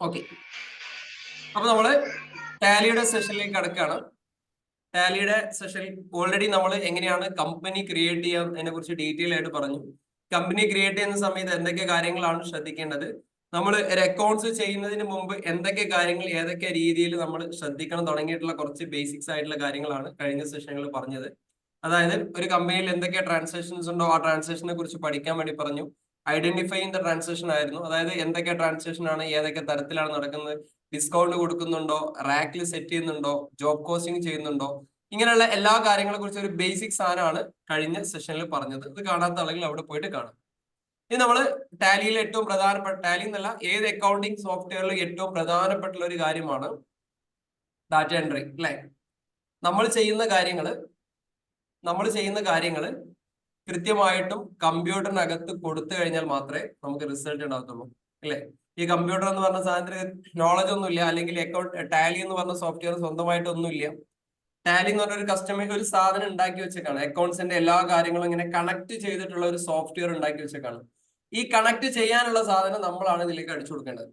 Okay, അപ്പൊ നമ്മള് ടാലിയുടെ സെഷനിലേക്ക് കടക്കുകയാണ്. ടാലിയുടെ സെഷൻ ഓൾറെഡി നമ്മൾ എങ്ങനെയാണ് കമ്പനി ക്രിയേറ്റ് ചെയ്യാം അതിനെ കുറിച്ച് ഡീറ്റെയിൽ ആയിട്ട് പറഞ്ഞു. കമ്പനി ക്രിയേറ്റ് ചെയ്യുന്ന സമയത്ത് എന്തൊക്കെ കാര്യങ്ങളാണ് ശ്രദ്ധിക്കേണ്ടത്, നമ്മൾ ഒരു അക്കൗണ്ട്സ് ചെയ്യുന്നതിന് മുമ്പ് എന്തൊക്കെ കാര്യങ്ങൾ ഏതൊക്കെ രീതിയിൽ നമ്മൾ ശ്രദ്ധിക്കണം തുടങ്ങിയിട്ടുള്ള കുറച്ച് ബേസിക്സ് ആയിട്ടുള്ള കാര്യങ്ങളാണ് കഴിഞ്ഞ സെഷനുകളിൽ പറഞ്ഞത്. അതായത് ഒരു കമ്പനിയിൽ എന്തൊക്കെ ട്രാൻസാക്ഷൻസ് ഉണ്ടോ ആ ട്രാൻസാക്ഷനെ കുറിച്ച് പഠിക്കാൻ വേണ്ടി പറഞ്ഞു. ഐഡന്റിഫൈങ് ദ ട്രാൻസാക്ഷൻ ആയിരുന്നു, അതായത് എന്തൊക്കെ ട്രാൻസാക്ഷൻ ആണ്, ഏതൊക്കെ തരത്തിലാണ് നടക്കുന്നത്, ഡിസ്കൗണ്ട് കൊടുക്കുന്നുണ്ടോ, റാക്കിൽ സെറ്റ് ചെയ്യുന്നുണ്ടോ, ജോബ് കോസ്റ്റിംഗ് ചെയ്യുന്നുണ്ടോ, ഇങ്ങനെയുള്ള എല്ലാ കാര്യങ്ങളെ കുറിച്ച് ഒരു ബേസിക് സാധനമാണ് കഴിഞ്ഞ സെഷനിൽ പറഞ്ഞത്. ഇത് കാണാത്ത ആളുകൾ അവിടെ പോയിട്ട് കാണാം. ഇനി നമ്മൾ ടാലിയിൽ ഏറ്റവും പ്രധാനപ്പെട്ട, ടാലി എന്നല്ല ഏത് അക്കൗണ്ടിങ് സോഫ്റ്റ്വെയറിൽ ഏറ്റവും പ്രധാനപ്പെട്ടുള്ള ഒരു കാര്യമാണ് ഡാറ്റ എൻട്രി, അല്ലെ? നമ്മൾ ചെയ്യുന്ന കാര്യങ്ങള് കൃത്യമായിട്ടും കമ്പ്യൂട്ടറിനകത്ത് കൊടുത്തു കഴിഞ്ഞാൽ മാത്രമേ നമുക്ക് റിസൾട്ട് ഉണ്ടാകത്തുള്ളൂ, അല്ലേ? ഈ കമ്പ്യൂട്ടർ എന്ന് പറഞ്ഞ സാധനത്തിന് നോളജ് ഒന്നുമില്ല, അല്ലെങ്കിൽ അക്കൗണ്ട് ടാലി എന്ന് പറഞ്ഞ സോഫ്റ്റ്വെയർ സ്വന്തമായിട്ടൊന്നുമില്ല. ടാലി എന്ന് പറഞ്ഞ ഒരു കസ്റ്റമർ ഒരു സാധനം ഉണ്ടാക്കി വെച്ചേക്കാണ്, അക്കൗണ്ട്സിന്റെ എല്ലാ കാര്യങ്ങളും ഇങ്ങനെ കണക്ട് ചെയ്തിട്ടുള്ള ഒരു സോഫ്റ്റ്വെയർ ഉണ്ടാക്കി വെച്ചേക്കാണ്. ഈ കണക്ട് ചെയ്യാനുള്ള സാധനം നമ്മളാണ് ഇതിലേക്ക് അടിച്ചു കൊടുക്കേണ്ടത്.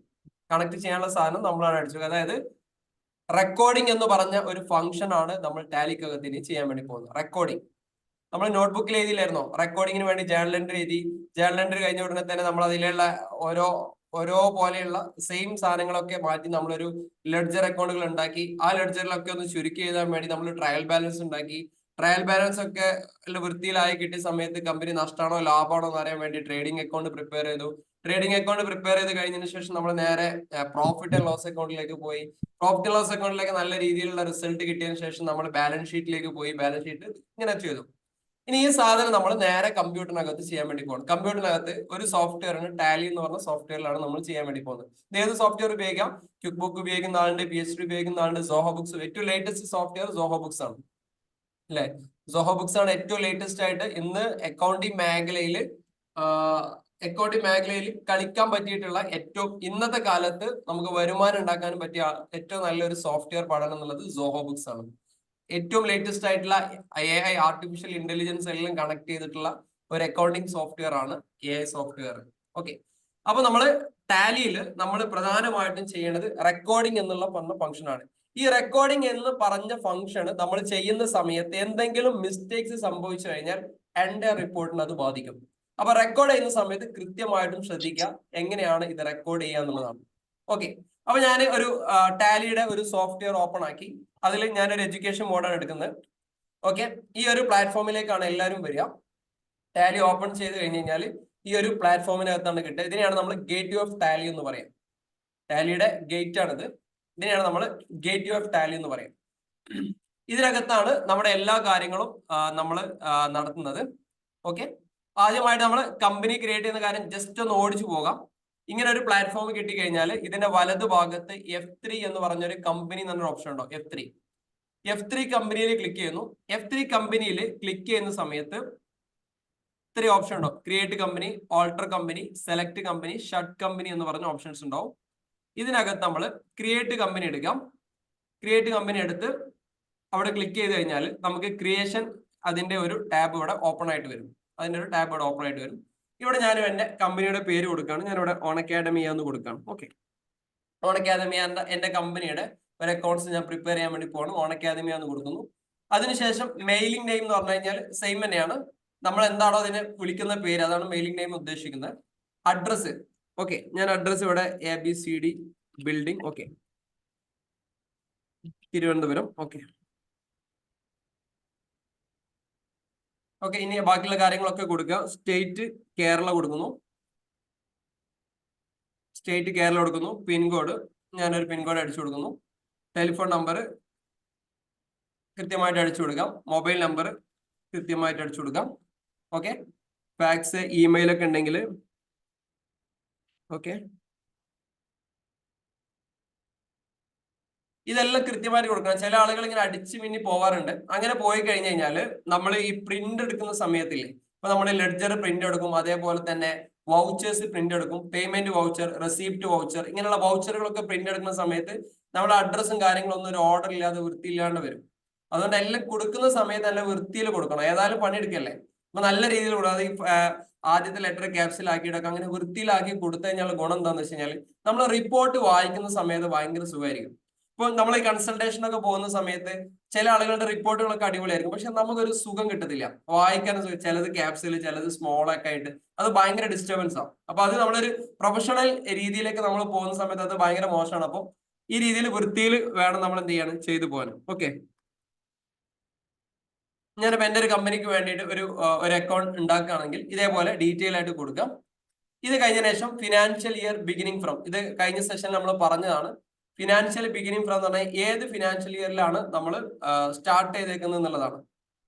കണക്ട് ചെയ്യാനുള്ള സാധനം നമ്മളാണ് അടിച്ചു കൊടുക്കുക. അതായത് റെക്കോർഡിംഗ് എന്ന് പറഞ്ഞ ഒരു ഫംഗ്ഷൻ ആണ് നമ്മൾ ടാലിക്കകത്തിന് ചെയ്യാൻ വേണ്ടി പോകുന്നത്. റെക്കോർഡിംഗ് നമ്മൾ നോട്ട്ബുക്കിൽ എഴുതിയില്ലായിരുന്നോ? റെക്കോർഡിങ്ങിന് വേണ്ടി ജേർണൽ എൻട്രി എഴുതി. ജേർണൽ എൻട്രി കഴിഞ്ഞ ഉടനെ തന്നെ നമ്മൾ അതിലുള്ള ഓരോ ഓരോ പോലെയുള്ള സെയിം സാധനങ്ങളൊക്കെ മാറ്റി നമ്മളൊരു ലെഡ്ജർ അക്കൗണ്ടുകൾ ഉണ്ടാക്കി. ആ ലെഡ്ജറിലൊക്കെ ഒന്ന് ചുരുക്കി എഴുതാൻ വേണ്ടി നമ്മൾ ട്രയൽ ബാലൻസ് ഉണ്ടാക്കി. ട്രയൽ ബാലൻസ് ഒക്കെ വൃത്തിയിലായി കിട്ടിയ സമയത്ത് കമ്പനി നഷ്ടമാണോ ലാഭമാണോ എന്ന് അറിയാൻ വേണ്ടി ട്രേഡിംഗ് അക്കൗണ്ട് പ്രിപ്പയർ ചെയ്തു. ട്രേഡിംഗ് അക്കൗണ്ട് പ്രിപ്പയർ ചെയ്ത് കഴിഞ്ഞതിന് ശേഷം നമ്മൾ നേരെ പ്രോഫിറ്റ് ആൻഡ് ലോസ് അക്കൗണ്ടിലേക്ക് പോയി. പ്രോഫിറ്റ് ആൻഡ് ലോസ് അക്കൗണ്ടിലേക്ക് നല്ല രീതിയിലുള്ള റിസൾട്ട് കിട്ടിയതിന് ശേഷം നമ്മൾ ബാലൻസ് ഷീറ്റിലേക്ക് പോയി. ബാലൻസ് ഷീറ്റ് ഇങ്ങനെ ചെയ്തു. ഇനി ഈ സാധനം നമ്മൾ നേരെ കമ്പ്യൂട്ടറിനകത്ത് ചെയ്യാൻ വേണ്ടി പോകണം. കമ്പ്യൂട്ടറിനകത്ത് ഒരു സോഫ്റ്റ്വെയറാണ് ടാലി എന്ന് പറഞ്ഞ സോഫ്റ്റ്വെയറിലാണ് നമ്മൾ ചെയ്യാൻ വേണ്ടി പോകുന്നത്. ഏത് സോഫ്റ്റ്വെയർ ഉപയോഗിക്കാം? ക്വിക്ക് ബുക്ക് ഉപയോഗിക്കുന്ന ആളുണ്ട്, PHP ഉപയോഗിക്കുന്ന ആളുണ്ട്, സോഹോ ബുക്സ്. ഏറ്റവും ലേറ്റസ്റ്റ് സോഫ്റ്റ്വെയർ സോഹോ ബുക്സ് ആണ്, അല്ലെ? സോഹോ ബുക്സ് ആണ് ഏറ്റവും ലേറ്റസ്റ്റ് ആയിട്ട് ഇന്ന് അക്കൗണ്ടിങ് മേഖലയിൽ കളിക്കാൻ പറ്റിയിട്ടുള്ള ഏറ്റവും ഇന്നത്തെ കാലത്ത് നമുക്ക് വരുമാനം ഉണ്ടാക്കാനും പറ്റിയ ഏറ്റവും നല്ലൊരു സോഫ്റ്റ്വെയർ പഠനം എന്നുള്ളത് സോഹോ ബുക്സ് ആണ്. ഏറ്റവും ലേറ്റസ്റ്റ് ആയിട്ടുള്ള AI ആർട്ടിഫിഷ്യൽ ഇന്റലിജൻസ് എല്ലാം കണക്ട് ചെയ്തിട്ടുള്ള ഒരു അക്കൗണ്ടിങ് സോഫ്റ്റ്വെയർ ആണ് AI സോഫ്റ്റ്വെയർ. ഓക്കെ, അപ്പൊ നമ്മള് ടാലിയിൽ നമ്മൾ പ്രധാനമായിട്ടും ചെയ്യേണ്ടത് റെക്കോർഡിംഗ് എന്നുള്ള പറഞ്ഞ ഫംഗ്ഷൻ ആണ്. ഈ റെക്കോർഡിംഗ് എന്ന് പറഞ്ഞ ഫംഗ്ഷൻ നമ്മൾ ചെയ്യുന്ന സമയത്ത് എന്തെങ്കിലും മിസ്റ്റേക്സ് സംഭവിച്ചു കഴിഞ്ഞാൽ എൻ്റെ റിപ്പോർട്ടിന് അത് ബാധിക്കും. അപ്പൊ റെക്കോർഡ് ചെയ്യുന്ന സമയത്ത് കൃത്യമായിട്ടും ശ്രദ്ധിക്കുക എങ്ങനെയാണ് ഇത് റെക്കോർഡ് ചെയ്യുക എന്നുള്ളതാണ്. ഓക്കെ, അപ്പൊ ഞാൻ ഒരു ടാലിയുടെ ഒരു സോഫ്റ്റ്വെയർ ഓപ്പൺ ആക്കി. അതിൽ ഞാനൊരു എഡ്യൂക്കേഷൻ മോഡാണ് എടുക്കുന്നത്. ഓക്കെ, ഈ ഒരു പ്ലാറ്റ്ഫോമിലേക്കാണ് എല്ലാവരും വരിക. ടാലി ഓപ്പൺ ചെയ്ത് കഴിഞ്ഞ് കഴിഞ്ഞാൽ ഈ ഒരു പ്ലാറ്റ്ഫോമിനകത്താണ് കിട്ടുക. ഇതിനെയാണ് നമ്മൾ ഗേറ്റ് ഓഫ് ടാലി എന്ന് പറയാം. ടാലിയുടെ ഗേറ്റ് ആണിത്. ഇതിനെയാണ് നമ്മൾ ഗേറ്റ് ഓഫ് ടാലി എന്ന് പറയാം. ഇതിനകത്താണ് നമ്മുടെ എല്ലാ കാര്യങ്ങളും നമ്മൾ നടത്തുന്നത്. ഓക്കെ, ആദ്യമായിട്ട് നമ്മൾ കമ്പനി ക്രിയേറ്റ് ചെയ്യുന്ന കാര്യം ജസ്റ്റ് ഒന്ന് ഓടിച്ചു പോകാം. ഇങ്ങനെ ഒരു പ്ലാറ്റ്ഫോം കിട്ടിക്കഴിഞ്ഞാൽ ഇതിന്റെ വലതു ഭാഗത്ത് F3 എന്ന് പറഞ്ഞൊരു കമ്പനി എന്നൊരു ഓപ്ഷൻ ഉണ്ടോ? F3 കമ്പനിയിൽ ക്ലിക്ക് ചെയ്യുന്നു. F3 കമ്പനിയിൽ ക്ലിക്ക് ചെയ്യുന്ന സമയത്ത് ഇത്രയും ഓപ്ഷൻ ഉണ്ടോ? Create company, alter company, select company, shut company എന്ന് പറഞ്ഞ ഓപ്ഷൻസ് ഉണ്ടാവും. ഇതിനകത്ത് നമ്മൾ ക്രിയേറ്റ് കമ്പനി എടുക്കാം. ക്രിയേറ്റ് കമ്പനി എടുത്ത് അവിടെ ക്ലിക്ക് ചെയ്ത് കഴിഞ്ഞാൽ നമുക്ക് ക്രിയേഷൻ അതിന്റെ ഒരു ടാബ് ഇവിടെ ഓപ്പൺ ആയിട്ട് വരും. ഇവിടെ ഞാൻ എന്റെ കമ്പനിയുടെ പേര് കൊടുക്കുകയാണ്. ഞാനിവിടെ ഓൺ അക്കാഡമി എന്ന് കൊടുക്കുകയാണ്. ഓക്കെ, ഓൺ അക്കാദമി എന്റെ കമ്പനിയുടെ ഒരു അക്കൗണ്ട്സ് ഞാൻ പ്രിപ്പയർ ചെയ്യാൻ വേണ്ടി പോകണം. ഓൺ അക്കാദമി എന്ന് കൊടുക്കുന്നു. അതിനുശേഷം മെയിലിംഗ് നെയിം എന്ന് പറഞ്ഞു കഴിഞ്ഞാൽ സെയിം തന്നെയാണ്. നമ്മൾ എന്താണോ അതിനെ വിളിക്കുന്ന പേര് അതാണ് മെയിലിംഗ് നെയിം ഉദ്ദേശിക്കുന്നത്. അഡ്രസ്സ്, ഓക്കെ, ഞാൻ അഡ്രസ്സ് ഇവിടെ ABCD building, okay, Thiruvananthapuram. Okay, ഇനി ബാക്കിയുള്ള കാര്യങ്ങളൊക്കെ കൊടുക്കുക. സ്റ്റേറ്റ് കേരള കൊടുക്കുന്നു. പിൻകോഡ് ഞാനൊരു പിൻകോഡ് അടിച്ചു കൊടുക്കുന്നു. ടെലിഫോൺ നമ്പർ കൃത്യമായിട്ട് അടിച്ചു കൊടുക്കാം. മൊബൈൽ നമ്പർ കൃത്യമായിട്ട് അടിച്ചു കൊടുക്കാം. ഓക്കെ, ഫാക്സ്, ഇമെയിൽ ഒക്കെ ഉണ്ടെങ്കിൽ ഓക്കെ, ഇതെല്ലാം കൃത്യമായിട്ട് കൊടുക്കണം. ചില ആളുകൾ ഇങ്ങനെ അടിച്ചു മിന്നി പോവാറുണ്ട്. അങ്ങനെ പോയി കഴിഞ്ഞു കഴിഞ്ഞാൽ നമ്മൾ ഈ പ്രിന്റ് എടുക്കുന്ന സമയത്തില്ലേ, ഇപ്പൊ നമ്മൾ ലെഡ്ജർ പ്രിന്റ് എടുക്കും, അതേപോലെ തന്നെ വൗച്ചേഴ്സ് പ്രിന്റ് എടുക്കും, പേയ്മെന്റ് വൗച്ചർ, റെസിപ്റ്റ് വൗച്ചർ, ഇങ്ങനെയുള്ള വൗച്ചറുകളൊക്കെ പ്രിന്റ് എടുക്കുന്ന സമയത്ത് നമ്മുടെ അഡ്രസ്സും കാര്യങ്ങളൊന്നും ഒരു ഓർഡർ ഇല്ലാതെ വൃത്തിയില്ലാണ്ട് വരും. അതുകൊണ്ട് എല്ലാം കൊടുക്കുന്ന സമയത്ത് നല്ല വൃത്തിയിൽ കൊടുക്കണം. ഏതായാലും പണിയെടുക്കല്ലേ, അപ്പൊ നല്ല രീതിയിൽ കൊടുക്കണം. ആദ്യത്തെ ലെറ്റർ ക്യാപ്സിലാക്കിയിട്ടൊക്കെ അങ്ങനെ വൃത്തിയിലാക്കി കൊടുത്തു കഴിഞ്ഞാൽ ഗുണം എന്താണെന്ന് വെച്ച് കഴിഞ്ഞാൽ നമ്മൾ റിപ്പോർട്ട് വായിക്കുന്ന സമയത്ത് ഭയങ്കര സുഖമായിരിക്കും. ഇപ്പൊ നമ്മൾ ഈ കൺസൾട്ടേഷൻ ഒക്കെ പോകുന്ന സമയത്ത് ചില ആളുകളുടെ റിപ്പോർട്ടുകളൊക്കെ അടിപൊളിയായിരിക്കും, പക്ഷെ നമുക്കൊരു സുഖം കിട്ടത്തില്ല വായിക്കാൻ. ചിലത് ക്യാപ്സിൽ, ചിലത് സ്മോൾ ഒക്കെ ആയിട്ട് അത് ഭയങ്കര ഡിസ്റ്റർബൻസ് ആണ്. അപ്പൊ അത് നമ്മളൊരു പ്രൊഫഷണൽ രീതിയിലേക്ക് നമ്മൾ പോകുന്ന സമയത്ത് അത് ഭയങ്കര മോശമാണ്. അപ്പൊ ഈ രീതിയിൽ വൃത്തിയിൽ വേണം നമ്മൾ എന്ത് ചെയ്യാണ് ചെയ്തു പോകാൻ. ഓക്കെ, ഞാനിപ്പോ എൻ്റെ ഒരു കമ്പനിക്ക് വേണ്ടിയിട്ട് ഒരു അക്കൗണ്ട് ഉണ്ടാക്കുകയാണെങ്കിൽ ഇതേപോലെ ഡീറ്റെയിൽ ആയിട്ട് കൊടുക്കാം. ഇത് കഴിഞ്ഞ ശേഷം ഫിനാൻഷ്യൽ ഇയർ ബിഗിനിങ് ഫ്രം, ഇത് കഴിഞ്ഞ സെഷനിൽ നമ്മൾ പറഞ്ഞതാണ്. ഫിനാൻഷ്യൽ ബിഗിനിങ് ഫ്രം എന്ന് പറഞ്ഞാൽ ഏത് ഫിനാൻഷ്യൽ ഇയറിലാണ് നമ്മൾ സ്റ്റാർട്ട് ചെയ്തേക്കുന്നത് എന്നുള്ളതാണ്.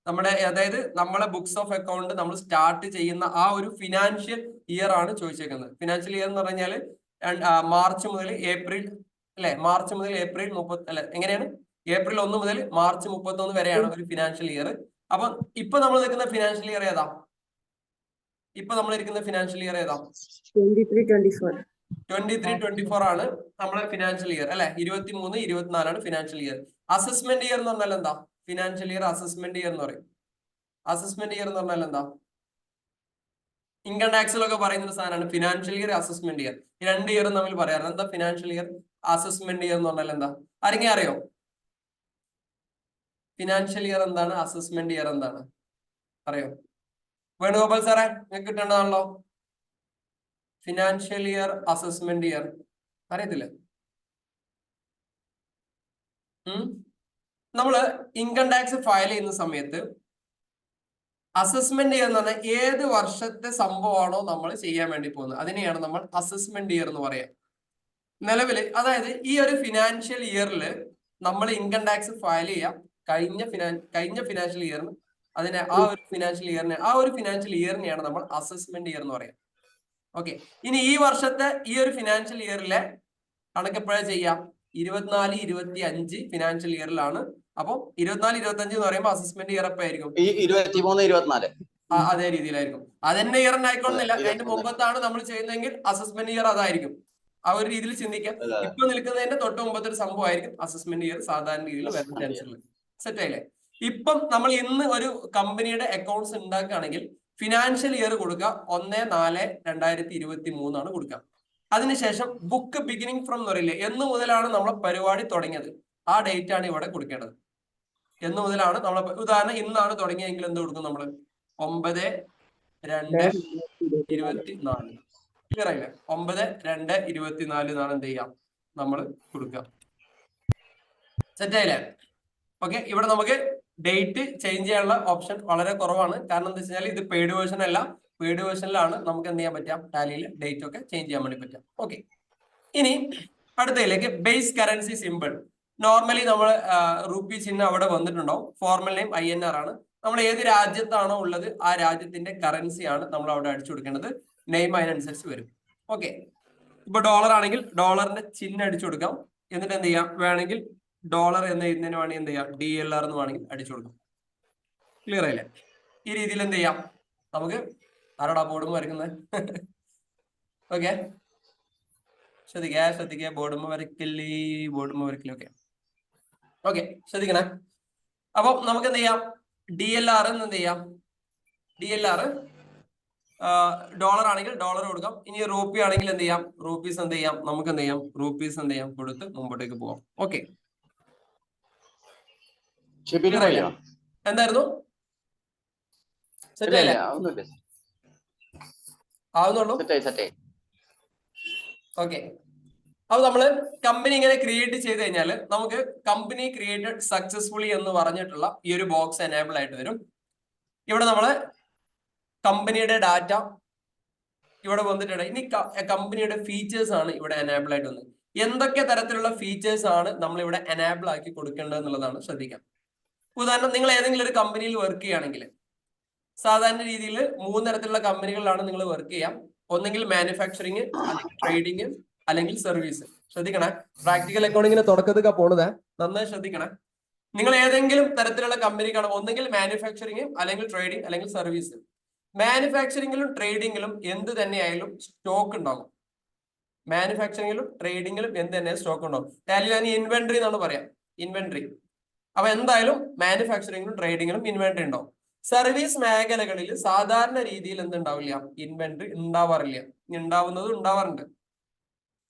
അതായത് നമ്മളെ ബുക്സ് ഓഫ് അക്കൗണ്ട് നമ്മൾ സ്റ്റാർട്ട് ചെയ്യുന്ന ആ ഒരു ഫിനാൻഷ്യൽ ഇയർ ആണ് ചോദിച്ചേക്കുന്നത്. ഫിനാൻഷ്യൽ ഇയർ എന്ന് പറഞ്ഞാൽ മാർച്ച് മുതൽ ഏപ്രിൽ, അല്ലെ, മാർച്ച് മുതൽ ഏപ്രിൽ 30, അല്ലെ എങ്ങനെയാണ്, ഏപ്രിൽ 1 മുതൽ മാർച്ച് 31 വരെയാണ് ഒരു ഫിനാൻഷ്യൽ ഇയർ. അപ്പൊ ഇപ്പൊ നമ്മൾ നിൽക്കുന്ന ഫിനാൻഷ്യൽ ഇയർ ഏതാ? ഇപ്പൊ നമ്മൾ ഇരിക്കുന്ന ഫിനാൻഷ്യൽ ഇയർ ഏതാ? 23-24 ആണ് നമ്മളെ ഫിനാൻഷ്യൽ ഇയർ, അല്ലെ. 23-24 ആണ് ഫിനാൻഷ്യൽ ഇയർ. അസസ്മെന്റ് ഇയർ എന്ന് പറഞ്ഞാൽ എന്താ? ഫിനാൻഷ്യൽ ഇയർ അസസ്മെന്റ് ഇയർ എന്ന് പറയും. അസസ്മെന്റ് ഇയർ എന്ന് പറഞ്ഞാൽ എന്താ? ഇൻകം ടാക്സിലൊക്കെ പറയുന്ന ഒരു സാധനമാണ് ഫിനാൻഷ്യൽ ഇയർ, അസസ്മെന്റ് ഇയർ. ഈ 2 ഇയറും തമ്മിൽ പറയാറ്. എന്താ ഫിനാൻഷ്യൽ ഇയർ, അസസ്മെന്റ് ഇയർ എന്ന് പറഞ്ഞാൽ എന്താ? ആരെങ്കിലും അറിയോ? ഫിനാൻഷ്യൽ ഇയർ എന്താണ്, അസസ്മെന്റ് ഇയർ എന്താണ്, അറിയോ? വേണുഗോപാൽ സാറേ, നിങ്ങൾക്ക് കിട്ടേണ്ടതാണല്ലോ. ഫിനാൻഷ്യൽ ഇയർ, അസസ്മെന്റ് ഇയർ അറിയത്തില്ല? നമ്മള് ഇൻകം ടാക്സ് ഫയൽ ചെയ്യുന്ന സമയത്ത് അസസ്മെന്റ് ഇയർ എന്ന് പറഞ്ഞാൽ ഏത് വർഷത്തെ സംഭവമാണോ നമ്മൾ ചെയ്യാൻ വേണ്ടി പോകുന്നത് അതിനെയാണ് നമ്മൾ അസസ്മെന്റ് ഇയർ എന്ന് പറയാം. നിലവില് അതായത് ഈ ഒരു ഫിനാൻഷ്യൽ ഇയറിൽ നമ്മൾ ഇൻകം ടാക്സ് ഫയൽ ചെയ്യാം. കഴിഞ്ഞ ഫിനാൻഷ്യൽ ഇയറിന് ആ ഒരു ഫിനാൻഷ്യൽ ഇയറിനെയാണ് നമ്മൾ അസസ്മെന്റ് ഇയർ എന്ന് പറയാം. ഓക്കെ, ഇനി ഈ വർഷത്തെ ഈ ഒരു ഫിനാൻഷ്യൽ ഇയറിലെ കണക്ക് എപ്പോഴാണ് ചെയ്യാം? 24-25 ഫിനാൻഷ്യൽ ഇയറിലാണ്. അപ്പൊ 24-25 എന്ന് പറയുമ്പോൾ അസസ്മെന്റ് ഇയർ എപ്പോ ആയിരിക്കും? 23-24 അതേ രീതിയിലായിരിക്കും. അതെന്നെ ഇയർ ആയിക്കോണമെന്നില്ല, അതിന്റെ മുമ്പത്താണ് നമ്മൾ ചെയ്യുന്നതെങ്കിൽ അസസ്മെന്റ് ഇയർ അതായിരിക്കും. ആ ഒരു രീതിയിൽ ചിന്തിക്കാം. ഇപ്പൊ നിൽക്കുന്നതിന്റെ തൊട്ട് മുമ്പത്തെ ഒരു സംഭവമായിരിക്കും അസസ്മെന്റ് ഇയർ സാധാരണ രീതിയിൽ വരുന്ന ചാൻസ് ഉള്ളത്. സെറ്റ് ആയില്ലേ? ഇപ്പം നമ്മൾ ഇന്ന് ഒരു കമ്പനിയുടെ അക്കൗണ്ട്സ് ഉണ്ടാക്കുകയാണെങ്കിൽ ഫിനാൻഷ്യൽ ഇയർ കൊടുക്കുക 1/4/2023 ആണ് കൊടുക്കുക. അതിനുശേഷം ബുക്ക് ബിഗിനിങ് ഫ്രം എന്ന് പറയില്ലേ, എന്ന് മുതലാണ് നമ്മളെ പരിപാടി തുടങ്ങിയത് ആ ഡേറ്റ് ആണ് ഇവിടെ കൊടുക്കേണ്ടത്. എന്ന് മുതലാണ് നമ്മളെ, ഉദാഹരണം ഇന്നാണ് തുടങ്ങിയെങ്കിൽ എന്ത് കൊടുക്കും നമ്മൾ? 9/2/24. ക്ലിയർ ആയില്ലേ? 9/2/24 എന്നാണ് എന്ത് ചെയ്യാം നമ്മൾ കൊടുക്കുക. സെറ്റ് ആയില്ലേ? ഓക്കെ, ഇവിടെ നമുക്ക് ഡേറ്റ് ചേഞ്ച് ചെയ്യാനുള്ള ഓപ്ഷൻ വളരെ കുറവാണ്. കാരണം എന്താ വെച്ചാൽ ഇത് പെയ്ഡ് വേർഷൻ അല്ല. പെയ്ഡ് വേർഷനിലാണ് നമുക്ക് എന്ത് ചെയ്യാൻ പറ്റാം, ടാലിയിൽ ഡേറ്റ് ഒക്കെ ചേഞ്ച് ചെയ്യാൻ വേണ്ടി പറ്റാം. ഓക്കെ, ഇനി അടുത്തതിലേക്ക് ബേസ് കറൻസി സിമ്പിൾ. നോർമലി നമ്മൾ റുപ്പി ചിഹ്നം അവിടെ വന്നിട്ടുണ്ടാവും. ഫോർമൽ നെയിം INR ആണ്. നമ്മൾ ഏത് രാജ്യത്താണോ ഉള്ളത് ആ രാജ്യത്തിന്റെ കറൻസിയാണ് നമ്മൾ അവിടെ അടിച്ചു കൊടുക്കേണ്ടത്. നെയിം അതിനനുസരിച്ച് വരും. ഓക്കെ, ഇപ്പൊ ഡോളർ ആണെങ്കിൽ ഡോളറിന്റെ ചിഹ്നം അടിച്ചു കൊടുക്കാം. എന്നിട്ട് എന്ത് ചെയ്യാം, വേണമെങ്കിൽ ഡോളർ എന്ന ഇതിന് വേണമെങ്കിൽ എന്ത് ചെയ്യാം, DLR എന്ന് വേണമെങ്കിൽ അടിച്ചു കൊടുക്കാം. ക്ലിയർ ആയില്ലേ? ഈ രീതിയിൽ എന്ത് ചെയ്യാം നമുക്ക്. ആരോടാ ബോർഡും വരയ്ക്കുന്നത്? ഓക്കെ, ശ്രദ്ധിക്കുക ബോർഡും വരയ്ക്കില്ലേ, ഓക്കെ ശ്രദ്ധിക്കണേ. അപ്പൊ നമുക്ക് എന്ത് ചെയ്യാം, DLR എന്ന് എന്ത് ചെയ്യാം, DLR ഡോളർ ആണെങ്കിൽ ഡോളർ കൊടുക്കാം. ഇനി റൂപ്പി ആണെങ്കിൽ എന്ത് ചെയ്യാം, റൂപ്പീസ് എന്ത് ചെയ്യാം, നമുക്ക് എന്ത് ചെയ്യാം, റൂപ്പീസ് എന്ത് ചെയ്യാം കൊടുത്ത് മുമ്പോട്ടേക്ക് പോവാം. ഓക്കെ, എന്തായിരുന്നു? ആവുന്നുള്ളൂ. ഓക്കെ, അപ്പൊ നമ്മള് കമ്പനി ഇങ്ങനെ ക്രിയേറ്റ് ചെയ്ത് കഴിഞ്ഞാൽ നമുക്ക് കമ്പനി ക്രിയേറ്റഡ് സക്സസ്ഫുള്ളി എന്ന് പറഞ്ഞിട്ടുള്ള ഈ ഒരു ബോക്സ് എനേബിൾ ആയിട്ട് വരും. ഇവിടെ നമ്മള് കമ്പനിയുടെ ഡാറ്റ ഇവിടെ വന്നിട്ടുണ്ട്. ഇനി കമ്പനിയുടെ ഫീച്ചേഴ്സ് ആണ് ഇവിടെ എനേബിൾ ആയിട്ട് വന്നത്. എന്തൊക്കെ തരത്തിലുള്ള ഫീച്ചേഴ്സ് ആണ് നമ്മൾ ഇവിടെ എനേബിൾ ആക്കി കൊടുക്കേണ്ടത് എന്നുള്ളതാണ് ശ്രദ്ധിക്കാം. ഉദാഹരണം, നിങ്ങൾ ഏതെങ്കിലും ഒരു കമ്പനിയിൽ വർക്ക് ചെയ്യുകയാണെങ്കിൽ സാധാരണ രീതിയിൽ 3 തരത്തിലുള്ള കമ്പനികളിലാണ് നിങ്ങൾ വർക്ക് ചെയ്യാം. ഒന്നെങ്കിൽ മാനുഫാക്ചറിങ്, അല്ലെങ്കിൽ ട്രേഡിങ്, അല്ലെങ്കിൽ സർവീസ്. ശ്രദ്ധിക്കണേ, പ്രാക്ടിക്കൽ അക്കൗണ്ടിങ്ങിന്റെ തുടക്കത്തൊക്കെ പോണത് നന്നായി ശ്രദ്ധിക്കണേ. നിങ്ങൾ ഏതെങ്കിലും തരത്തിലുള്ള കമ്പനി കാണും, ഒന്നെങ്കിൽ മാനുഫാക്ചറിങ്, അല്ലെങ്കിൽ ട്രേഡിങ്, അല്ലെങ്കിൽ സർവീസ്. മാനുഫാക്ചറിങ്ങിലും ട്രേഡിങ്ങിലും എന്ത് തന്നെയായാലും സ്റ്റോക്ക് ഉണ്ടാകും. മാനുഫാക്ചറിങ്ങിലും ട്രേഡിങ്ങിലും എന്ത് തന്നെ സ്റ്റോക്ക് ഉണ്ടാകും. ടാലിയിൽ ഞാൻ ഇൻവെന്ററി എന്നാണ് പറയാം, ഇൻവെന്ററി. അപ്പൊ എന്തായാലും മാനുഫാക്ചറിങ്ങിലും ട്രേഡിങ്ങിലും ഇൻവെന്ററി ഉണ്ടാവും. സർവീസ് മേഖലകളിൽ സാധാരണ രീതിയിൽ എന്തുണ്ടാവില്ല, ഇൻവെന്ററി ഉണ്ടാവാറില്ല. ഉണ്ടാവാറുണ്ട്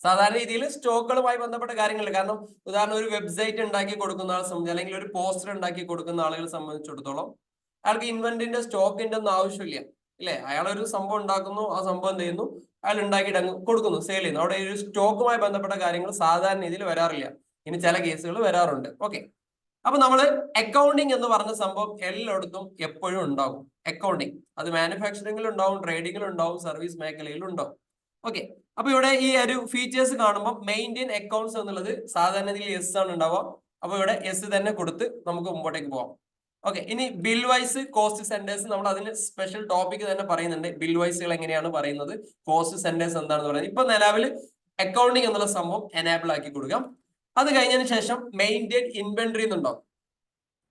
സാധാരണ രീതിയിൽ സ്റ്റോക്കുകളുമായി ബന്ധപ്പെട്ട കാര്യങ്ങൾ. കാരണം ഉദാഹരണം ഒരു വെബ്സൈറ്റ് ഉണ്ടാക്കി കൊടുക്കുന്ന ആളെ സംബന്ധിച്ച്, അല്ലെങ്കിൽ ഒരു പോസ്റ്റർ ഉണ്ടാക്കി കൊടുക്കുന്ന ആളുകളെ സംബന്ധിച്ചിടത്തോളം അയാൾക്ക് ഇൻവെന്ററിന്റെ സ്റ്റോക്കിന്റെ ഒന്നും ആവശ്യമില്ല, ഇല്ലേ? അയാൾ ഒരു സംഭവം ഉണ്ടാക്കുന്നു, ആ സംഭവം എന്ത് ചെയ്യുന്നു, അയാൾ ഉണ്ടാക്കിയിട്ട് അങ്ങ് കൊടുക്കുന്നു, സെയിൽ ചെയ്യുന്നു. അവിടെ ഒരു സ്റ്റോക്കുമായി ബന്ധപ്പെട്ട കാര്യങ്ങൾ സാധാരണ രീതിയിൽ വരാറില്ല. ഇനി ചില കേസുകൾ വരാറുണ്ട്. ഓക്കെ, അപ്പൊ നമ്മള് അക്കൗണ്ടിങ് എന്ന് പറഞ്ഞ സംഭവം എല്ലായിടത്തും എപ്പോഴും ഉണ്ടാവും. അക്കൗണ്ടിങ് അത് മാനുഫാക്ചറിംഗിൽ ഉണ്ടാവും, ട്രേഡിംഗിൽ ഉണ്ടാവും, സർവീസ് മേഖലയിൽ ഉണ്ടാവും. ഓക്കെ, അപ്പൊ ഇവിടെ ഈ ഒരു ഫീച്ചേഴ്സ് കാണുമ്പോൾ മെയിൻറ്റെയിൻ അക്കൗണ്ട്സ് എന്നുള്ളത് സാധാരണ രീതിയിൽ എസ് ആണ് ഉണ്ടാവുക. അപ്പൊ ഇവിടെ എസ് തന്നെ കൊടുത്ത് നമുക്ക് മുമ്പോട്ടേക്ക് പോവാം. ഓക്കെ, ഇനി ബിൽ വൈസ് കോസ്റ്റ് സെന്റേഴ്സ്, നമ്മൾ അതിന് സ്പെഷ്യൽ ടോപ്പിക് തന്നെ പറയുന്നുണ്ട്. ബിൽ വൈസുകൾ എങ്ങനെയാണ് പറയുന്നത്, കോസ്റ്റ് സെന്റേഴ്സ് എന്താണെന്ന് പറയുന്നത്. ഇപ്പൊ നിലവിൽ അക്കൗണ്ടിങ് എന്നുള്ള സംഭവം എനാബിൾ ആക്കി കൊടുക്കാം. അത് കഴിഞ്ഞതിന് ശേഷം മെയിൻറ്റെയിൻ ഇൻവെന്ററി എന്നുണ്ടാവും.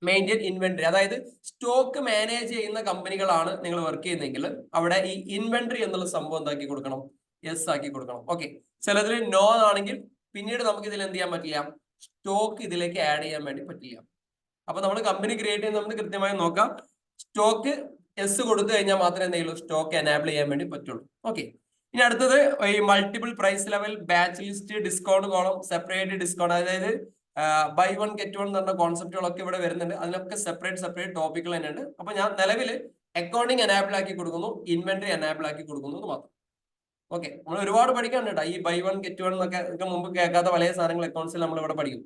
മെയിൻറ്റെയിൻ ഇൻവെന്ററി, അതായത് സ്റ്റോക്ക് മാനേജ് ചെയ്യുന്ന കമ്പനികളാണ് നിങ്ങൾ വർക്ക് ചെയ്യുന്നതെങ്കിൽ അവിടെ ഈ ഇൻവെന്ററി എന്നുള്ള സംഭവം എന്താക്കി കൊടുക്കണം, യെസ് ആക്കി കൊടുക്കണം. ഓക്കെ, ചിലതിൽ നോ ആണെങ്കിൽ പിന്നീട് നമുക്ക് ഇതിൽ എന്ത് ചെയ്യാൻ പറ്റില്ല, സ്റ്റോക്ക് ഇതിലേക്ക് ആഡ് ചെയ്യാൻ വേണ്ടി പറ്റില്ല. അപ്പൊ നമ്മൾ കമ്പനി ക്രിയേറ്റ് ചെയ്യുന്ന നമ്മൾ കൃത്യമായി നോക്കാം. സ്റ്റോക്ക് എസ് കൊടുത്തു കഴിഞ്ഞാൽ മാത്രമേ എന്തെങ്കിലും സ്റ്റോക്ക് എനാബിൾ ചെയ്യാൻ വേണ്ടി പറ്റുള്ളൂ. ഓക്കെ, ഇനി അടുത്തത് ഈ multiple price level, batch list, discount column, separate discount, അതായത് ബൈ വൺ ഗെറ്റ് വൺ എന്ന് പറഞ്ഞ കോൺസെപ്റ്റുകളൊക്കെ ഇവിടെ വരുന്നുണ്ട്. അതിനൊക്കെ സെപ്പറേറ്റ് ടോപ്പിക്കുകൾ തന്നെയുണ്ട്. അപ്പൊ ഞാൻ നിലവിൽ അക്കൗണ്ടിങ് എനാബിൾ ആക്കി കൊടുക്കുന്നു, ഇൻവെന്ററി എനാബിൾ ആക്കി കൊടുക്കുന്നു എന്ന് മാത്രം. ഓക്കെ, നമ്മൾ ഒരുപാട് പഠിക്കാനുണ്ട്. ഈ ബൈ വൺ ഗെറ്റ് വൺ എന്നൊക്കെ മുമ്പ് കേൾക്കാത്ത പല സാധനങ്ങൾ അക്കൗണ്ട്സിൽ നമ്മൾ ഇവിടെ പഠിക്കും.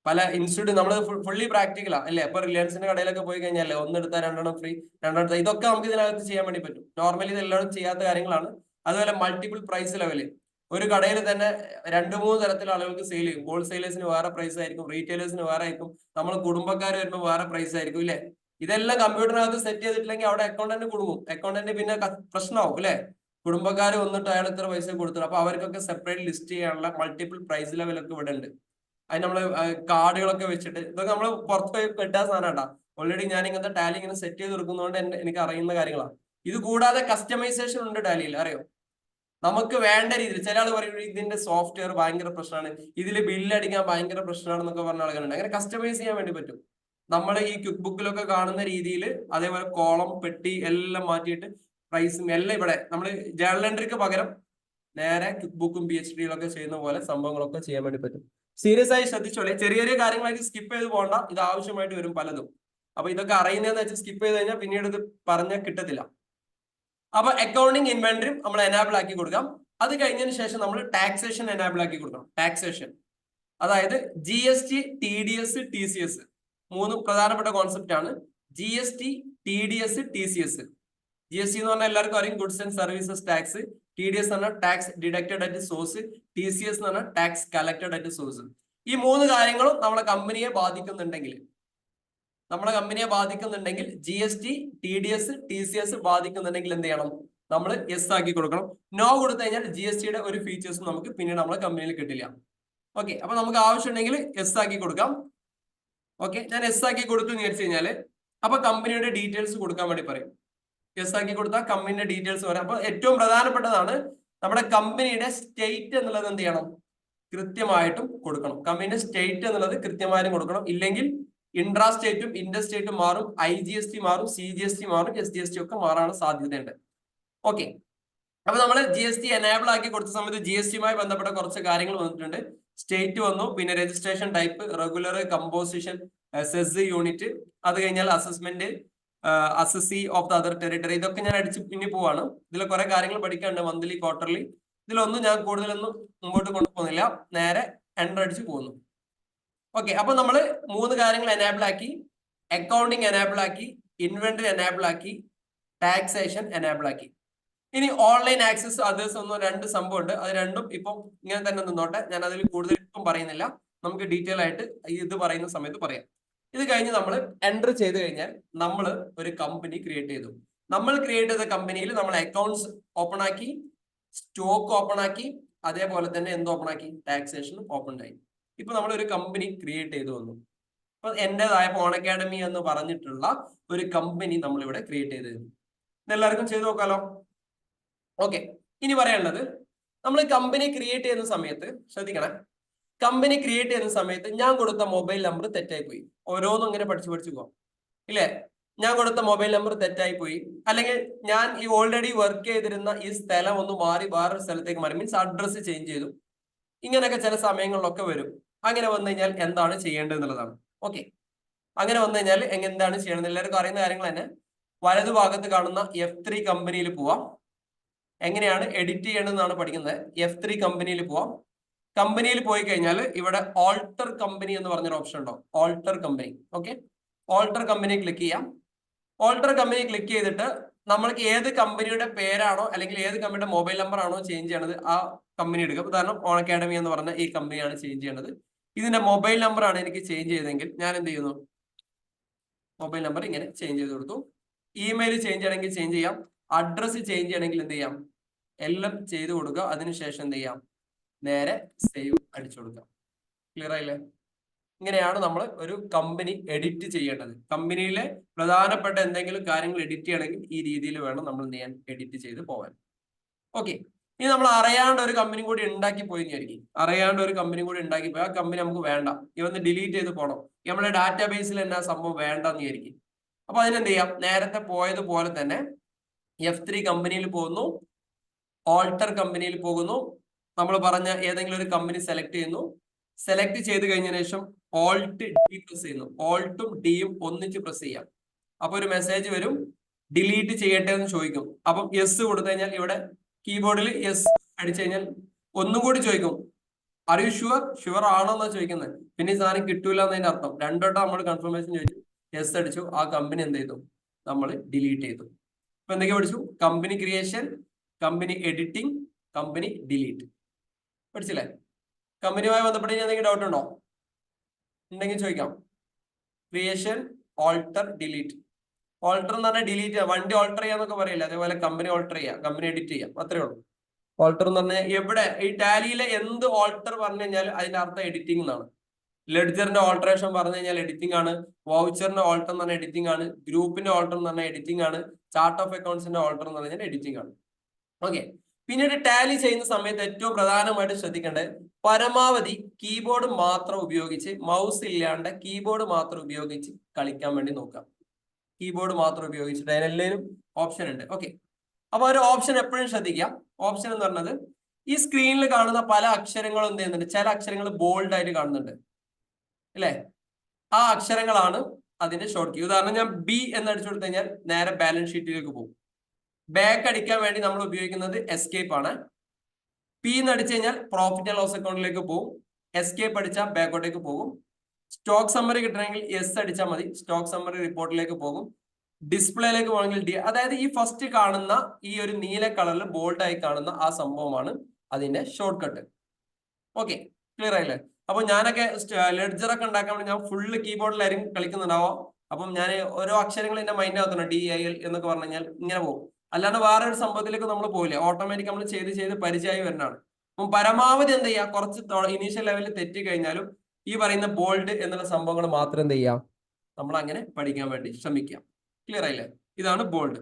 പല ഇൻസ്റ്റിറ്റ്യൂട്ട് നമ്മൾ ഫുള്ളി പ്രാക്ടിക്കലാ, അല്ലേ? ഇപ്പൊ റിലയൻസിന്റെ കടയിലൊക്കെ പോയി കഴിഞ്ഞാൽ ഒന്നെടുത്താൽ രണ്ടെണ്ണം ഫ്രീ, രണ്ടെണ്ണം, ഇതൊക്കെ നമുക്ക് ഇതിനകത്ത് ചെയ്യാൻ വേണ്ടി പറ്റും. നോർമലി ഇത് എല്ലാവരും ചെയ്യാത്ത കാര്യങ്ങളാണ്. അതുപോലെ മൾട്ടിപ്പിൾ പ്രൈസ് ലെവല്, ഒരു കടയിൽ തന്നെ 2-3 തരത്തിലുള്ള ആളുകൾക്ക് സെയിൽ ചെയ്യും. ഹോൾസെയിലേഴ്സിന് വേറെ പ്രൈസ് ആയിരിക്കും, റീറ്റെയിലേഴ്സിന് വേറെ ആയിരിക്കും, നമ്മൾ കുടുംബക്കാർ വരുമ്പോൾ വേറെ പ്രൈസ് ആയിരിക്കും, ഇല്ലേ? ഇതെല്ലാം കമ്പ്യൂട്ടറിനകത്ത് സെറ്റ് ചെയ്തിട്ടില്ലെങ്കിൽ അവിടെ അക്കൗണ്ടന്റ് കുടുങ്ങും. അക്കൗണ്ടന്റ് പിന്നെ പ്രശ്നമാവും, അല്ലെ? കുടുംബക്കാർ വന്നിട്ട് അയാൾ ഇത്ര പൈസ കൊടുത്തു, അപ്പൊ അവർക്കൊക്കെ സെപ്പറേറ്റ് ലിസ്റ്റ് ചെയ്യാനുള്ള മൾട്ടിപ്പിൾ പ്രൈസ് ലെവലൊക്കെ ഇവിടെ ഉണ്ട്. അത് നമ്മള് കാർഡുകളൊക്കെ വെച്ചിട്ട്, ഇതൊക്കെ നമ്മൾ പുറത്ത് പോയി കിട്ടാൻ സാധനം. ഓൾറെഡി ഞാൻ ഇങ്ങനത്തെ ടാലി ഇങ്ങനെ സെറ്റ് ചെയ്ത് കൊടുക്കുന്നതുകൊണ്ട് എനിക്ക് അറിയുന്ന കാര്യങ്ങളാണ്. ഇത് കൂടാതെ കസ്റ്റമൈസേഷൻ ഉണ്ട് ടാലിയിൽ, അറിയോ? നമുക്ക് വേണ്ട രീതിയിൽ. ചില ആൾ പറയും ഇതിന്റെ സോഫ്റ്റ്വെയർ ഭയങ്കര പ്രശ്നമാണ്, ഇതിൽ ബില്ലടിക്കാൻ ഭയങ്കര പ്രശ്നമാണെന്നൊക്കെ പറഞ്ഞ ആളുകളുണ്ട്. അങ്ങനെ കസ്റ്റമൈസ് ചെയ്യാൻ വേണ്ടി പറ്റും. നമ്മൾ ഈ ക്വിക്ക് ബുക്കിലൊക്കെ കാണുന്ന രീതിയിൽ അതേപോലെ കോളം, പെട്ടി എല്ലാം മാറ്റിയിട്ട് പ്രൈസും എല്ലാം ഇവിടെ നമ്മൾ ജേർണൽ എൻട്രിക്ക് പകരം നേരെ ക്വിക്ക് ബുക്കും PhD ഒക്കെ ചെയ്യുന്ന പോലെ സംഭവങ്ങളൊക്കെ ചെയ്യാൻ വേണ്ടി പറ്റും. സീരിയസ് ആയി ശ്രദ്ധിച്ചോളെ, ചെറിയ ചെറിയ കാര്യങ്ങളായിട്ട് സ്കിപ്പ് ചെയ്ത് പോകണ്ട. ഇത് ആവശ്യമായിട്ട് വരും പലതും. അപ്പൊ ഇതൊക്കെ അറിയുന്നതെന്ന് വെച്ചാൽ സ്കിപ്പ് ചെയ്ത് കഴിഞ്ഞാൽ പിന്നീട് ഇത് പറഞ്ഞാൽ കിട്ടത്തില്ല. അപ്പൊ അക്കൗണ്ടിങ് ഇൻവെന്ററിയും നമ്മൾ എനാബിൾ ആക്കി കൊടുക്കാം. അത് കഴിഞ്ഞതിന് ശേഷം നമ്മൾ ടാക്സേഷൻ എനാബിൾ ആക്കി കൊടുക്കണം. ടാക്സേഷൻ, അതായത് GST, TDS, TCS, 3 പ്രധാനപ്പെട്ട കോൺസെപ്റ്റ് ആണ്. GST, TDS, TCS. GST എന്ന് പറഞ്ഞാൽ എല്ലാവർക്കും അറിയും, goods and services tax. TDS എന്ന് പറഞ്ഞാൽ tax deducted at source. TCS എന്ന് പറഞ്ഞാൽ ടാക്സ് കളക്റ്റഡ് അറ്റ് സോഴ്സ്. ഈ 3 കാര്യങ്ങളും നമ്മളെ കമ്പനിയെ ബാധിക്കുന്നുണ്ടെങ്കിൽ GST, TDS, TCS ബാധിക്കുന്നുണ്ടെങ്കിൽ എന്ത് ചെയ്യണം, നമ്മൾ എസ് ആക്കി കൊടുക്കണം. നോ കൊടുത്തു കഴിഞ്ഞാൽ GSTയുടെ ഒരു ഫീച്ചേഴ്സും നമുക്ക് പിന്നീട് നമ്മളെ കമ്പനിയിൽ കിട്ടില്ല. ഓക്കെ, അപ്പൊ നമുക്ക് ആവശ്യമുണ്ടെങ്കിൽ എസ് ആക്കി കൊടുക്കാം. ഓക്കെ, ഞാൻ എസ് ആക്കി കൊടുത്തു എന്ന് വിചാരിച്ചു കഴിഞ്ഞാല് അപ്പൊ കമ്പനിയുടെ ഡീറ്റെയിൽസ് കൊടുക്കാൻ വേണ്ടി പറയും. എസ് ആക്കി കൊടുത്താൽ കമ്പനിയുടെ ഡീറ്റെയിൽസ് വരാം. അപ്പൊ ഏറ്റവും പ്രധാനപ്പെട്ടതാണ് നമ്മുടെ കമ്പനിയുടെ സ്റ്റേറ്റ് എന്നുള്ളത് എന്ത് ചെയ്യണം, കൃത്യമായിട്ടും കൊടുക്കണം. കമ്പനിയുടെ സ്റ്റേറ്റ് എന്നുള്ളത് കൃത്യമായിട്ടും കൊടുക്കണം. ഇല്ലെങ്കിൽ ഇൻട്രാ സ്റ്റേറ്റും ഇന്റർ സ്റ്റേറ്റും മാറും, IGST മാറും, CGST മാറും, SGST ഒക്കെ മാറാനുള്ള സാധ്യതയുണ്ട്. ഓക്കെ, അപ്പൊ നമ്മൾ GST എനാബിൾ ആക്കി കൊടുത്ത സമയത്ത് GSTയുമായി ബന്ധപ്പെട്ട കുറച്ച് കാര്യങ്ങൾ വന്നിട്ടുണ്ട്. സ്റ്റേറ്റ് വന്നു, പിന്നെ registration type, regular, composition, cess unit, അത് കഴിഞ്ഞാൽ assessment, assessee of the other territory. ഇതൊക്കെ ഞാൻ അടിച്ച് പിന്നെ പോവാണ്. ഇതിൽ കുറെ കാര്യങ്ങൾ പഠിക്കാനുണ്ട്, മന്ത്ലി, ക്വാർട്ടർലി. ഇതിലൊന്നും ഞാൻ കൂടുതലൊന്നും മുമ്പോട്ട് കൊണ്ടുപോകുന്നില്ല, നേരെ എൻ്റർ അടിച്ച് പോകുന്നു. ഓക്കെ, അപ്പൊ നമ്മൾ 3 കാര്യങ്ങൾ എനാബിൾ ആക്കി, അക്കൗണ്ടിങ് എനാബിൾ ആക്കി, ഇൻവെന്ററി എനാബിൾ ആക്കി, ടാക്സേഷൻ എനാബിൾ ആക്കി. ഇനി ഓൺലൈൻ ആക്സസ് അതേഴ്സ് ഒന്നും 2 സംഭവമുണ്ട്. അത് രണ്ടും ഇപ്പം ഇങ്ങനെ തന്നെ നിന്നോട്ടെ, ഞാൻ അതിൽ കൂടുതൽ ഇപ്പം പറയുന്നില്ല. നമുക്ക് ഡീറ്റെയിൽ ആയിട്ട് ഇത് പറയുന്ന സമയത്ത് പറയാം. ഇത് കഴിഞ്ഞ് നമ്മൾ എൻ്റർ ചെയ്ത് കഴിഞ്ഞാൽ നമ്മൾ ഒരു കമ്പനി ക്രിയേറ്റ് ചെയ്തു. നമ്മൾ ക്രിയേറ്റ് ചെയ്ത കമ്പനിയിൽ നമ്മൾ അക്കൗണ്ട്സ് ഓപ്പൺ ആക്കി, സ്റ്റോക്ക് ഓപ്പൺ ആക്കി, അതേപോലെ തന്നെ എന്ത് ഓപ്പൺ ആക്കി, ടാക്സേഷൻ ഓപ്പൺ ആയി. ഇപ്പൊ നമ്മൾ ഒരു കമ്പനി ക്രിയേറ്റ് ചെയ്തു വന്നു. അപ്പൊ എന്റേതായ ഓൺ അക്കാഡമി എന്ന് പറഞ്ഞിട്ടുള്ള ഒരു കമ്പനി നമ്മൾ ഇവിടെ ക്രിയേറ്റ് ചെയ്ത് തരുന്നു. ഇതെല്ലാവർക്കും ചെയ്തു നോക്കാലോ. ഓക്കെ, ഇനി പറയാനുള്ളത്, നമ്മൾ കമ്പനി ക്രിയേറ്റ് ചെയ്യുന്ന സമയത്ത് ശ്രദ്ധിക്കണം. കമ്പനി ക്രിയേറ്റ് ചെയ്യുന്ന സമയത്ത് ഞാൻ കൊടുത്ത മൊബൈൽ നമ്പർ തെറ്റായി പോയി. ഓരോന്നും ഇങ്ങനെ പഠിച്ചു പോകാം, ഇല്ലേ? ഞാൻ കൊടുത്ത മൊബൈൽ നമ്പർ തെറ്റായി പോയി, അല്ലെങ്കിൽ ഞാൻ ഈ ഓൾറെഡി വർക്ക് ചെയ്തിരുന്ന ഈ സ്ഥലം ഒന്ന് മാറി വേറൊരു സ്ഥലത്തേക്ക് മാറി, മീൻസ് അഡ്രസ്സ് ചേഞ്ച് ചെയ്തു. ഇങ്ങനെയൊക്കെ ചില സമയങ്ങളിലൊക്കെ വരും. അങ്ങനെ വന്നു കഴിഞ്ഞാൽ എന്താണ് ചെയ്യേണ്ടത് എന്നുള്ളതാണ്. ഓക്കെ, അങ്ങനെ വന്നു കഴിഞ്ഞാൽ എന്താണ് ചെയ്യേണ്ടത് എല്ലാവർക്കും അറിയുന്ന കാര്യങ്ങൾ തന്നെ. വലതുഭാഗത്ത് കാണുന്ന F3 കമ്പനിയിൽ പോവാം. എങ്ങനെയാണ് എഡിറ്റ് ചെയ്യേണ്ടതെന്നാണ് പഠിക്കുന്നത്. F3 കമ്പനിയിൽ പോവാം. കമ്പനിയിൽ പോയി കഴിഞ്ഞാൽ ഇവിടെ ഓൾട്ടർ കമ്പനി എന്ന് പറഞ്ഞൊരു ഓപ്ഷൻ ഉണ്ടാവും. Alter company. Okay, alter company click ചെയ്യാം. ഓൾട്ടർ കമ്പനി ക്ലിക്ക് ചെയ്തിട്ട് നമ്മൾക്ക് ഏത് കമ്പനിയുടെ പേരാണോ അല്ലെങ്കിൽ ഏത് കമ്പനിയുടെ മൊബൈൽ നമ്പർ ആണോ ചേഞ്ച് ചെയ്യണത് ആ കമ്പനി എടുക്കുക. ഉദാഹരണം ഓൺ അക്കാഡമി എന്ന് പറഞ്ഞ ഈ കമ്പനിയാണ് ചേഞ്ച് ചെയ്യണത്. ഇതിന്റെ മൊബൈൽ നമ്പർ ആണ് എനിക്ക് ചേഞ്ച് ചെയ്തെങ്കിൽ ഞാൻ എന്ത് ചെയ്യുന്നു, മൊബൈൽ നമ്പർ ഇങ്ങനെ ചേഞ്ച് ചെയ്ത് കൊടുത്തു. ഇമെയിൽ ചേഞ്ച് ചെയ്യണമെങ്കിൽ ചേഞ്ച് ചെയ്യാം. അഡ്രസ്സ് ചേഞ്ച് ചെയ്യണമെങ്കിൽ എന്ത് ചെയ്യാം, എല്ലാം ചെയ്ത് കൊടുക്കുക. അതിനുശേഷം എന്ത് ചെയ്യാം, നേരെ സേവ് അടിച്ചു കൊടുക്കാം. ക്ലിയർ ആയില്ലേ? ഇങ്ങനെയാണ് നമ്മൾ ഒരു കമ്പനി എഡിറ്റ് ചെയ്യേണ്ടത്. കമ്പനിയിലെ പ്രധാനപ്പെട്ട എന്തെങ്കിലും കാര്യങ്ങൾ എഡിറ്റ് ചെയ്യണമെങ്കിൽ ഈ രീതിയിൽ വേണം നമ്മൾ എന്ത് ചെയ്യാൻ, എഡിറ്റ് ചെയ്ത് പോകാൻ. ഓക്കെ, ഇനി നമ്മൾ അറിയാണ്ട് ഒരു കമ്പനി കൂടി ഉണ്ടാക്കി പോയി വിചാരിക്കും. അറിയാണ്ട് ഒരു കമ്പനി കൂടി ഉണ്ടാക്കി പോയി, ആ കമ്പനി നമുക്ക് വേണ്ട, ഇവന്ന് ഡിലീറ്റ് ചെയ്ത് പോകണം, നമ്മുടെ ഡാറ്റാബേസിൽ തന്നെ ആ സംഭവം വേണ്ടെന്ന് വിചാരിക്കും. അപ്പൊ അതിനെന്ത് ചെയ്യാം, നേരത്തെ പോയതുപോലെ തന്നെ F3 കമ്പനിയിൽ പോകുന്നു, ഓൾട്ടർ കമ്പനിയിൽ പോകുന്നു. നമ്മൾ പറഞ്ഞ ഏതെങ്കിലും ഒരു കമ്പനി സെലക്ട് ചെയ്യുന്നു. സെലക്ട് ചെയ്ത് കഴിഞ്ഞതിന് ശേഷം ഓൾട്ട് ഡി പ്രസ് ചെയ്യുന്നു. ഓൾട്ടും ഡിയും ഒന്നിച്ച് പ്രസ് ചെയ്യാം. അപ്പൊ ഒരു മെസ്സേജ് വരും, ഡിലീറ്റ് ചെയ്യട്ടെ എന്ന് ചോദിക്കും. അപ്പം യെസ് കൊടുത്തു കഴിഞ്ഞാൽ ഇവിടെ കീബോർഡിൽ യെസ് അടിച്ചു കഴിഞ്ഞാൽ ഒന്നും കൂടി ചോദിക്കും, ആർ യു ഷുവർ, ഷുവർ ആണോ എന്നാ ചോദിക്കുന്നത്. പിന്നെ ഈ സാധനം കിട്ടൂല എന്നതിന്റെ അർത്ഥം. രണ്ടോട്ടം നമ്മൾ കൺഫർമേഷൻ ചോദിച്ചു, യെസ് അടിച്ചു, ആ കമ്പനി എന്ത് ചെയ്തു, നമ്മൾ ഡിലീറ്റ് ചെയ്തു. ഇപ്പൊ എന്തൊക്കെ പഠിച്ചു, company creation, company editing, company delete. പഠിച്ചില്ലേ? കമ്പനിയുമായി ബന്ധപ്പെട്ട് എന്തെങ്കിലും ഡൗട്ട് ഉണ്ടോ? ഉണ്ടെങ്കിൽ ചോദിക്കാം. Creation, alter, delete. ഓൾട്ടർ എന്ന് പറഞ്ഞാൽ ഡിലീറ്റ് ചെയ്യാം, വണ്ടി ഓൾട്ടർ ചെയ്യാന്നൊക്കെ പറയില്ല, അതേപോലെ കമ്പനി ഓൾട്ടർ ചെയ്യാം, കമ്പനി എഡിറ്റ് ചെയ്യാം, അത്രേ ഉള്ളൂ. ഓൾട്ടർ എന്ന് പറഞ്ഞാൽ എവിടെ ഈ ടാലിയിലെ എന്ത് ഓൾട്ടർ പറഞ്ഞു കഴിഞ്ഞാൽ അതിന്റെ അർത്ഥം എഡിറ്റിംഗ് എന്നാണ്. ലെഡ്ജറിന്റെ ഓൾട്ടറേഷൻ പറഞ്ഞു കഴിഞ്ഞാൽ എഡിറ്റിംഗ് ആണ്. വൗച്ചറിന്റെ ഓൾട്ടർ എന്ന് പറഞ്ഞാൽ എഡിറ്റിംഗ് ആണ്. ഗ്രൂപ്പിന്റെ ഓൾട്ടർ എന്ന് പറഞ്ഞാൽ എഡിറ്റിംഗ് ആണ്. ചാർട്ട് ഓഫ് അക്കൗണ്ട്സിന്റെ ഓൾട്ടർ എന്ന് പറഞ്ഞാൽ എഡിറ്റിംഗ് ആണ്. ഓക്കെ, പിന്നീട് ടാലി ചെയ്യുന്ന സമയത്ത് ഏറ്റവും പ്രധാനമായിട്ട് ശ്രദ്ധിക്കേണ്ടത് പരമാവധി കീബോർഡ് മാത്രം ഉപയോഗിച്ച്, മൗസ് ഇല്ലാണ്ട് കീബോർഡ് മാത്രം ഉപയോഗിച്ച് കളിക്കാൻ വേണ്ടി നോക്കാം. കീബോർഡ് മാത്രം ഉപയോഗിച്ചിട്ട് അതിനെല്ലാവരും ഓപ്ഷൻ ഉണ്ട്. ഓക്കെ, അപ്പൊ ഒരു ഓപ്ഷൻ എപ്പോഴും ശ്രദ്ധിക്കാം. ഓപ്ഷൻ എന്ന് പറഞ്ഞത് ഈ സ്ക്രീനിൽ കാണുന്ന പല അക്ഷരങ്ങളും എന്ത് ചെയ്യുന്നുണ്ട്, ചില അക്ഷരങ്ങൾ ബോൾഡ് ആയിട്ട് കാണുന്നുണ്ട് അല്ലെ? ആ അക്ഷരങ്ങളാണ് അതിന്റെ ഷോർട്ട് കീ. ഉദാഹരണം ഞാൻ ബി എന്ന് അടിച്ചു കൊടുത്തു കഴിഞ്ഞാൽ നേരെ ബാലൻസ് ഷീറ്റിലേക്ക് പോകും. ബാക്ക് അടിക്കാൻ വേണ്ടി നമ്മൾ ഉപയോഗിക്കുന്നത് എസ്കേപ്പ് ആണ്. പി എന്ന് അടിച്ചു കഴിഞ്ഞാൽ പ്രോഫിറ്റ് ആൻഡ് ലോസ് അക്കൗണ്ടിലേക്ക് പോകും. എസ്കേപ്പ് അടിച്ചാൽ ബാക്കോട്ടേക്ക് പോകും. സ്റ്റോക്ക് സമ്മറി കിട്ടണമെങ്കിൽ എസ് അടിച്ചാൽ മതി, സ്റ്റോക്ക് സമ്മറി റിപ്പോർട്ടിലേക്ക് പോകും. ഡിസ്പ്ലേയിലേക്ക് പോകണമെങ്കിൽ ഡി. അതായത് ഈ ഫസ്റ്റ് കാണുന്ന ഈ ഒരു നീല കളറിൽ ബോൾഡ് ആയി കാണുന്ന ആ സംഭവമാണ് അതിന്റെ ഷോർട്ട് കട്ട്. ഓക്കെ, ക്ലിയർ ആയില്ലേ? അപ്പൊ ഞാനൊക്കെ ലെഡ്ജറൊക്കെ ഉണ്ടാക്കാൻ വേണ്ടി ഞാൻ ഫുള്ള് കീബോർഡിലായിരിക്കും കളിക്കുന്നുണ്ടാവാം. അപ്പം ഞാൻ ഓരോ അക്ഷരങ്ങൾ എന്റെ മൈൻഡിനകത്തുണ്ട്, DIL എന്നൊക്കെ പറഞ്ഞു കഴിഞ്ഞാൽ ഇങ്ങനെ പോകും. അല്ലാണ്ട് വേറെ ഒരു സംഭവത്തിലേക്ക് നമ്മൾ പോയില്ലേ, ഓട്ടോമാറ്റിക് നമ്മൾ ചെയ്ത് ചെയ്ത് പരിചയമായി വരുന്നതാണ്. അപ്പം പരമാവധി എന്ത് ചെയ്യുക, കുറച്ച് ഇനീഷ്യൽ ലെവലിൽ തെറ്റി കഴിഞ്ഞാലും ഈ പറയുന്ന ബോൾഡ് എന്നുള്ള സംഭവങ്ങൾ മാത്രം എന്ത് ചെയ്യാം, നമ്മൾ അങ്ങനെ പഠിക്കാൻ വേണ്ടി ശ്രമിക്കാം. ക്ലിയർ ആയില്ലേ? ഇതാണ് ബോൾഡ്.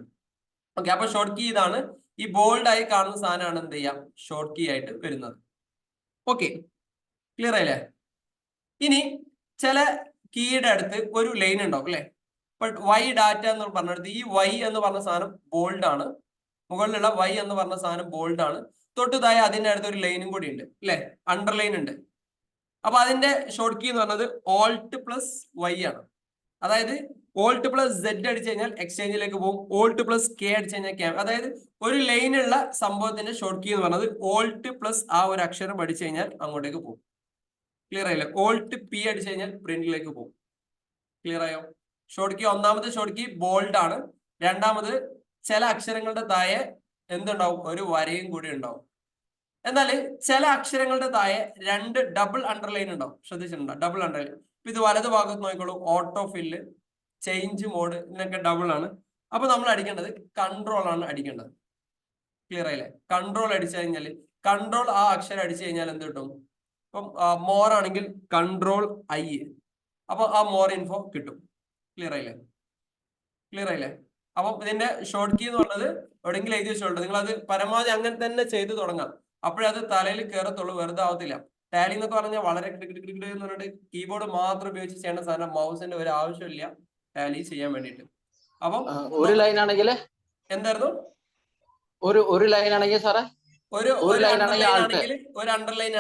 ഓക്കെ, അപ്പൊ ഷോർട്ട് കീ ഇതാണ്. ഈ ബോൾഡ് ആയി കാണുന്ന സാധനമാണ് എന്ത് ചെയ്യാം, ഷോർട്ട് കീ ആയിട്ട് വരുന്നത്. ഓക്കെ, ക്ലിയർ ആയില്ലേ? ഇനി ചില കീയുടെ അടുത്ത് ഒരു ലൈൻ ഉണ്ടാവും അല്ലെ? ബട്ട് വൈ ഡാറ്റ എന്ന് പറഞ്ഞെടുത്ത് ഈ വൈ എന്ന് പറഞ്ഞ സാധനം ബോൾഡ് ആണ്. മുകളിലുള്ള വൈ എന്ന് പറഞ്ഞ സാധനം ബോൾഡ് ആണ്. തൊട്ടുതായ അതിന്റെ അടുത്ത് ഒരു ലൈനും കൂടി ഉണ്ട് അല്ലെ, അണ്ടർലൈൻ ഉണ്ട്. അപ്പൊ അതിന്റെ ഷോർട്ട് കീ എന്ന് പറഞ്ഞത് ഓൾട്ട് പ്ലസ് വൈ ആണ്. അതായത് ഓൾട്ട് പ്ലസ് സെഡ് അടിച്ചു കഴിഞ്ഞാൽ എക്സ്ചേഞ്ചിലേക്ക് പോകും. ഓൾട്ട് പ്ലസ് കെ അടിച്ചു കഴിഞ്ഞാൽ ക്യാം. അതായത് ഒരു ലൈനുള്ള സംഭവത്തിന്റെ ഷോർട്ട് കീ എന്ന് പറഞ്ഞത് ഓൾട്ട് പ്ലസ് ആ ഒരു അക്ഷരം അടിച്ചു കഴിഞ്ഞാൽ അങ്ങോട്ടേക്ക് പോകും. ക്ലിയർ ആയില്ലേ? ഓൾട്ട് പി അടിച്ചു കഴിഞ്ഞാൽ പ്രിന്റിലേക്ക് പോകും. ക്ലിയർ ആയോ? ഷോർട്ട് കീ ഒന്നാമത്തെ ഷോർട്ട് കീ ബോൾഡ് ആണ്. രണ്ടാമത് ചില അക്ഷരങ്ങളുടെ താഴെ എന്തുണ്ടാവും, ഒരു വരയും കൂടി ഉണ്ടാവും. എന്നാൽ ചില അക്ഷരങ്ങളുടെ താഴെ രണ്ട് ഡബിൾ അണ്ടർലൈൻ ഉണ്ടാവും. ശ്രദ്ധിച്ചിട്ടുണ്ടോ? Double underline. ഇപ്പൊ ഇത് വലതു ഭാഗത്ത് നോക്കിക്കോളൂ, ഓട്ടോ ഫില്ല്, ചേഞ്ച് മോഡ്, ഇതിനൊക്കെ ഡബിൾ ആണ്. അപ്പൊ നമ്മൾ അടിക്കേണ്ടത് കൺട്രോൾ ആണ് അടിക്കേണ്ടത്. ക്ലിയർ ആയില്ലേ? കൺട്രോൾ അടിച്ചു കഴിഞ്ഞാൽ, കൺട്രോൾ ആ അക്ഷരം അടിച്ചു കഴിഞ്ഞാൽ എന്ത് കിട്ടും? ഇപ്പം മോർ ആണെങ്കിൽ കൺട്രോൾ I, അപ്പൊ ആ മോർ ഇൻഫോ കിട്ടും. ക്ലിയർ ആയില്ലേ? ക്ലിയർ ആയില്ലേ? അപ്പം ഇതിന്റെ ഷോർട്ട് കീ എന്ന് പറഞ്ഞത് എവിടെയെങ്കിലും എഴുതി വെച്ചോളൂ. നിങ്ങൾ അത് പരമാവധി അങ്ങനെ തന്നെ ചെയ്തു തുടങ്ങാം. അപ്പോഴത് തലയിൽ കയറത്തുള്ളൂ, വെറുതെ ആവത്തില്ല. ടാലി എന്നൊക്കെ പറഞ്ഞാൽ വളരെ എന്ന് പറഞ്ഞിട്ട് കീബോർഡ് മാത്രം ഉപയോഗിച്ച് ചെയ്യേണ്ട സാധനം, മൗസിന്റെ ഒരു ആവശ്യമില്ല ടാലി ചെയ്യാൻ വേണ്ടിയിട്ട്. അപ്പം ഒരു ലൈൻ ആണെങ്കിൽ എന്തായിരുന്നു? ഒരു ലൈൻ ആണെങ്കിൽ സാറേ, ഒരു ലൈൻ അണ്ടർലൈൻ ആണെങ്കിൽ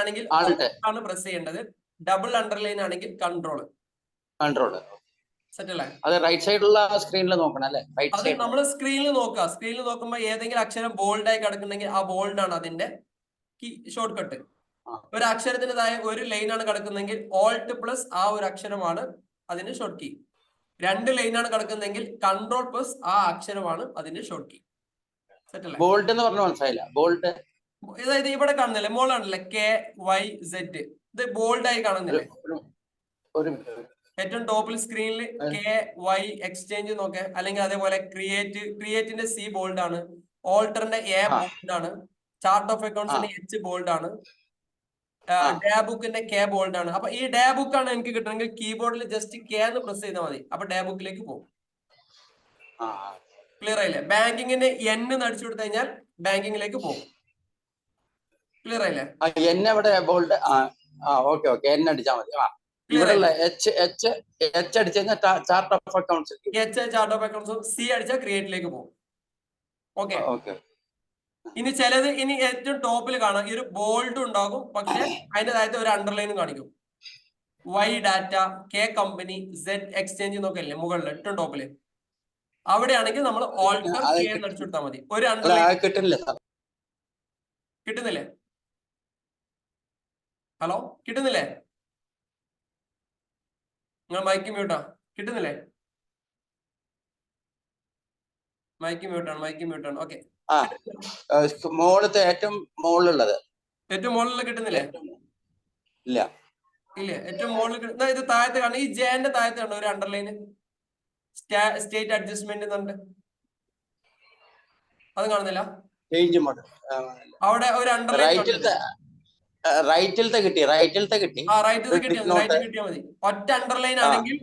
ആണെങ്കിൽ ആൾട്ട് ആണ് പ്രസ് ചെയ്യേണ്ടത്. ഡബിൾ അണ്ടർലൈൻ ആണെങ്കിൽ കൺട്രോൾ. സെറ്റ് അല്ലേ? അത് റൈറ്റ് സൈഡിലുള്ള സ്ക്രീനിൽ നോക്കണം അല്ലേ? റൈറ്റ് അത് സൈഡ് നമ്മൾ സ്ക്രീനിൽ നോക്കുക. സ്ക്രീനിൽ നോക്കുമ്പോൾ ഏതെങ്കിലും അക്ഷരം ബോൾഡ് ആയി കിടക്കുന്നെങ്കിൽ ആ ബോൾഡ് ആണ് അതിന്റെ കീ ഷോർട്ട് കട്ട്. ഒരു അക്ഷരത്തിന് താഴെ ഒരു ലൈൻ ആണ് കിടക്കുന്നെങ്കിൽ ഓൾട്ട് പ്ലസ് ആ ഒരു അക്ഷരമാണ് അതിന്റെ ഷോർട്ട് കീ. 2 ലൈനാണ് കിടക്കുന്നെങ്കിൽ കൺട്രോൾ പ്ലസ് ആ അക്ഷരമാണ് അതിന്റെ ഷോർട്ട് കീ. സെറ്റ് അല്ലേ? ബോൾട്ട് എന്ന് പറഞ്ഞ മനസ്സിലായില്ല. ബോൾട്ട് അതായത് ഇവിടെ കാണുന്നില്ലേ, മോളാണല്ലേ KYZ, ഇത് ബോൾഡ് ആയി കാണുന്നില്ലേ? ഏറ്റവും ടോപ്പിൽ സ്ക്രീനിൽ KY എക്സ്ചേഞ്ച് നോക്കെ, അല്ലെങ്കിൽ അതേപോലെ ക്രിയേറ്റിന്റെ C ബോൾഡ് ആണ്, ഓൾട്ടറിന്റെ A ബോൾഡ് ആണ്, ചാർട്ട് ഓഫ് അക്കൗണ്ട്സിന്റെ H ബോൾഡ് ആണ്, ഡേ ബുക്കിന്റെ K ബോൾഡ് ആണ്. അപ്പൊ ഈ ഡേ ബുക്ക് ആണ് എനിക്ക് കിട്ടണമെങ്കിൽ കീബോർഡിൽ ജസ്റ്റ് K എന്ന് പ്രസ് ചെയ്താൽ മതി. അപ്പൊ ഡേ ബുക്കിലേക്ക് പോകും. ക്ലിയർ ആയില്ലേ? ബാങ്കിങ്ങിന്റെ N അടിച്ചു കൊടുത്തു കഴിഞ്ഞാൽ ബാങ്കിങ്ങിലേക്ക് പോകും. ക്ലിയർ ആയില്ലേ? എന്നെ ഇവിടെ ബോൾഡ്. ഓക്കെ എന്നെ അടിച്ചാൽ മതി. ഇവിടെ എച്ച് അടിച്ചു കഴിഞ്ഞാൽ chart of accounts. Chart of അക്കൗണ്ട്സും C അടിച്ചാൽ ക്രിയേറ്റിലേക്ക് പോകും. ഓക്കെ. ഇനി ചിലത് ഇനി ഏറ്റവും ടോപ്പിൽ കാണാം, ഈ ഒരു ബോൾഡ് ഉണ്ടാകും, പക്ഷെ അതിന്റെ താഴത്തെ ഒരു അണ്ടർലൈനും കാണിക്കും. Y data, K company, Z exchange നോക്കല്ലേ മുകളിൽ ഏറ്റവും ടോപ്പില്. അവിടെയാണെങ്കിൽ നമ്മൾ ഓൾട്ടർ K എന്ന് അടിച്ചു കൊടുത്താൽ മതി. ഒരു അണ്ടർലൈൻ കിട്ടുന്നില്ലേ? ഹലോ, കിട്ടുന്നില്ലേ? നിങ്ങൾ മൈക്ക് മ്യൂട്ടാ. കിട്ടുന്നില്ലേ? മൈക്ക് മ്യൂട്ടാണ്. ഓക്കെ. മുകളിലത്തെ ഏറ്റവും മുകളിലുള്ളത് കിട്ടുന്നില്ലേ? ഇല്ല. ഏറ്റവും മുകളിൽ ഇത് താഴത്ത് കാണും. ഈ ജെന്റെ താഴത്ത് കാണും ഒരു അണ്ടർലൈൻ, സ്റ്റേറ്റ് അഡ്ജസ്റ്റ്മെന്റ് എന്നുണ്ട്. അത് കാണുന്നില്ല? അവിടെ ഒരു അണ്ടർലൈൻ റൈറ്റിലത്തെ കിട്ടി. കിട്ടിയാൽ മതി. ഒറ്റ അണ്ടർലൈൻ ആണെങ്കിൽ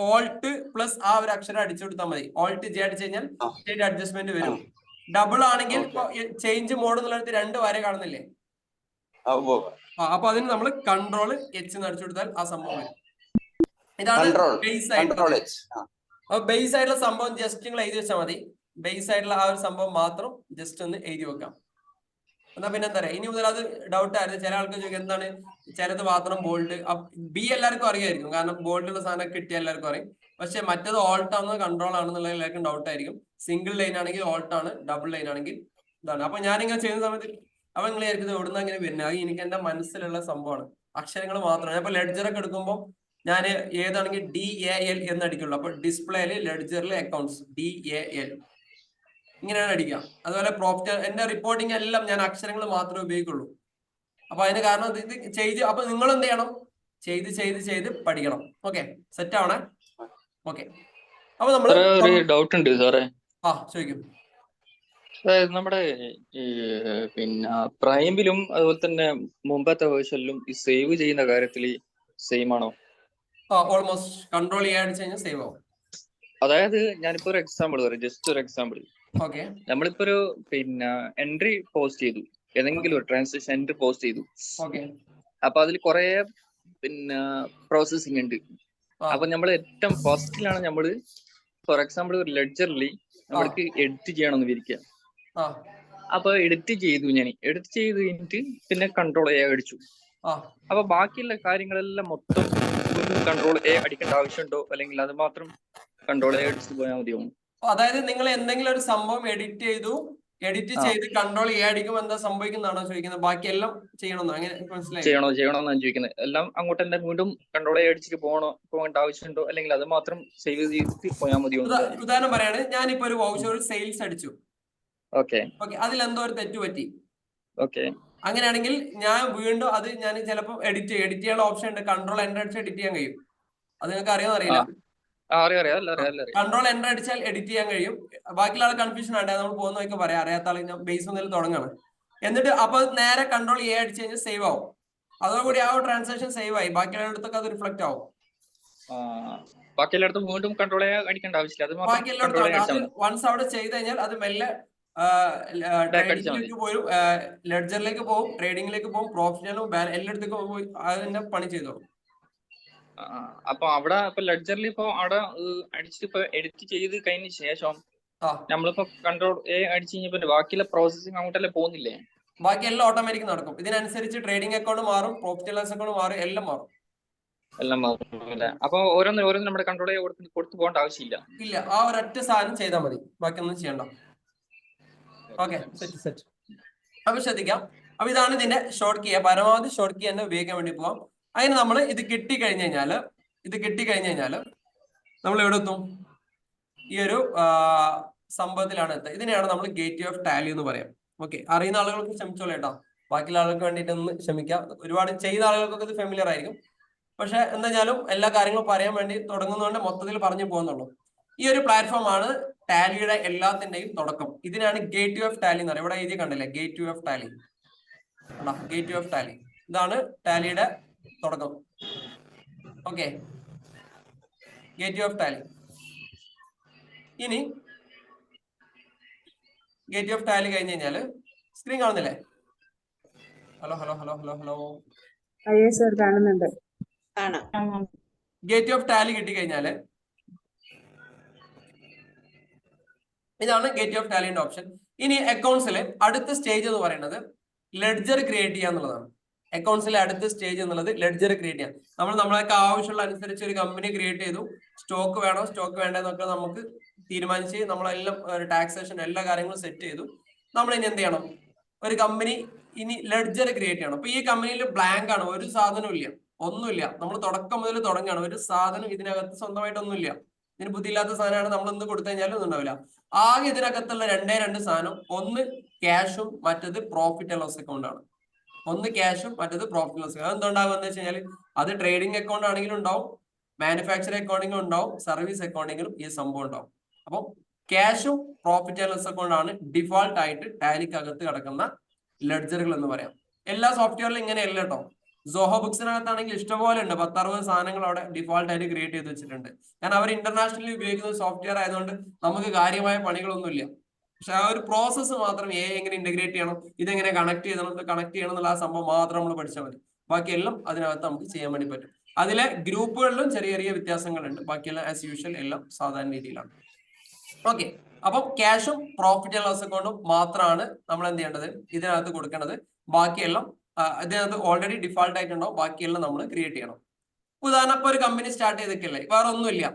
ഓൾട്ട് പ്ലസ് ആ ഒരു അക്ഷരം അടിച്ചു കൊടുത്താൽ മതി. ഓൾട്ട് ജെ അടിച്ചു കഴിഞ്ഞാൽ സ്റ്റേറ്റ് അഡ്ജസ്റ്റ്മെന്റ് വരും. ഡബിൾ ആണെങ്കിൽ ചേഞ്ച് മോഡ് എന്നുള്ളത് 2 വരെ കാണുന്നില്ലേ? അപ്പൊ അതിന് നമ്മൾ കൺട്രോൾ H എന്ന് അടിച്ചു കൊടുത്താൽ ആ സംഭവം വരും. ഇതാണ് ബേസ് ആയിട്ടുള്ള സംഭവം. ജസ്റ്റ് നിങ്ങൾ എഴുതി വെച്ചാൽ മതി. ബേസ് ആയിട്ടുള്ള ആ ഒരു സംഭവം മാത്രം ജസ്റ്റ് ഒന്ന് എഴുതി വെക്കാം. എന്നാ പിന്നെ എന്താ പറയാ, ഇനി മുതൽ അത് ഡൗട്ട് ആയിരുന്നു. ചില ആൾക്ക് ചോദിക്കും എന്താണ് ചിലത് മാത്രം ബോൾഡ്. B എല്ലാവർക്കും അറിയായിരിക്കും, കാരണം ബോൾഡുള്ള സാധനം കിട്ടിയ എല്ലാവർക്കും അറിയും. പക്ഷെ മറ്റേത് ഓൾട്ട് ആണെന്ന് കൺട്രോൾ ആണെന്നുള്ള എല്ലാവർക്കും ഡൗട്ട് ആയിരിക്കും. സിംഗിൾ ലൈൻ ആണെങ്കിൽ ഓൾട്ട് ആണ്, ഡബിൾ ലൈൻ ആണെങ്കിൽ ഇതാണ്. അപ്പൊ ഞാനിങ്ങനെ ചെയ്യുന്ന സമയത്ത് അപ്പൊ നിങ്ങൾ ആയിരിക്കും എവിടുന്ന് അങ്ങനെ വരുന്നത്. അത് എനിക്ക് എന്റെ മനസ്സിലുള്ള സംഭവമാണ്, അക്ഷരങ്ങൾ മാത്രമാണ്. അപ്പൊ ലെഡ്ജറൊക്കെ എടുക്കുമ്പോൾ ഞാൻ ഏതാണെങ്കിൽ DAL എന്ന് അടിക്കുള്ളൂ. അപ്പൊ ഡിസ്പ്ലേയില് ലെഡ്ജറിൽ അക്കൗണ്ട്സ് DAL ഇങ്ങനെയാണ് അടിക്കുക. അതുപോലെ പ്രോഫിറ്റ്, എന്റെ റിപ്പോർട്ടിംഗ് എല്ലാം ഞാൻ അക്ഷരങ്ങൾ മാത്രമേ ഉപയോഗിക്കുള്ളൂ. അപ്പൊ അതിന് കാരണം ഇത് ചെയ്ത്, അപ്പൊ നിങ്ങൾ എന്ത് ചെയ്യണം, ചെയ്ത് പഠിക്കണം. Okay, set ആവണേ. ഓക്കെ, അപ്പൊ നമ്മള് ഡൗട്ട് ഉണ്ട് സാറേ. ചോദിക്കും. അതായത് നമ്മുടെ ഈ പിന്നെ പ്രൈമിലും അതുപോലെ തന്നെ മുമ്പത്തെ വേർഷനിലും ഈ സേവ് ചെയ്യുന്ന കാര്യത്തിൽ സെയിം ആണോ? ഓൾമോസ്റ്റ് കൺട്രോൾ ചെയ്യാൻ കഴിഞ്ഞാൽ സേവ് ആവും. അതായത് ഞാനിപ്പോ ഒരു എക്സാമ്പിൾ പറയാം, ജസ്റ്റ് ഒരു എക്സാമ്പിൾ. ഓക്കെ, നമ്മളിപ്പോ ഒരു പിന്നെ എൻട്രി പോസ്റ്റ് ചെയ്തു, ഏതെങ്കിലും ഒരു ട്രാൻസാക്ഷൻ എൻട്രി പോസ്റ്റ് ചെയ്തു. ഓക്കെ, അപ്പൊ അതിൽ കുറെ പിന്നെ പ്രോസസ്സിംഗ് ഉണ്ട്. അപ്പൊ നമ്മൾ ഏറ്റവും ഫസ്റ്റിലാണ് നമ്മള് ഫോർ എക്സാമ്പിൾ ഒരു ലെഡ്ജറിൽ നമ്മൾക്ക് എഡിറ്റ് ചെയ്യണമെന്ന് വിചാരിക്കുക. അപ്പൊ എഡിറ്റ് ചെയ്തു കഴിഞ്ഞിട്ട് പിന്നെ കൺട്രോൾ A അടിച്ചു. അപ്പൊ ബാക്കിയുള്ള കാര്യങ്ങളെല്ലാം മൊത്തം കൺട്രോൾ A അടിക്കേണ്ട ആവശ്യമുണ്ടോ, അല്ലെങ്കിൽ അത് മാത്രം കൺട്രോൾ A അടിച്ചിട്ട് പോയാൽ മതിയോ? അതായത് നിങ്ങൾ എന്തെങ്കിലും ഒരു സംഭവം എഡിറ്റ് ചെയ്ത് കൺട്രോൾ A അടിക്കുമ്പോൾ എന്താ സംഭവിക്കുന്നതാണോ ചോദിക്കുന്നത്? ബാക്കിയെല്ലാം ചെയ്യണമെന്നോ? അങ്ങനെ മനസ്സിലായി? ചെയ്യണമെന്നാണ് ചോദിക്കുന്നത്. എല്ലാം അങ്ങോട്ട് തന്നെ വീണ്ടും കൺട്രോൾ A അടിച്ചിട്ട് പോകേണ്ട ആവശ്യമുണ്ടോ, അല്ലെങ്കിൽ അത് മാത്രം സേവ് ചെയ്തിട്ട് പോയാൽ മതിയോ? ഉദാഹരണം പറയാണ്, ഞാനിപ്പോ ഒരു വൗച്ചർ സെയിൽസ് അടിച്ചു. ഓക്കെ, അതിലെന്തോ ഒരു തെറ്റ് പറ്റി. ഓക്കെ, അങ്ങനെയാണെങ്കിൽ ഞാൻ വീണ്ടും അത് ഞാൻ ചിലപ്പോൾ എഡിറ്റ് ചെയ്യാനുള്ള ഓപ്ഷൻ ഉണ്ട്. കൺട്രോൾ എൻ്റർ അടിച്ച് എഡിറ്റ് ചെയ്യാൻ കഴിയും. അത് നിങ്ങൾക്ക് അറിയാമെന്ന് അറിയില്ല. കൺട്രോൾ എൻ്റർ അടിച്ചാൽ എഡിറ്റ് ചെയ്യാൻ കഴിയും. ബാക്കിയുള്ള ആൾ കൺഫ്യൂഷൻ ആണ്ട്, നമ്മൾ പോകുന്ന വഴിക്ക് പറയാം. അറിയാത്ത ആൾ ഞാൻ ബേസ് മുതൽ തുടങ്ങാണ്. എന്നിട്ട് അപ്പൊ നേരെ കൺട്രോൾ A അടിച്ചു കഴിഞ്ഞാൽ സേവ് ആവും. അതോടുകൂടി ആ ട്രാൻസാക്ഷൻ സേവ് ആയി. ബാക്കിയുള്ളടത്തൊക്കെ അത് റിഫ്ലക്ട് ആവും. ബാക്കിയെല്ലായിടത്തും വീണ്ടും കൺട്രോൾ അടിക്കേണ്ട ആവശ്യമില്ല. ബാക്കിയെല്ലായിടത്തും വൺസ് അവിടെ ചെയ്ത് കഴിഞ്ഞാൽ അത് മെല്ലെ ട്രേഡിംഗിലേക്ക് പോയി, ലെഡ്ജറിലേക്ക് പോകും, ട്രേഡിംഗിലേക്ക് പോകും, പ്രോഫിറ്റിലും എല്ലായിടത്തേക്കും പോയി അതിന്റെ പണി ചെയ്തോളും. അപ്പൊ അവിടെ ഇപ്പൊ ലെഡ്ജറിൽ ഇപ്പൊ അവിടെ അടിച്ചിട്ട് ഇപ്പൊ എഡിറ്റ് ചെയ്ത് കഴിഞ്ഞ ശേഷം നമ്മളിപ്പോ കൺട്രോൾ എ അടിച്ചു കഴിഞ്ഞപ്പോ ബാക്കിയുള്ള പ്രോസസ്സിങ് അങ്ങോട്ടല്ലേ പോകുന്നില്ലേ? ബാക്കി എല്ലാം ഓട്ടോമാറ്റിക് നടക്കും. ഇതിനനുസരിച്ച് ട്രേഡിംഗ് അക്കൗണ്ട് മാറും, പ്രോഫിറ്റ് ആൻഡ് ലോസ് അക്കൗണ്ട് മാറും, എല്ലാം മാറും. എല്ലാം മാറും. അപ്പൊ ഓരോന്നും നമ്മുടെ കൺട്രോൾ കൊടുത്തു പോകേണ്ട ആവശ്യമില്ല. ഇല്ല, ആ ഒരൊറ്റ സാധനം ചെയ്താൽ മതി, ബാക്കിയൊന്നും ചെയ്യണ്ട. Okay, set. അപ്പൊ ശ്രദ്ധിക്കാം. അപ്പൊ ഇതാണ് ഇതിന്റെ ഷോർട്ട് കീ. പരമാവധി ഷോർട്ട് കീ തന്നെ ഉപയോഗിക്കാൻ വേണ്ടി പോവാം. അതിന് നമ്മൾ ഇത് കിട്ടിക്കഴിഞ്ഞു കഴിഞ്ഞാല് നമ്മൾ എവിടെ എത്തും? ഈ ഒരു സംഭവത്തിലാണ് എത്തുക. ഇതിനെയാണ് നമ്മൾ ഗേറ്റ് ഓഫ് ടാലി എന്ന് പറയാം. ഓക്കെ, അറിയുന്ന ആളുകൾക്ക് ക്ഷമിച്ചോളേട്ടാ, ബാക്കിയുള്ള ആളുകൾക്ക് വേണ്ടിയിട്ട് ഒന്ന് ക്ഷമിക്കാം. ഒരുപാട് ചെയ്ത ആളുകൾക്കൊക്കെ ഇത് ഫെമിലിയർ ആയിരിക്കും. പക്ഷെ എന്തായാലും എല്ലാ കാര്യങ്ങളും പറയാൻ വേണ്ടി തുടങ്ങുന്നതുകൊണ്ട് മൊത്തത്തിൽ പറഞ്ഞു പോകുന്നുള്ളൂ. ഈ ഒരു പ്ലാറ്റ്ഫോം ആണ് ടാലിയുടെ എല്ലാത്തിന്റെയും തുടക്കം. ഇതിനാണ് ഗേറ്റ് ഓഫ് ടാലി എന്ന് പറയുന്നത്. ഇവിടെ എഴുതി കണ്ടില്ലേ, gate of Tally. Gate of Tally, ഇതാണ് ടാലിയുടെ തുടക്കം. Okay, gate of Tally. ഇനി ഗേറ്റ് ഓഫ് ടാലി കഴിഞ്ഞ് കഴിഞ്ഞാല് സ്ക്രീൻ കാണുന്നില്ലേ? Hello hello hello hello hello കാണുന്നുണ്ട്. ഗേറ്റ് ഓഫ് ടാലി കിട്ടിക്കഴിഞ്ഞാല് ഇതാണ് ഗേറ്റ് ഓഫ് ടാലിന്റെ ഓപ്ഷൻ. ഇനി അക്കൗണ്ട്സിലെ അടുത്ത സ്റ്റേജ് എന്ന് പറയുന്നത് ലെഡ്ജർ ക്രിയേറ്റ് ചെയ്യുക എന്നുള്ളതാണ്. അക്കൗണ്ട്സിലെ അടുത്ത സ്റ്റേജ് എന്നുള്ളത് ലെഡ്ജർ ക്രിയേറ്റ് ചെയ്യാം. നമ്മളൊക്കെ ആവശ്യമുള്ള അനുസരിച്ച് ഒരു കമ്പനി ക്രിയേറ്റ് ചെയ്തു. സ്റ്റോക്ക് വേണോ സ്റ്റോക്ക് വേണ്ടെന്നൊക്കെ നമുക്ക് തീരുമാനിച്ച് നമ്മളെല്ലാം ടാക്സേഷൻ എല്ലാ കാര്യങ്ങളും സെറ്റ് ചെയ്തു. നമ്മൾ ഇനി എന്ത് ചെയ്യണം? ഒരു കമ്പനി ഇനി ലെഡ്ജർ ക്രിയേറ്റ് ചെയ്യണം. അപ്പൊ ഈ കമ്പനിയിൽ ബ്ലാങ്ക് ആണ്, ഒരു സാധനവും ഇല്ല, ഒന്നുമില്ല. നമ്മൾ തുടക്കം മുതൽ തുടങ്ങുകയാണ്. ഒരു സാധനം ഇതിനകത്ത് സ്വന്തമായിട്ടൊന്നുമില്ല. ഇതിന് ബുദ്ധിയില്ലാത്ത സാധനമാണ്. നമ്മൾ എന്ത് കൊടുത്തു കഴിഞ്ഞാലും ഒന്നും ഉണ്ടാവില്ല. ആകെ ഇതിനകത്തുള്ള രണ്ട് സാധനം, ഒന്ന് ക്യാഷും മറ്റത് പ്രോഫിറ്റ് ആൻഡ് ലോസ് അക്കൗണ്ട് ആണ്. ഒന്ന് ക്യാഷും മറ്റത് പ്രോഫിറ്റ് ലോസ്. അത് എന്തുണ്ടാവുക വെച്ച് കഴിഞ്ഞാൽ അത് ട്രേഡിംഗ് അക്കൗണ്ട് ആണെങ്കിലും ഉണ്ടാവും, മാനുഫാക്ചറിംഗ് അക്കൗണ്ടിങ്ങും ഉണ്ടാവും, സർവീസ് അക്കൗണ്ടിങ്ങിലും ഈ സംഭവം ഉണ്ടാവും. അപ്പം ക്യാഷും പ്രോഫിറ്റ് ആൻഡ് ലോസ് അക്കൗണ്ട് ആണ് ഡിഫോൾട്ട് ആയിട്ട് ടാലിക്കകത്ത് കിടക്കുന്ന ലെഡ്ജറുകൾ എന്ന് പറയാം. എല്ലാ സോഫ്റ്റ്വെയറിലും ഇങ്ങനെയല്ല കേട്ടോ. സോഹോ ബുക്സിനകത്താണെങ്കിൽ ഇഷ്ടംപോലെ ഉണ്ട്, 10-60 സാധനങ്ങൾ അവിടെ ഡിഫോൾട്ട് ആയിട്ട് ക്രിയേറ്റ് ചെയ്ത് വെച്ചിട്ടുണ്ട്. കാരണം അവർ ഇന്റർനാഷണലി ഉപയോഗിക്കുന്ന സോഫ്റ്റ്വെയർ ആയതുകൊണ്ട് നമുക്ക് കാര്യമായ പണികളൊന്നുമില്ല. പക്ഷെ ആ ഒരു പ്രോസസ്സ് മാത്രം എങ്ങനെ ഇന്റഗ്രേറ്റ് ചെയ്യണം, ഇതെങ്ങനെ കണക്ട് ചെയ്യണം എന്നുള്ള ആ സംഭവം മാത്രം നമ്മൾ പഠിച്ചാൽ മതി. ബാക്കിയെല്ലാം അതിനകത്ത് നമുക്ക് ചെയ്യാൻ വേണ്ടി പറ്റും. അതിലെ ഗ്രൂപ്പുകളിലും ചെറിയ ചെറിയ വ്യത്യാസങ്ങളുണ്ട്. ബാക്കിയെല്ലാം ആസ് യൂഷ്വൽ എല്ലാം സാധാരണ രീതിയിലാണ്. ഓക്കെ, അപ്പം ക്യാഷും പ്രോഫിറ്റ് ആൻഡ് ലോസ് അക്കൗണ്ടും മാത്രമാണ് നമ്മൾ എന്ത് ചെയ്യേണ്ടത്, ഇതിനകത്ത് കൊടുക്കേണ്ടത്. ബാക്കിയെല്ലാം ഇതിനകത്ത് ഓൾറെഡി ഡിഫോൾട്ട് ആയിട്ടുണ്ടാവും. ബാക്കിയെല്ലാം നമ്മൾ ക്രിയേറ്റ് ചെയ്യണം. ഉദാഹരണം, ഇപ്പൊ ഒരു കമ്പനി സ്റ്റാർട്ട് ചെയ്തൊക്കെയല്ലേ, വേറെ ഒന്നുമില്ല.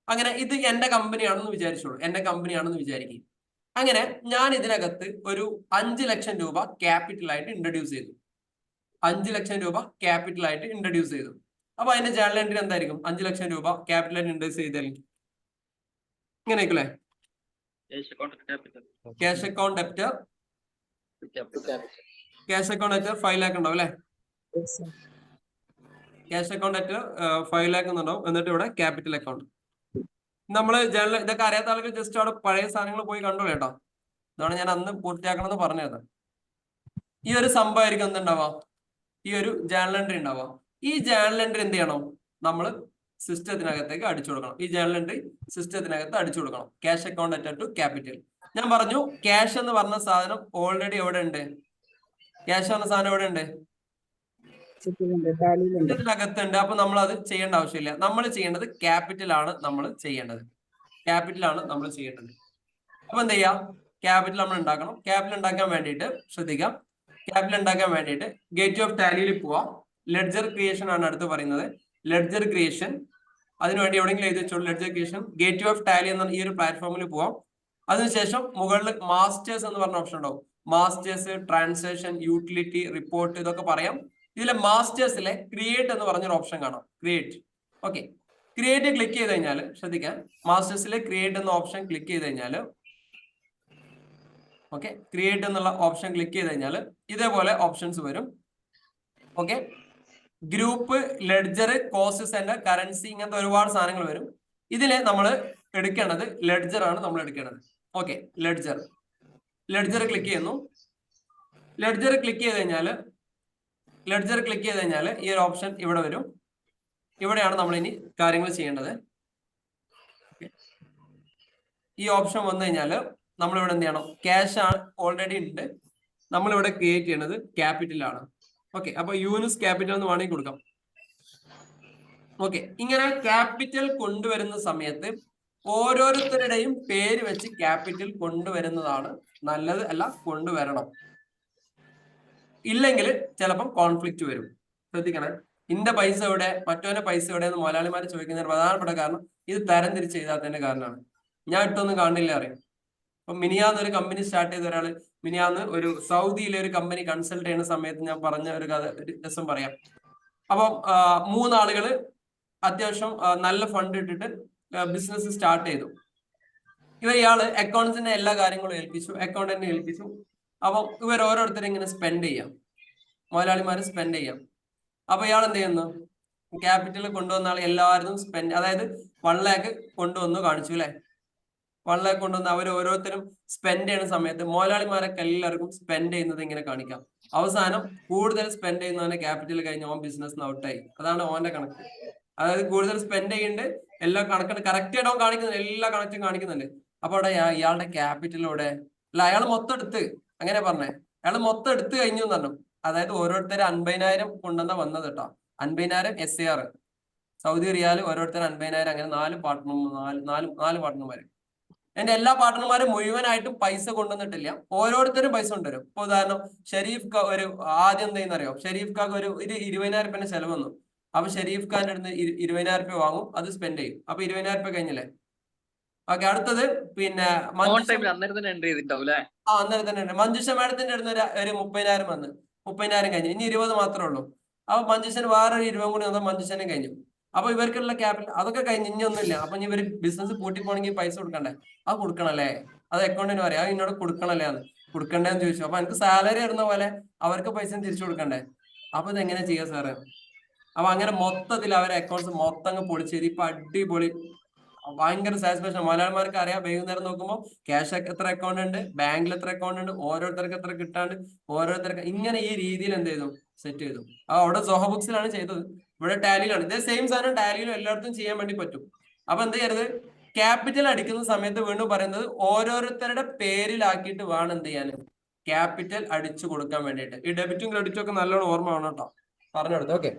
അങ്ങനെ ഇത് എന്റെ കമ്പനിയാണെന്ന് വിചാരിച്ചോളൂ, എന്റെ കമ്പനിയാണെന്ന് വിചാരിക്കും. അങ്ങനെ ഞാൻ ഇതിനകത്ത് ഒരു 5 ലക്ഷം രൂപ ക്യാപിറ്റലായിട്ട് ഇൻട്രൊഡ്യൂസ് ചെയ്തു. 5 ലക്ഷം രൂപ ക്യാപിറ്റലായിട്ട് ഇൻട്രൊഡ്യൂസ് ചെയ്തു. അപ്പൊ അതിന്റെ ജേർണൽ എൻട്രി എന്തായിരിക്കും? 5 ലക്ഷം രൂപ ക്യാപിറ്റലായിട്ട് ഇൻട്രൊഡ്യൂസ് ചെയ്താൽ ഇങ്ങനെ ആയിക്കല്ലേ, ക്യാഷ് അക്കൗണ്ട് ഡെപ്റ്റർ 5 ലാക്ക് ഉണ്ടാവും അല്ലെ. ക്യാഷ് അക്കൗണ്ട് ഡെപ്റ്റർ 5 ലാക്ക് എന്നുണ്ടാവും. എന്നിട്ട് ഇവിടെ ക്യാപിറ്റൽ അക്കൗണ്ട്. നമ്മള് ജേർണൽ ഇതൊക്കെ അറിയാത്ത ആളുകൾ ജസ്റ്റ് അവിടെ പഴയ സാധനങ്ങൾ പോയി കണ്ടോളൂ കേട്ടോ. ഇതാണ് ഞാൻ അന്ന് പൂർത്തിയാക്കണം എന്ന് പറഞ്ഞത്. ഈ ഒരു സംഭവമായിരിക്കും എന്തുണ്ടാവാം, ഈ ഒരു ജേർണൽ എൻട്രി ഉണ്ടാവാം. ഈ ജേർണൽ എൻട്രി എന്ത് ചെയ്യണം? നമ്മൾ സിസ്റ്റത്തിനകത്തേക്ക് അടിച്ചു കൊടുക്കണം. ഈ ജേർണൽ എൻട്രി സിസ്റ്റത്തിനകത്ത് അടിച്ചു കൊടുക്കണം. Cash account debtor to capital. ഞാൻ പറഞ്ഞു ക്യാഷ് എന്ന് പറഞ്ഞ സാധനം ഓൾറെഡി എവിടെ ഉണ്ട്? ക്യാഷ് എന്ന സാധനം എവിടെ ഉണ്ട്? ഇതിനകത്തുണ്ട്. അപ്പൊ നമ്മൾ അത് ചെയ്യേണ്ട ആവശ്യമില്ല. നമ്മൾ ചെയ്യേണ്ടത് ക്യാപിറ്റൽ ആണ്. നമ്മൾ ചെയ്യേണ്ടത് അപ്പൊ എന്ത് ചെയ്യാം? ക്യാപിറ്റൽ നമ്മൾ ഉണ്ടാക്കണം. ക്യാപിറ്റൽ ഉണ്ടാക്കാൻ വേണ്ടിയിട്ട് ശ്രദ്ധിക്കാം. ക്യാപിറ്റൽ ഉണ്ടാക്കാൻ വേണ്ടിയിട്ട് ഗേറ്റ് ഓഫ് ടാലിയിൽ പോവാം. ലെഡ്ജർ ക്രിയേഷൻ ആണ് അടുത്ത് പറയുന്നത്. ലെഡ്ജർ ക്രിയേഷൻ, അതിനുവേണ്ടി എവിടെയെങ്കിലും എഴുതി വെച്ചോളൂ. Ledger creation gate of Tally എന്ന ഈ ഒരു പ്ലാറ്റ്ഫോമിൽ പോവാം. അതിനുശേഷം മുകളിൽ മാസ്റ്റേഴ്സ് എന്ന് പറഞ്ഞ ഓപ്ഷൻ ഉണ്ടാവും. മാസ്റ്റേഴ്സ്, ട്രാൻസാക്ഷൻ, യൂട്ടിലിറ്റി, റിപ്പോർട്ട്, ഇതൊക്കെ പറയാം. ഇതിലെ മാസ്റ്റേഴ്സിലെ ക്രിയേറ്റ് എന്ന് പറഞ്ഞൊരു ഓപ്ഷൻ കാണാം. ക്രിയേറ്റ്. ഓക്കെ, ക്രിയേറ്റ് ക്ലിക്ക് ചെയ്ത് കഴിഞ്ഞാൽ ശ്രദ്ധിക്കാൻ, മാസ്റ്റേഴ്സിലെ ക്രിയേറ്റ് എന്ന ഓപ്ഷൻ ക്ലിക്ക് ചെയ്ത് കഴിഞ്ഞാൽ, ഓക്കെ, ക്രിയേറ്റ് എന്നുള്ള ഓപ്ഷൻ ക്ലിക്ക് ചെയ്ത് കഴിഞ്ഞാൽ ഇതേപോലെ ഓപ്ഷൻസ് വരും. Okay, group, ledger, cost centre, currency, ഇങ്ങനത്തെ ഒരുപാട് സാധനങ്ങൾ വരും. ഇതില് നമ്മൾ എടുക്കേണ്ടത് ലെഡ്ജർ ആണ് നമ്മൾ എടുക്കേണ്ടത്. ഓക്കെ, ലെഡ്ജർ ക്ലിക്ക് ചെയ്യുന്നു. ലെഡ്ജർ ക്ലിക്ക് ചെയ്ത് കഴിഞ്ഞാൽ ഈ ഒരു ഓപ്ഷൻ ഇവിടെ വരും. ഇവിടെയാണ് നമ്മൾ ഇനി കാര്യങ്ങൾ ചെയ്യേണ്ടത്. ഈ ഓപ്ഷൻ വന്നു കഴിഞ്ഞാൽ നമ്മളിവിടെ എന്ത് ചെയ്യണം? ക്യാഷ് ആണ് ഓൾറെഡി ഉണ്ട്. നമ്മളിവിടെ ക്രിയേറ്റ് ചെയ്യണത് ക്യാപിറ്റൽ ആണ്. ഓക്കെ, അപ്പൊ യൂണിസ് ക്യാപിറ്റൽ എന്ന് വേണമെങ്കിൽ കൊടുക്കാം. ഓക്കെ, ഇങ്ങനെ ക്യാപിറ്റൽ കൊണ്ടുവരുന്ന സമയത്ത് ഓരോരുത്തരുടെയും പേര് വെച്ച് ക്യാപിറ്റൽ കൊണ്ടുവരുന്നതാണ് നല്ലത്. അല്ല, കൊണ്ടുവരണം. ഇല്ലെങ്കിൽ ചിലപ്പം കോൺഫ്ലിക്റ്റ് വരും. ശ്രദ്ധിക്കണേ. ഇന്റെ പൈസ എവിടെ, മറ്റവന്റെ പൈസ എവിടെ എന്ന് മുതലാളിമാർ ചോദിക്കുന്ന ഒരു പ്രധാനപ്പെട്ട കാരണം ഇത് തരം തിരിച്ച് എഴുതാത്തതിന്റെ കാരണമാണ്. ഞാൻ ഇട്ടൊന്നും കാണില്ല അറിയാം. അപ്പൊ മിനിയാന്ന് ഒരു കമ്പനി സ്റ്റാർട്ട് ചെയ്ത ഒരാള്, മിനിയാന്ന് ഒരു സൗദിയിലെ ഒരു കമ്പനി കൺസൾട്ട് ചെയ്യുന്ന സമയത്ത് ഞാൻ പറഞ്ഞ ഒരു കഥ ഒരു രസം പറയാം. അപ്പം 3 ആളുകള് അത്യാവശ്യം നല്ല ഫണ്ട് ഇട്ടിട്ട് ബിസിനസ് സ്റ്റാർട്ട് ചെയ്തു. ഇയാള് അക്കൗണ്ട്സിന്റെ എല്ലാ കാര്യങ്ങളും ഏൽപ്പിച്ചു, അക്കൗണ്ടന്റിനെ ഏൽപ്പിച്ചു. അപ്പം ഇവർ ഓരോരുത്തരും ഇങ്ങനെ സ്പെൻഡ് ചെയ്യാം, മുതലാളിമാര് സ്പെൻഡ് ചെയ്യാം. അപ്പൊ ഇയാൾ എന്ത് ചെയ്യുന്നു? ക്യാപിറ്റൽ കൊണ്ടുവന്ന ആൾ എല്ലാവരും സ്പെൻഡ്, അതായത് 1 lakh കൊണ്ടുവന്നു കാണിച്ചു അല്ലെ. 1 lakh കൊണ്ടുവന്ന് അവർ ഓരോരുത്തരും സ്പെൻഡ് ചെയ്യുന്ന സമയത്ത് മുതലാളിമാരൊക്കെ എല്ലാവർക്കും സ്പെൻഡ് ചെയ്യുന്നത് ഇങ്ങനെ കാണിക്കാം. അവസാനം കൂടുതൽ സ്പെൻഡ് ചെയ്യുന്നവന്റെ ക്യാപിറ്റൽ കഴിഞ്ഞ് ഓൻ ബിസിനസ് ഔട്ടായി. അതാണ് ഓന്റെ കണക്ക്. അതായത് കൂടുതൽ സ്പെൻഡ് ചെയ്യുന്നുണ്ട്, എല്ലാ കണക്കിന് കറക്റ്റ് ആയിട്ട് ഓൻ കാണിക്കുന്നുണ്ട്, എല്ലാ കണക്റ്റും കാണിക്കുന്നുണ്ട്. അപ്പൊ അവിടെ ഇയാളുടെ ക്യാപിറ്റലോടെ അല്ല, അയാൾ മൊത്തം എടുത്ത്, അങ്ങനെ പറഞ്ഞേ, അയാൾ മൊത്തം എടുത്ത് കഴിഞ്ഞു എന്ന് പറഞ്ഞു. അതായത് ഓരോരുത്തർ 50,000 കൊണ്ടുവന്ന വന്നത് കേട്ടോ. 50,000 SAR സൗദി റിയാൽ, ഓരോരുത്തർ 50,000. അങ്ങനെ 4 പാർട്ട്ണർമാര്. എന്റെ എല്ലാ പാർട്ട്ണർമാരും മുഴുവനായിട്ടും പൈസ കൊണ്ടുവന്നിട്ടില്ല, ഓരോരുത്തരും പൈസ കൊണ്ടുവരും. ഇപ്പൊ ഉദാഹരണം ഷെരീഫ് ഒരു ആദ്യം എന്തെയ്യുന്ന അറിയോ, ഷെരീഫ് ഖാക്ക് ഒരു 20,000 രൂപ ചെലവ് വന്നു. അപ്പൊ ഷെരീഫ് ഖാന്റെ അടുത്ത് 20,000 രൂപ വാങ്ങും, അത് സ്പെൻഡ് ചെയ്യും. അപ്പൊ 20,000 രൂപ കഴിഞ്ഞില്ലേ. ഓക്കെ, അടുത്തത് പിന്നെ അന്നേരം തന്നെ ഉണ്ട്. മഞ്ജുഷ മാഡത്തിന്റെ അടുത്ത് ഒരു 30,000 വന്ന്, 30,000 കഴിഞ്ഞു. ഇനി 20 മാത്രമേ ഉള്ളൂ. അപ്പൊ മഞ്ജുഷന് വേറൊരു 20 കൂടി വന്നാൽ മഞ്ജുഷനും കഴിഞ്ഞു. അപ്പൊ ഇവർക്കുള്ള ക്യാപിറ്റൽ അതൊക്കെ കഴിഞ്ഞ് ഇനി ഒന്നുമില്ല. അപ്പൊ ഇനി ഇവര് ബിസിനസ് പൂട്ടി പോകണമെങ്കിൽ പൈസ കൊടുക്കണ്ടേ? അത് കൊടുക്കണല്ലേ, അത് അക്കൗണ്ടിന് പറയാം, അത് എന്നോട് കൊടുക്കണല്ലേ, അത് കൊടുക്കണ്ടേന്ന് ചോദിച്ചു. അപ്പൊ എനിക്ക് സാലറി ഇടുന്ന പോലെ അവർക്ക് പൈസ തിരിച്ചു കൊടുക്കണ്ടേ? അപ്പൊ ഇതെങ്ങനെ ചെയ്യാ സാറ്? അപ്പൊ അങ്ങനെ മൊത്തത്തിൽ അവരെ അക്കൗണ്ട്സ് മൊത്തം അങ്ങ് പൊളിച്ചേരി. ഇപ്പൊ അടിപൊളി, ഭയങ്കര സാറ്റിസ്ഫാക്ഷൻ. മലയാളിമാർക്ക് അറിയാം, വൈകുന്നേരം നോക്കുമ്പോൾ ക്യാഷ് എത്ര അക്കൗണ്ട് ഉണ്ട്, ബാങ്കിൽ എത്ര അക്കൗണ്ട് ഉണ്ട്, ഓരോരുത്തർക്ക് എത്ര കിട്ടാണ്ട്, ഓരോരുത്തർക്ക് ഇങ്ങനെ ഈ രീതിയിൽ എന്ത് ചെയ്തു, സെറ്റ് ചെയ്തു. അവിടെ സോഹോ ബുക്സിലാണ് ചെയ്തത്, ഇവിടെ ടാലിയിലാണ്. ഇതേ സെയിം സാധനം ടാലിയിലും എല്ലായിടത്തും ചെയ്യാൻ വേണ്ടി പറ്റും. അപ്പൊ എന്ത് ചെയ്യരുത്, ക്യാപിറ്റൽ അടിക്കുന്ന സമയത്ത് വീണ്ടും പറയുന്നത് ഓരോരുത്തരുടെ പേരിലാക്കിയിട്ട് വേണം എന്ത് ചെയ്യാൻ, ക്യാപിറ്റൽ അടിച്ചു കൊടുക്കാൻ വേണ്ടിയിട്ട്. ഈ ഡെബിറ്റും ക്രെഡിറ്റും ഒക്കെ നല്ലോണം ഓർമ്മ വേണം കേട്ടോ, പറഞ്ഞെടുത്ത്. ഓക്കെ,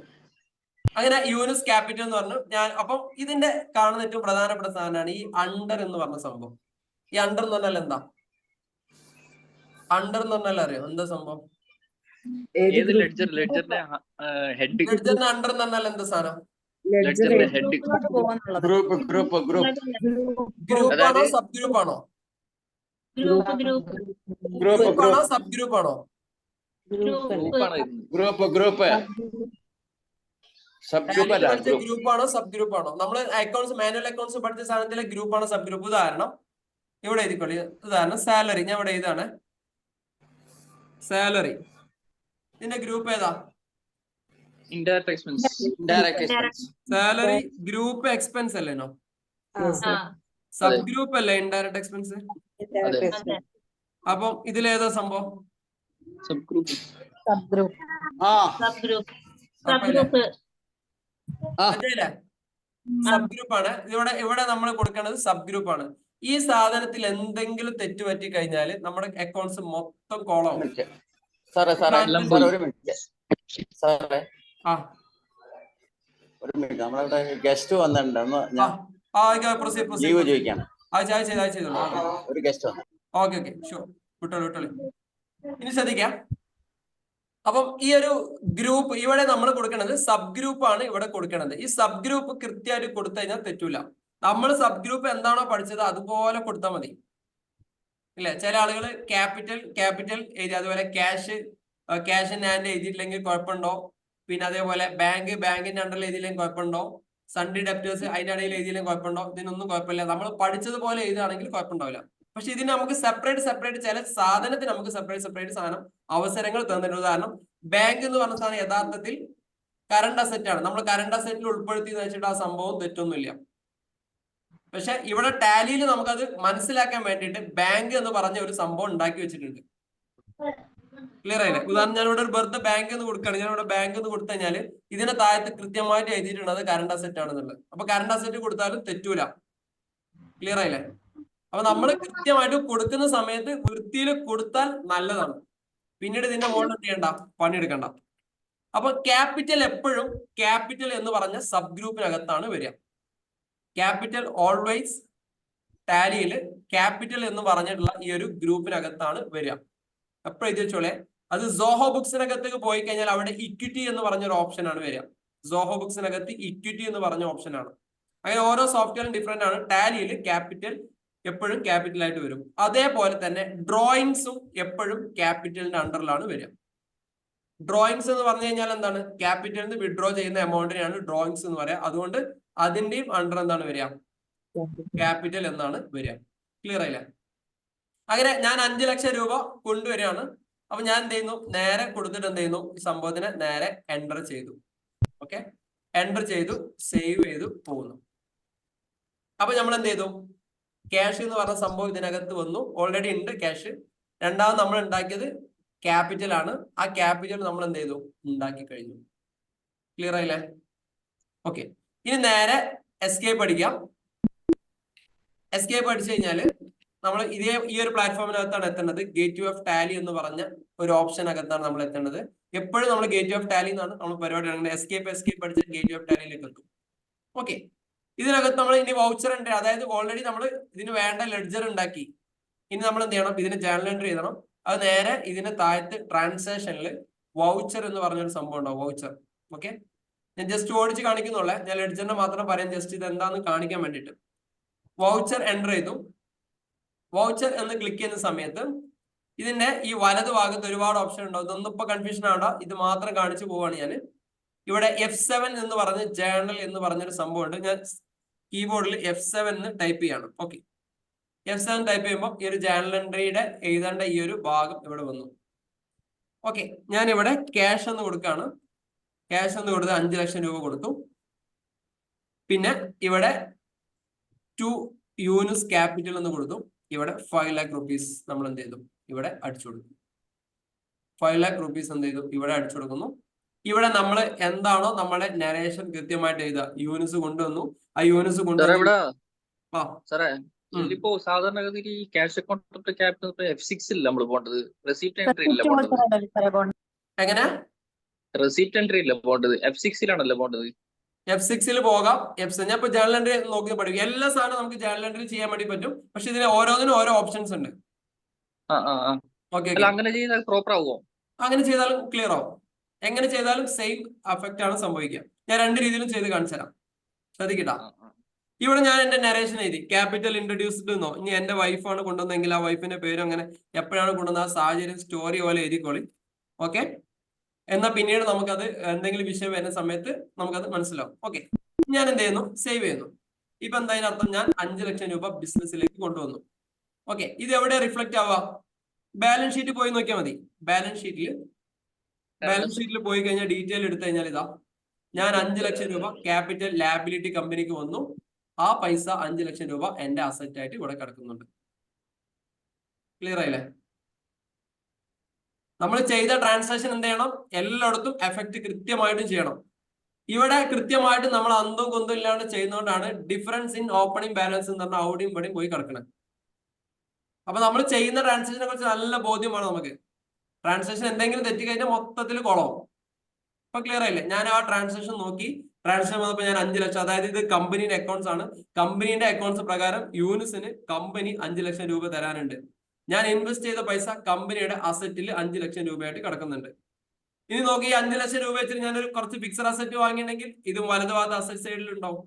അങ്ങനെ യൂണിസ് ക്യാപിറ്റൽ എന്ന് പറഞ്ഞു ഞാൻ. അപ്പം ഇതിന്റെ കാണുന്ന ഏറ്റവും പ്രധാനപ്പെട്ട സാധനമാണ് ഈ അണ്ടർ എന്ന് പറഞ്ഞ സംഭവം. ഈ അണ്ടർ എന്ന് പറഞ്ഞാൽ എന്താ? അണ്ടർ എന്ന് പറഞ്ഞാൽ അറിയോ എന്താ സംഭവം? ലെഡ്ജറിന്റെ അണ്ടർ എന്ന് പറഞ്ഞാൽ എന്താ സാധനം? ഗ്രൂപ്പാണോ സബ് ഗ്രൂപ്പാണോ? ഗ്രൂപ്പാണോ സബ് ഗ്രൂപ്പാണോ? ഗ്രൂപ്പാണോ സബ് ഗ്രൂപ്പാണോ? നമ്മൾ അക്കൗണ്ട്സ്, മാനുവൽ അക്കൗണ്ട്സ് പഠിച്ച സാധനത്തിലെ ഗ്രൂപ്പാണോ സബ് ഗ്രൂപ്പ്? ഉദാഹരണം ഇവിടെ എഴുതിക്കൊള്ളി. ഉദാഹരണം സാലറി, ഞാൻ ഇവിടെ എഴുതാണ് സാലറി. ഇതിന്റെ ഗ്രൂപ്പ് ഏതാ? Indirect expense. Salary group expense അല്ലേനോ? സബ് ഗ്രൂപ്പ് അല്ലേ ഇൻഡയറക്റ്റ് എക്സ്പെൻസ്? അപ്പം ഇതിലേതാ സംഭവം? Sub group. സബ് ഗ്രൂപ്പ് ആണ്. ഇവിടെ നമ്മൾ കൊടുക്കേണ്ടത് സബ് ഗ്രൂപ്പ് ആണ്. ഈ സാധനത്തിൽ എന്തെങ്കിലും തെറ്റ് പറ്റി കഴിഞ്ഞാൽ നമ്മുടെ അക്കൗണ്ട്സ് മൊത്തം കോളാവും. ഒരു മിനിറ്റ്, നമ്മളിവിടെ ഗസ്റ്റ് വന്നിട്ടുണ്ട്, ഒരു ഗസ്റ്റ് വന്നു. ഓക്കെ, ഷുവർ, വിട്ടോളൂ. ഇനി ശ്രദ്ധിക്കാം. അപ്പം ഈ ഒരു ഗ്രൂപ്പ് ഇവിടെ നമ്മൾ കൊടുക്കുന്നത് സബ് ഗ്രൂപ്പ് ആണ് ഇവിടെ കൊടുക്കുന്നത്. ഈ സബ് ഗ്രൂപ്പ് കൃത്യമായിട്ട് കൊടുത്തു കഴിഞ്ഞാൽ തെറ്റൂല. നമ്മൾ സബ് ഗ്രൂപ്പ് എന്താണോ പഠിച്ചത് അതുപോലെ കൊടുത്താൽ മതി, ഇല്ലേ? ചില ആളുകൾ ക്യാപിറ്റൽ എഴുതി, അതുപോലെ ക്യാഷ് ആൻഡ് എഴുതിയിട്ടില്ലെങ്കിൽ കുഴപ്പമുണ്ടോ? പിന്നെ അതേപോലെ ബാങ്കിന്റെ അണ്ടറിൽ എഴുതിയില്ലെങ്കിൽ കുഴപ്പമുണ്ടോ? സൺഡേ ഡെപ്റ്റേഴ്സ് അതിന്റെ ഇടയിൽ എഴുതിയില്ലെങ്കിൽ കുഴപ്പമുണ്ടോ? ഇതിനൊന്നും കുഴപ്പമില്ല. നമ്മൾ പഠിച്ചതുപോലെ എഴുതുകയാണെങ്കിൽ കുഴപ്പമുണ്ടാവില്ല. പക്ഷെ ഇതിന് നമുക്ക് സെപ്പറേറ്റ് ചില സാധനത്തിന് നമുക്ക് സെപ്പറേറ്റ് സാധനം അവസരങ്ങൾ തന്നിട്ടുണ്ട്. ഉദാഹരണം ബാങ്ക് എന്ന് പറഞ്ഞ സാധനം യഥാർത്ഥത്തിൽ കറണ്ട് അസറ്റ് ആണ്. നമ്മൾ കറണ്ട് അസറ്റിൽ ഉൾപ്പെടുത്തി എന്ന് വെച്ചിട്ട് ആ സംഭവം തെറ്റൊന്നുമില്ല. പക്ഷെ ഇവിടെ ടാലിയിൽ നമുക്കത് മനസ്സിലാക്കാൻ വേണ്ടിയിട്ട് ബാങ്ക് എന്ന് പറഞ്ഞ ഒരു സംഭവം ഉണ്ടാക്കി വെച്ചിട്ടുണ്ട്. ക്ലിയർ ആയില്ലേ? ഉദാഹരണം ഞാനിവിടെ ഒരു വെറുതെ ബാങ്ക് എന്ന് കൊടുക്കുകയാണ്. ഞാനിവിടെ ബാങ്ക് എന്ന് കൊടുത്തു കഴിഞ്ഞാൽ ഇതിന്റെ താഴത്ത് കൃത്യമായിട്ട് എഴുതിയിട്ടുണ്ട് അത് കറണ്ട് അസറ്റ് ആണെന്നുള്ളത്. അപ്പൊ കറണ്ട് അസറ്റ് കൊടുത്താലും തെറ്റൂല. ക്ലിയർ ആയില്ലേ? അപ്പൊ നമ്മൾ കൃത്യമായിട്ട് കൊടുക്കുന്ന സമയത്ത് വൃത്തിയിൽ കൊടുത്താൽ നല്ലതാണ്. പിന്നീട് ഇതിന്റെ മുകളിൽ എന്ത് ചെയ്യണ്ട, പണിയെടുക്കണ്ട. അപ്പൊ ക്യാപിറ്റൽ എപ്പോഴും ക്യാപിറ്റൽ എന്ന് പറഞ്ഞ സബ് ഗ്രൂപ്പിനകത്താണ് വരിക. ക്യാപിറ്റൽ ഓൾവേസ് ടാലിയിൽ ക്യാപിറ്റൽ എന്ന് പറഞ്ഞിട്ടുള്ള ഈ ഒരു ഗ്രൂപ്പിനകത്താണ് വരിക. എപ്പോഴും ഇത് വെച്ചോളെ. അത് സോഹോ ബുക്സിനകത്തേക്ക് പോയി കഴിഞ്ഞാൽ അവിടെ ഇക്വിറ്റി എന്ന് പറഞ്ഞൊരു ഓപ്ഷനാണ് വരിക. സോഹോ ബുക്സിനകത്ത് ഇക്വിറ്റി എന്ന് പറഞ്ഞ ഓപ്ഷനാണ്. അങ്ങനെ ഓരോ സോഫ്റ്റ്വെയറും ഡിഫറെന്റ് ആണ്. ടാലിയിൽ ക്യാപിറ്റൽ എപ്പോഴും ക്യാപിറ്റൽ ആയിട്ട് വരും. അതേപോലെ തന്നെ ഡ്രോയിങ്സും എപ്പോഴും ക്യാപിറ്റലിന്റെ അണ്ടറിലാണ് വരിക. ഡ്രോയിങ്സ് എന്ന് പറഞ്ഞു കഴിഞ്ഞാൽ എന്താണ്? ക്യാപിറ്റലിൽ നിന്ന് വിഡ്രോ ചെയ്യുന്ന എമൗണ്ടിനെയാണ് ഡ്രോയിങ്സ് എന്ന് പറയാം. അതുകൊണ്ട് അതിന്റെയും അണ്ടർ എന്താണ് വരിക? ക്യാപിറ്റൽ എന്നാണ് വരിക. ക്ലിയർ ആയില്ല? അങ്ങനെ ഞാൻ 5 ലക്ഷം രൂപ കൊണ്ടുവരികയാണ്. അപ്പൊ ഞാൻ എന്ത് ചെയ്യുന്നു? നേരെ കൊടുത്തിട്ട് എന്ത് ചെയ്യുന്നു? ഈ സംഭവത്തിനെ നേരെ എൻ്റർ ചെയ്തു. ഓക്കെ, എൻ്റർ ചെയ്തു, സേവ് ചെയ്തു പോകുന്നു. അപ്പൊ നമ്മൾ എന്ത് ചെയ്തു? ക്യാഷ് എന്ന് പറഞ്ഞ സംഭവം ഇതിനകത്ത് വന്നു. ഓൾറെഡി ഉണ്ട് ക്യാഷ്. രണ്ടാമത് നമ്മൾ ഉണ്ടാക്കിയത് ക്യാപിറ്റൽ ആണ്. ആ ക്യാപിറ്റൽ നമ്മൾ എന്ത് ചെയ്തു? ഉണ്ടാക്കി കഴിഞ്ഞു. ക്ലിയർ ആയില്ലേ? ഓക്കെ, ഇനി നേരെ എസ്കേപ്പ് അടിക്കാം. എസ്കേപ്പ് അടിച്ചു കഴിഞ്ഞാൽ നമ്മൾ ഈ ഒരു പ്ലാറ്റ്ഫോമിനകത്താണ് എത്തേണ്ടത്. ഗേറ്റ് വേ ഓഫ് ടാലി എന്ന് പറഞ്ഞ ഒരു ഓപ്ഷനകത്താണ് നമ്മൾ എത്തേണ്ടത്. എപ്പോഴും നമ്മൾ ഗേറ്റ് വേ ഓഫ് ടാലി എന്നാണ് നമ്മൾ പരിപാടി. എസ്കേപ്പ് അടിച്ച് ഗേറ്റ് വേ ഓഫ് ടാലിയിലേക്ക് എത്തും. ഓക്കെ, ഇതിനകത്ത് നമ്മൾ ഇനി വൗച്ചർ എൻട്രി, അതായത് ഓൾറെഡി നമ്മൾ ഇതിന് വേണ്ട ലെഡ്ജർ ഉണ്ടാക്കി. ഇനി നമ്മൾ എന്ത് ചെയ്യണം? ഇതിന് ജേർണൽ എൻട്രി ചെയ്യണം. അത് നേരെ ഇതിന് താഴത്ത് ട്രാൻസാക്ഷനിൽ വൗച്ചർ എന്ന് പറഞ്ഞൊരു സംഭവം ഉണ്ടാവും. വൗച്ചർ. ഓക്കെ, ഞാൻ ജസ്റ്റ് ഓടിച്ച് കാണിക്കുന്നുള്ളേ. ഞാൻ ലെഡ്ജറിനെ മാത്രം പറയാം, ജസ്റ്റ് ഇത് എന്താണെന്ന് കാണിക്കാൻ വേണ്ടിയിട്ട്. വൗച്ചർ എൻ്റർ ചെയ്തു. വൗച്ചർ എന്ന് ക്ലിക്ക് ചെയ്യുന്ന സമയത്ത് ഇതിന്റെ ഈ വലത് ഭാഗത്ത് ഒരുപാട് ഓപ്ഷൻ ഉണ്ടാവും. ഇതൊന്നും ഇപ്പൊ കൺഫ്യൂഷൻ ആവണ്ട, ഇത് മാത്രം കാണിച്ചു പോവാണ് ഞാൻ. ഇവിടെ F7 എന്ന് പറഞ്ഞ ജേർണൽ എന്ന് പറഞ്ഞൊരു സംഭവം ഉണ്ട്. ഞാൻ കീബോർഡിൽ F7 എന്ന് ടൈപ്പ് ചെയ്യണം. ഓക്കെ, F7 ടൈപ്പ് ചെയ്യുമ്പോൾ ഈ ഒരു ജേർണൽ എൻട്രിയുടെ എഴുതേണ്ട ഈ ഒരു ഭാഗം ഇവിടെ വന്നു. ഓക്കെ, ഞാൻ ഇവിടെ ക്യാഷ് എന്ന് കൊടുക്കുകയാണ്. ക്യാഷ് എന്ന് കൊടുത്ത് 5 ലക്ഷം രൂപ കൊടുത്തു. പിന്നെ ഇവിടെ ടു യൂനിസ് ക്യാപിറ്റൽ എന്ന് കൊടുത്തു. ഇവിടെ 5 lakh rupees നമ്മൾ എന്ത് ചെയ്തു? ഇവിടെ അടിച്ചു കൊടുക്കും. 5 lakh rupees എന്ത് ചെയ്തു? ഇവിടെ അടിച്ചു കൊടുക്കുന്നു. ഇവിടെ നമ്മൾ എന്താണോ നമ്മുടെ നരേഷൻ കൃത്യമായിട്ട് എഴുതുക. യൂണിസ് കൊണ്ടുവന്നു. ആ യൂണിസ് കൊണ്ടുവന്നു. ഇതിപ്പോ സാധാരണഗതിയിൽ ഈ ക്യാഷ് അക്കൗണ്ട് ക്യാപിറ്റൽ F6 നമ്മൾ പോകേണ്ടത്. റെസിപ്റ്റ് എൻട്രി ഇല്ല പോകേണ്ടത്. എങ്ങനെ? റെസിപ്റ്റ് എൻട്രി ഇല്ല പോകേണ്ടത്. F6 പോകേണ്ടത്. F6 പോകാം. ഞാൻ ഇപ്പൊ ജേർണൽ എൻട്രി നോക്കി പഠിക്കും. എല്ലാ സാധനവും നമുക്ക് ജേർണൽ എൻട്രി ചെയ്യാൻ വേണ്ടി പറ്റും. പക്ഷെ ഇതിന് ഓരോന്നിനും ഓരോ ഓപ്ഷൻസ് ഉണ്ട്. അങ്ങനെ ചെയ്താൽ പ്രോപ്പർ ആവുമോ? അങ്ങനെ ചെയ്താലും ക്ലിയർ ആവും. എങ്ങനെ ചെയ്താലും സെയിം എഫക്റ്റ് ആണ് സംഭവിക്കുക. ഞാൻ 2 രീതിയിലും ചെയ്ത് കാണിച്ചു തരാം. ശ്രദ്ധിക്കട്ടാ. ഇവിടെ ഞാൻ എന്റെ നരേഷൻ എഴുതി ക്യാപിറ്റൽ ഇൻട്രൊഡ്യൂസ്ഡ് എന്നോ. ഇനി എന്റെ വൈഫാണ് കൊണ്ടുവന്നെങ്കിൽ ആ വൈഫിന്റെ പേരും അങ്ങനെ എപ്പോഴാണ് കൊണ്ടുവന്ന ആ സാഹചര്യം സ്റ്റോറി പോലെ എഴുതിക്കോളി. ഓക്കെ, എന്നാൽ പിന്നീട് നമുക്കത് എന്തെങ്കിലും വിഷയം വരുന്ന സമയത്ത് നമുക്കത് മനസ്സിലാവും. ഓക്കെ, ഞാൻ എന്ത് ചെയ്യുന്നു? സേവ് ചെയ്യുന്നു. ഇപ്പൊ എന്തായാലും അർത്ഥം ഞാൻ 5 ലക്ഷം രൂപ ബിസിനസ്സിലേക്ക് കൊണ്ടുവന്നു. ഓക്കെ, ഇത് എവിടെ റിഫ്ലക്ട് ആവുക? ബാലൻസ് ഷീറ്റ് പോയി നോക്കിയാൽ മതി. ബാലൻസ് ഷീറ്റിൽ പോയി കഴിഞ്ഞാൽ ഡീറ്റെയിൽ എടുത്തു കഴിഞ്ഞാൽ ഇതാ, ഞാൻ 5 ലക്ഷം രൂപ ക്യാപിറ്റൽ ലാബിലിറ്റി കമ്പനിക്ക് വന്നു. ആ പൈസ 5 ലക്ഷം രൂപ എന്റെ അസറ്റ് ആയിട്ട് ഇവിടെ കിടക്കുന്നുണ്ട്. ക്ലിയർ ആയില്ലേ? നമ്മൾ ചെയ്ത ട്രാൻസാക്ഷൻ എന്ത് ചെയ്യണം? എല്ലായിടത്തും എഫക്ട് കൃത്യമായിട്ടും ചെയ്യണം. ഇവിടെ കൃത്യമായിട്ട് നമ്മൾ അന്തവും കൊന്തും ഇല്ലാണ്ട് ചെയ്യുന്നതുകൊണ്ടാണ് ഡിഫറൻസ് ഇൻ ഓപ്പണിംഗ് ബാലൻസ് എന്ന് പറഞ്ഞാൽ അവിടെയും ഇവിടെയും പോയി കിടക്കണം. അപ്പൊ നമ്മൾ ചെയ്യുന്ന ട്രാൻസാക്ഷനെ കുറിച്ച് നല്ല ബോധ്യമാണ് നമുക്ക്. ട്രാൻസാക്ഷൻ എന്തെങ്കിലും തെറ്റി കഴിഞ്ഞാൽ മൊത്തത്തിൽ കുളവും. ഇപ്പൊ ക്ലിയർ ആയില്ലേ? ഞാൻ ആ ട്രാൻസാക്ഷൻ നോക്കി. ട്രാൻസാക്ഷൻ വന്നപ്പോൾ ഞാൻ 5 ലക്ഷം, അതായത് ഇത് കമ്പനിയുടെ അക്കൗണ്ട്സ് ആണ്. കമ്പനിയുടെ അക്കൗണ്ട്സ് പ്രകാരം യൂണിസിന് കമ്പനി 5 ലക്ഷം രൂപ തരാനുണ്ട്. ഞാൻ ഇൻവെസ്റ്റ് ചെയ്ത പൈസ കമ്പനിയുടെ അസറ്റിൽ 5 ലക്ഷം രൂപയായിട്ട് കിടക്കുന്നുണ്ട്. ഇനി നോക്കി, 5 ലക്ഷം രൂപ വെച്ചിട്ട് ഞാനൊരു കുറച്ച് ഫിക്സഡ് അസറ്റ് വാങ്ങിയിട്ടുണ്ടെങ്കിൽ ഇത് വലതുഭാഗത്ത് അസറ്റ് സൈഡിൽ ഉണ്ടാവും.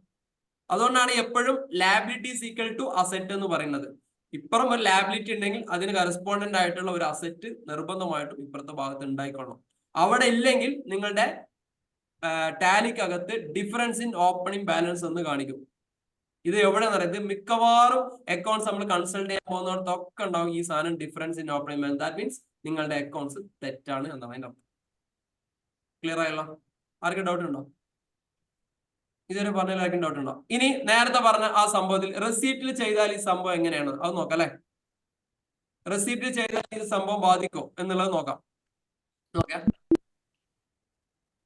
അതുകൊണ്ടാണ് എപ്പോഴും liability is equal to asset എന്ന് പറയുന്നത്. ഇപ്പുറം ഒരു ലാബിലിറ്റി ഉണ്ടെങ്കിൽ അതിന് കറസ്പോണ്ടന്റ് ആയിട്ടുള്ള ഒരു അസറ്റ് നിർബന്ധമായിട്ടും ഇപ്പുറത്തെ ഭാഗത്ത് ഉണ്ടായിക്കൊള്ളണം. അവിടെ ഇല്ലെങ്കിൽ നിങ്ങളുടെ ടാലിക്കകത്ത് ഡിഫറൻസ് ഇൻ ഓപ്പണിംഗ് ബാലൻസ് എന്ന് കാണിക്കും. ഇത് എവിടെ പറയുന്നത്? മിക്കവാറും അക്കൗണ്ട്സ് നമ്മൾ കൺസൾട്ട് ചെയ്യാൻ പോകുന്നിടത്തൊക്കെ ഉണ്ടാവും ഈ സാധനം, difference in opening balance. That means നിങ്ങളുടെ അക്കൗണ്ട്സ് തെറ്റാണ് എന്നാണ് അതിന്റെ അർത്ഥം. ക്ലിയർ ആയല്ലോ? ആർക്കും ഡൗട്ട് ഉണ്ടോ? ഇതുവരെ പറഞ്ഞാൽ ആർക്കും ഡൗട്ട് ഉണ്ടോ? ഇനി നേരത്തെ പറഞ്ഞ ആ സംഭവത്തിൽ റെസീപ്റ്റിൽ ചെയ്താൽ ഈ സംഭവം എങ്ങനെയാണ് അത് നോക്കാം അല്ലെ? റെസീപ്റ്റിൽ ചെയ്താൽ ഈ സംഭവം ബാധിക്കോ എന്നുള്ളത് നോക്കാം.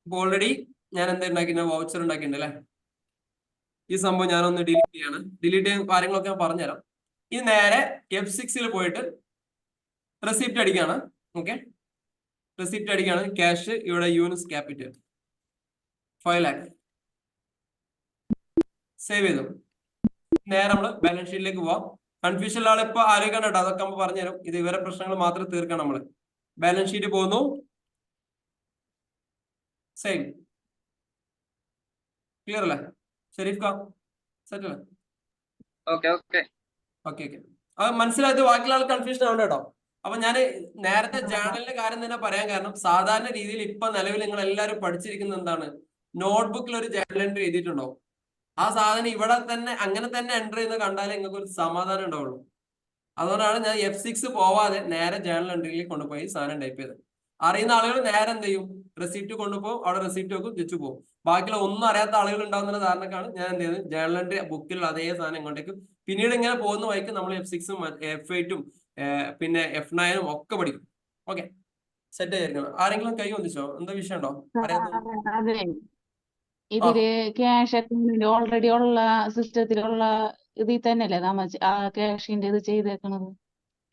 ഇപ്പൊ ഓൾറെഡി ഞാൻ എന്താ ഉണ്ടാക്കിയിട്ട് വൗച്ചർ ഉണ്ടാക്കിയിട്ടുണ്ട് അല്ലെ? ഈ സംഭവം ഞാനൊന്ന് ഡിലീറ്റ് ചെയ്യാണ്. ഡിലീറ്റ് ചെയ്യുന്ന കാര്യങ്ങളൊക്കെ ഞാൻ പറഞ്ഞുതരാം. ഇത് നേരെ F6 പോയിട്ട് റെസിപ്റ്റ് അടിക്കുകയാണ്. ഓക്കെ, റെസിപ്റ്റ് അടിക്കാണ്. ക്യാഷ് ഇവിടെ യൂണിറ്റ്സ് ക്യാപിറ്റൽ 5 lakh. സേവ് ചെയ്തു. നേരെ നമ്മള് ബാലൻസ് ഷീറ്റിലേക്ക് പോവാം. കൺഫ്യൂഷൻ ആൾ ഇപ്പൊ ആലോചിക്കണം കേട്ടോ, അതൊക്കെ നമ്മൾ പറഞ്ഞുതരും. ഇത് ഇവരെ പ്രശ്നങ്ങൾ മാത്രം തീർക്കണം നമ്മള്. ബാലൻസ് ഷീറ്റ് പോകുന്നു. സെയിം. ക്ലിയർ അല്ലേ ഷെരീഫ് ഖാൻ? സെറ്റ് അല്ലേ? Okay okay okay okay. അത് മനസ്സിലായത് ബാക്കിയുള്ള ആൾ കൺഫ്യൂഷൻ ആവണ്ട കേട്ടോ. അപ്പൊ ഞാൻ നേരത്തെ ജേണലിന്റെ കാര്യം തന്നെ പറയാൻ കാരണം, സാധാരണ രീതിയിൽ ഇപ്പൊ നിലവിൽ നിങ്ങൾ എല്ലാവരും പഠിച്ചിരിക്കുന്നത് എന്താണ്? നോട്ട്ബുക്കിൽ ഒരു ജേണൽ എൻട്രി എഴുതിയിട്ടുണ്ടാവും. ആ സാധനം ഇവിടെ തന്നെ അങ്ങനെ തന്നെ എൻട്രി ചെയ്യുന്ന കണ്ടാലേ നിങ്ങൾക്ക് ഒരു സമാധാനം ഉണ്ടാവുള്ളൂ. അതുകൊണ്ടാണ് ഞാൻ F6 പോവാതെ നേരെ ജേണൽ എൻട്രിയിൽ കൊണ്ടുപോയി സാധനം ടൈപ്പ് ചെയ്തത്. അറിയുന്ന ആളുകൾ നേരെ എന്ത് ചെയ്യും? റെസിപ്റ്റ് കൊണ്ടുപോകും, അവിടെ റെസിപ്റ്റ് വെക്കും, തിരിച്ചു പോകും. ബാക്കിയുള്ള ഒന്നും അറിയാത്ത ആളുകൾ ഉണ്ടാവുന്ന ധാരണക്കാണ് ഞാൻ എന്ത് ചെയ്തത്, ജേണൽ എൻട്രി ബുക്കിൽ അതേ സാധനം ഇങ്ങോട്ടേക്കും. പിന്നീട് ഇങ്ങനെ പോകുന്ന വഴിക്ക് നമ്മൾ F6ഉം F8ഉം പിന്നെ F9ഉം ഒക്കെ പഠിക്കും. ഓക്കെ, സെറ്റ് ആയിരിക്കണം. ആരെങ്കിലും കൈ വന്നിച്ചോ? എന്താ വിഷയം ഉണ്ടോ? അതെ, ഇതില് ക്യാഷ് അക്കൗണ്ടിന്റെ ഓൾറെഡി ഉള്ള സിസ്റ്റത്തിലുള്ള ഇതിൽ തന്നെയല്ലേ നമ്മ ആ ക്യാഷിന്റെ ഇത് ചെയ്തേക്കണത്?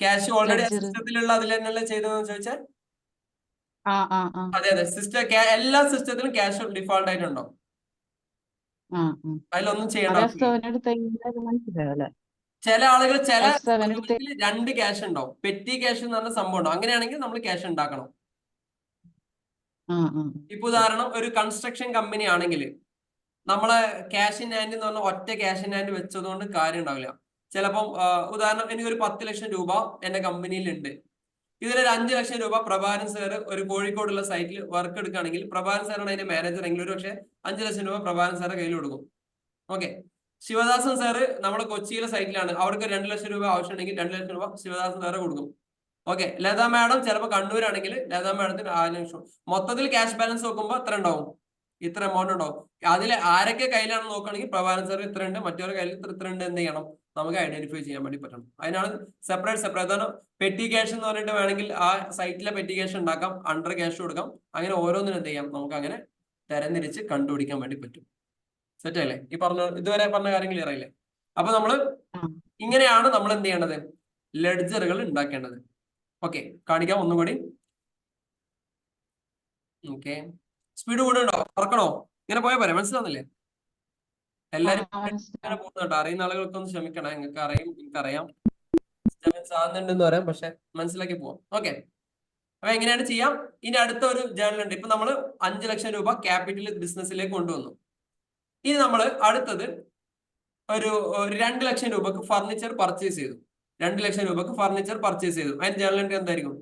Cash already ledger. സിസ്റ്റത്തിലുള്ള അതിൽ തന്നെയല്ലേ ചെയ്തതെന്ന് ചോദിച്ചാൽ? ആ ആ ആ അതെ അതെ, എല്ലാ സിസ്റ്റത്തിലും ക്യാഷ് ഡിഫോൾട്ട് ആയിട്ടുണ്ടോ? ആ അതിലൊന്നും ചെയ്യേണ്ട അത് ആവശ്യമില്ല. S7 എടുത്ത് മനസ്സിലാവല്ലേ? ചില ആളുകൾ ചില S7 എടുത്ത് 2 ക്യാഷ് ഉണ്ടാവും. പെറ്റി ക്യാഷ് എന്ന് പറഞ്ഞ സംഭവം ഉണ്ടാവും. അങ്ങനെയാണെങ്കിൽ നമ്മൾ ക്യാഷ് ഉണ്ടാക്കണം. ഇപ്പൊ ഉദാഹരണം, ഒരു കൺസ്ട്രക്ഷൻ കമ്പനി ആണെങ്കിൽ നമ്മളെ ക്യാഷ് ഇൻ ഹാൻഡ് എന്ന് പറഞ്ഞാൽ ഒറ്റ ക്യാഷ് ഇൻ ഹാൻഡ് വെച്ചതുകൊണ്ട് കാര്യം ഉണ്ടാവില്ല. ചിലപ്പം ഉദാഹരണം, എനിക്കൊരു 10 ലക്ഷം രൂപ എന്റെ കമ്പനിയിൽ ഉണ്ട്. ഇതിലൊരു 5 ലക്ഷം രൂപ പ്രഭാകരൻ സാർ ഒരു കോഴിക്കോടുള്ള സൈറ്റിൽ വർക്ക് എടുക്കുകയാണെങ്കിൽ പ്രഭാകരൻ സാറാണ് അതിന്റെ മാനേജർ എങ്കിൽ ഒരു പക്ഷേ 5 ലക്ഷം രൂപ പ്രഭാകരൻ സാറെ കയ്യിൽ കൊടുക്കും. ഓക്കെ. ശിവദാസൻ സാറ് നമ്മുടെ കൊച്ചിയിലെ സൈറ്റിലാണ്, അവർക്ക് 2 ലക്ഷം രൂപ ആവശ്യമുണ്ടെങ്കിൽ 2 ലക്ഷം രൂപ ശിവദാസൻ സാറെ കൊടുക്കും. ഓക്കെ. ലതാ മാഡം ചിലപ്പോൾ കണ്ണൂരാണെങ്കിൽ ലതാ മാഡത്തിന് 1 ലക്ഷം. മൊത്തത്തിൽ ക്യാഷ് ബാലൻസ് നോക്കുമ്പോൾ എത്ര ഉണ്ടാവും? ഇത്ര എമൗണ്ട് ഉണ്ടാവും. അതിൽ ആരൊക്കെ കയ്യിലാണെന്ന് നോക്കുകയാണെങ്കിൽ പ്രഭാകരൻ സാർ ഇത്ര ഉണ്ട്, മറ്റൊരു കയ്യിൽ ഇത്ര ഉണ്ട്, എന്ത് ചെയ്യണം? നമുക്ക് ഐഡന്റിഫൈ ചെയ്യാൻ വേണ്ടി പറ്റണം. അതിനാണ് സെപ്പറേറ്റ് അതാണ് പെറ്റി ക്യാഷ് എന്ന് പറഞ്ഞിട്ട് വേണമെങ്കിൽ ആ സൈറ്റിലെ പെറ്റി ക്യാഷ് ഉണ്ടാക്കാം, അണ്ടർ ക്യാഷ് കൊടുക്കാം. അങ്ങനെ ഓരോന്നിനും എന്ത് ചെയ്യാം? നമുക്ക് അങ്ങനെ തരംതിരിച്ച് കണ്ടുപിടിക്കാൻ വേണ്ടി പറ്റും. സെറ്റ് അല്ലേ? ഈ ഇതുവരെ പറഞ്ഞ കാര്യം ക്ലിയർ ആയില്ലേ? അപ്പൊ നമ്മള് ഇങ്ങനെയാണ് നമ്മൾ എന്ത് ചെയ്യേണ്ടത്? ലെഡ്ജറുകൾ ഉണ്ടാക്കേണ്ടത്. ഓക്കെ, കാണിക്കാം ഒന്നും കൂടി. ഓക്കെ, സ്പീഡ് കൂടുന്നുണ്ടോ? തുറക്കണോ? ഇങ്ങനെ പോയാൽ പോരെ? മനസ്സിലാവുന്നില്ലേ? എല്ലാരും ഇങ്ങനെ പോകുന്നുണ്ടോ? അറിയുന്ന ആളുകൾക്ക് ഒന്ന് ക്ഷമിക്കണം. നിങ്ങൾക്ക് അറിയും, എനിക്കറിയാം സാധനമുണ്ടെന്ന് പറയാം, പക്ഷെ മനസ്സിലാക്കി പോവാം. ഓക്കെ, അപ്പൊ എങ്ങനെയാണ് ചെയ്യാം? ഇനി അടുത്ത ഒരു ജേണൽ ഉണ്ട്. ഇപ്പൊ നമ്മൾ 5 ലക്ഷം രൂപ ക്യാപിറ്റൽ ബിസിനസ്സിലേക്ക് കൊണ്ടുവന്നു. ഇനി നമ്മൾ അടുത്തത് ഒരു 2 ലക്ഷം രൂപക്ക് ഫർണിച്ചർ പർച്ചേസ് ചെയ്തു. 2 ലക്ഷം രൂപക്ക് ഫർണിച്ചർ പർച്ചേസ് ചെയ്തു. അതിന് ജേണൽ എൻട്രി എന്തായിരിക്കും?